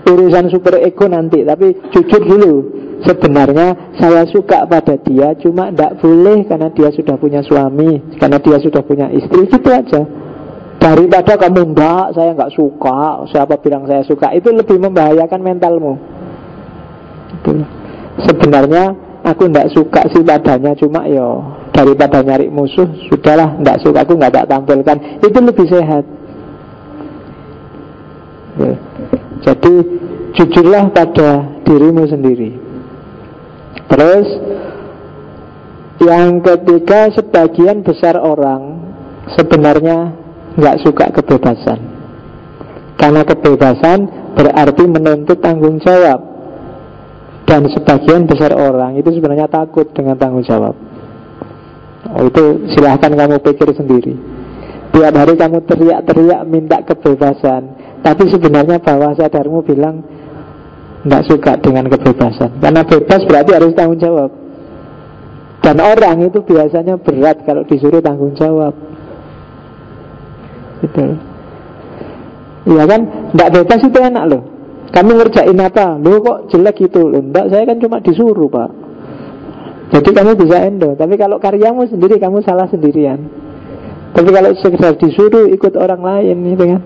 Urusan super ego nanti, tapi jujur dulu. Sebenarnya saya suka pada dia, cuma tidak boleh karena dia sudah punya suami, karena dia sudah punya istri, gitu aja. Daripada kamu enggak, saya nggak suka, siapa bilang saya suka, itu lebih membahayakan mentalmu. Itu. Sebenarnya aku tidak suka sih padanya, cuma yo daripada nyari musuh, sudahlah, tidak suka, aku nggak tak tampilkan, itu lebih sehat. Ya. Jadi jujurlah pada dirimu sendiri. Terus yang ketiga, sebagian besar orang sebenarnya nggak suka kebebasan, karena kebebasan berarti menuntut tanggung jawab. Dan sebagian besar orang itu sebenarnya takut dengan tanggung jawab. Itu silahkan kamu pikir sendiri. Tiap hari kamu teriak-teriak minta kebebasan, tapi sebenarnya bawah sadarmu bilang nggak suka dengan kebebasan. Karena bebas berarti harus tanggung jawab. Dan orang itu biasanya berat kalau disuruh tanggung jawab. Gitu. Iya kan, nggak bebas itu enak loh. Kamu ngerjain apa? Loh kok jelek gitu? Loh enggak, saya kan cuma disuruh pak. Jadi kamu bisa endo. Tapi kalau karyamu sendiri, kamu salah sendirian. Tapi kalau sekedar disuruh ikut orang lain itu kan,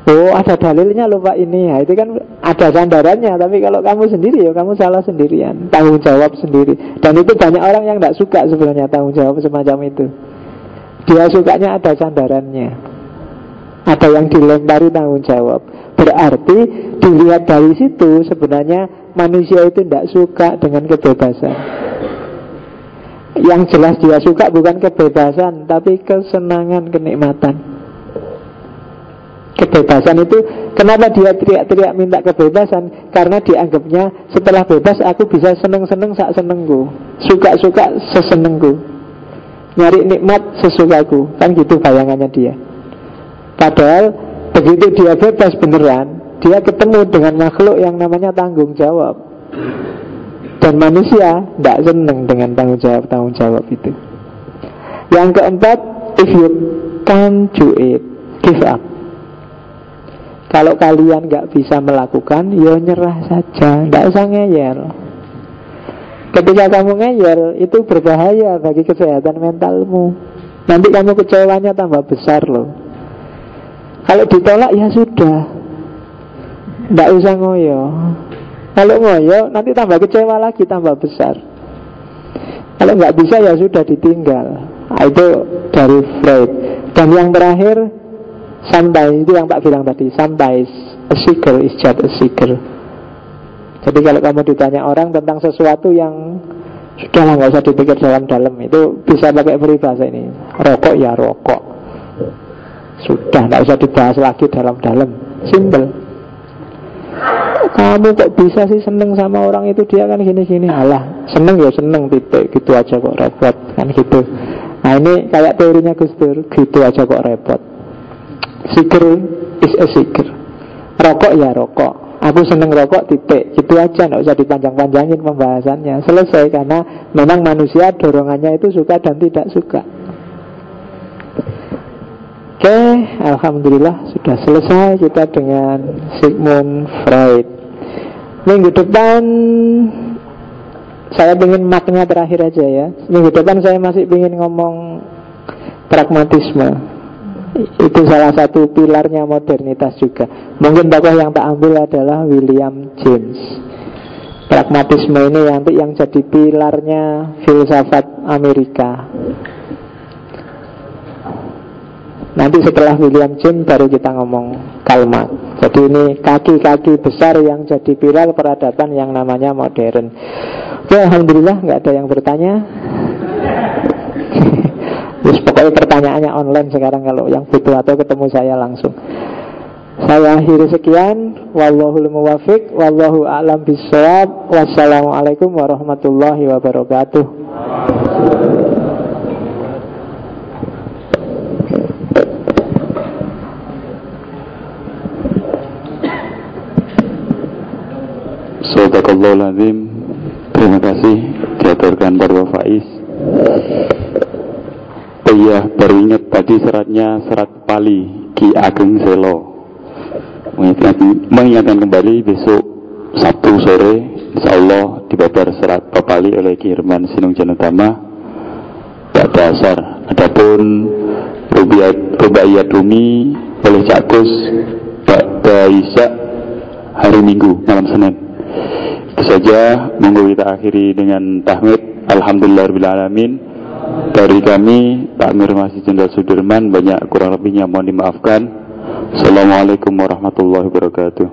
oh ada dalilnya loh pak ini ya, itu kan ada sandarannya. Tapi kalau kamu sendiri ya kamu salah sendirian, tanggung jawab sendiri. Dan itu banyak orang yang tidak suka sebenarnya tanggung jawab semacam itu. Dia sukanya ada sandarannya, ada yang dilempari tanggung jawab. Berarti dilihat dari situ sebenarnya manusia itu tidak suka dengan kebebasan. Yang jelas dia suka bukan kebebasan, tapi kesenangan, kenikmatan. Kebebasan itu, kenapa dia teriak-teriak minta kebebasan? Karena dianggapnya setelah bebas aku bisa seneng-seneng sak senengku, suka-suka sesenengku, nyari nikmat sesukaku. Kan gitu bayangannya dia. Padahal begitu dia bebas beneran, dia ketemu dengan makhluk yang namanya tanggung jawab. Dan manusia tidak seneng dengan tanggung jawab itu. Yang keempat, if you can't do it, give up. Kalau kalian nggak bisa melakukan, ya nyerah saja, nggak usah ngeyel. Ketika kamu ngeyel, itu berbahaya bagi kesehatan mentalmu. Nanti kamu kecewanya tambah besar loh. Kalau ditolak ya sudah, nggak usah ngoyo. Kalau ngoyo nanti tambah kecewa lagi, tambah besar. Kalau nggak bisa ya sudah ditinggal. Itu dari Freud. Dan yang terakhir, sometimes, itu yang tak bilang tadi, sometimes a seeker is just a seeker. Jadi kalau kamu ditanya orang tentang sesuatu yang sudahlah nggak usah dipikir dalam-dalam, itu bisa pakai peribahasa ini. Rokok ya rokok, sudah nggak usah dibahas lagi dalam-dalam. Simple. Kamu kok bisa sih seneng sama orang itu, dia kan gini-gini. Alah, seneng ya seneng titik, gitu aja kok repot, kan gitu. Nah ini kayak teorinya Gus Dur, gitu aja kok repot. Seeker is a seeker. Rokok ya rokok, aku seneng rokok titik, gitu aja, nggak usah dipanjang-panjangin pembahasannya. Selesai, karena memang manusia dorongannya itu suka dan tidak suka. Oke, alhamdulillah sudah selesai kita dengan Sigmund Freud. Minggu depan saya ingin maknya terakhir aja ya. Minggu depan saya masih ingin ngomong pragmatisme. Itu salah satu pilarnya modernitas juga. Mungkin tokoh yang tak ambil adalah William James. Pragmatisme ini nanti yang jadi pilarnya filsafat Amerika. Nanti setelah William James baru kita ngomong Karl Marx. Jadi ini kaki-kaki besar yang jadi pilar peradaban yang namanya modern. Oke, alhamdulillah nggak ada yang bertanya. Terus pokoknya pertanyaannya online sekarang kalau yang butuh, atau ketemu saya langsung. Saya akhiri sekian. Wallahul muwaffiq, wallahu a'lam bishawab. Wassalamualaikum warahmatullahi wabarakatuh. Sadaqallahul azim. Terima kasih diaturkan Bapak Faiz. Oh iya, baru ingat tadi seratnya serat Pali Ki Ageng Selo. Mengingatkan kembali besok Sabtu sore insya Allah dibabar serat Papali oleh Ki Herman Sinung Janutama Pak Dasar. Adapun Rubaiyat Rumi oleh Cak Gus Pak Isya hari Minggu malam Senin. Itu saja, monggo kita akhiri dengan tahmid alhamdulillahirrahmanirrahim. Dari kami Pak Amir Masjid Jenderal Sudirman, banyak kurang lebihnya mohon dimaafkan. Assalamualaikum warahmatullahi wabarakatuh.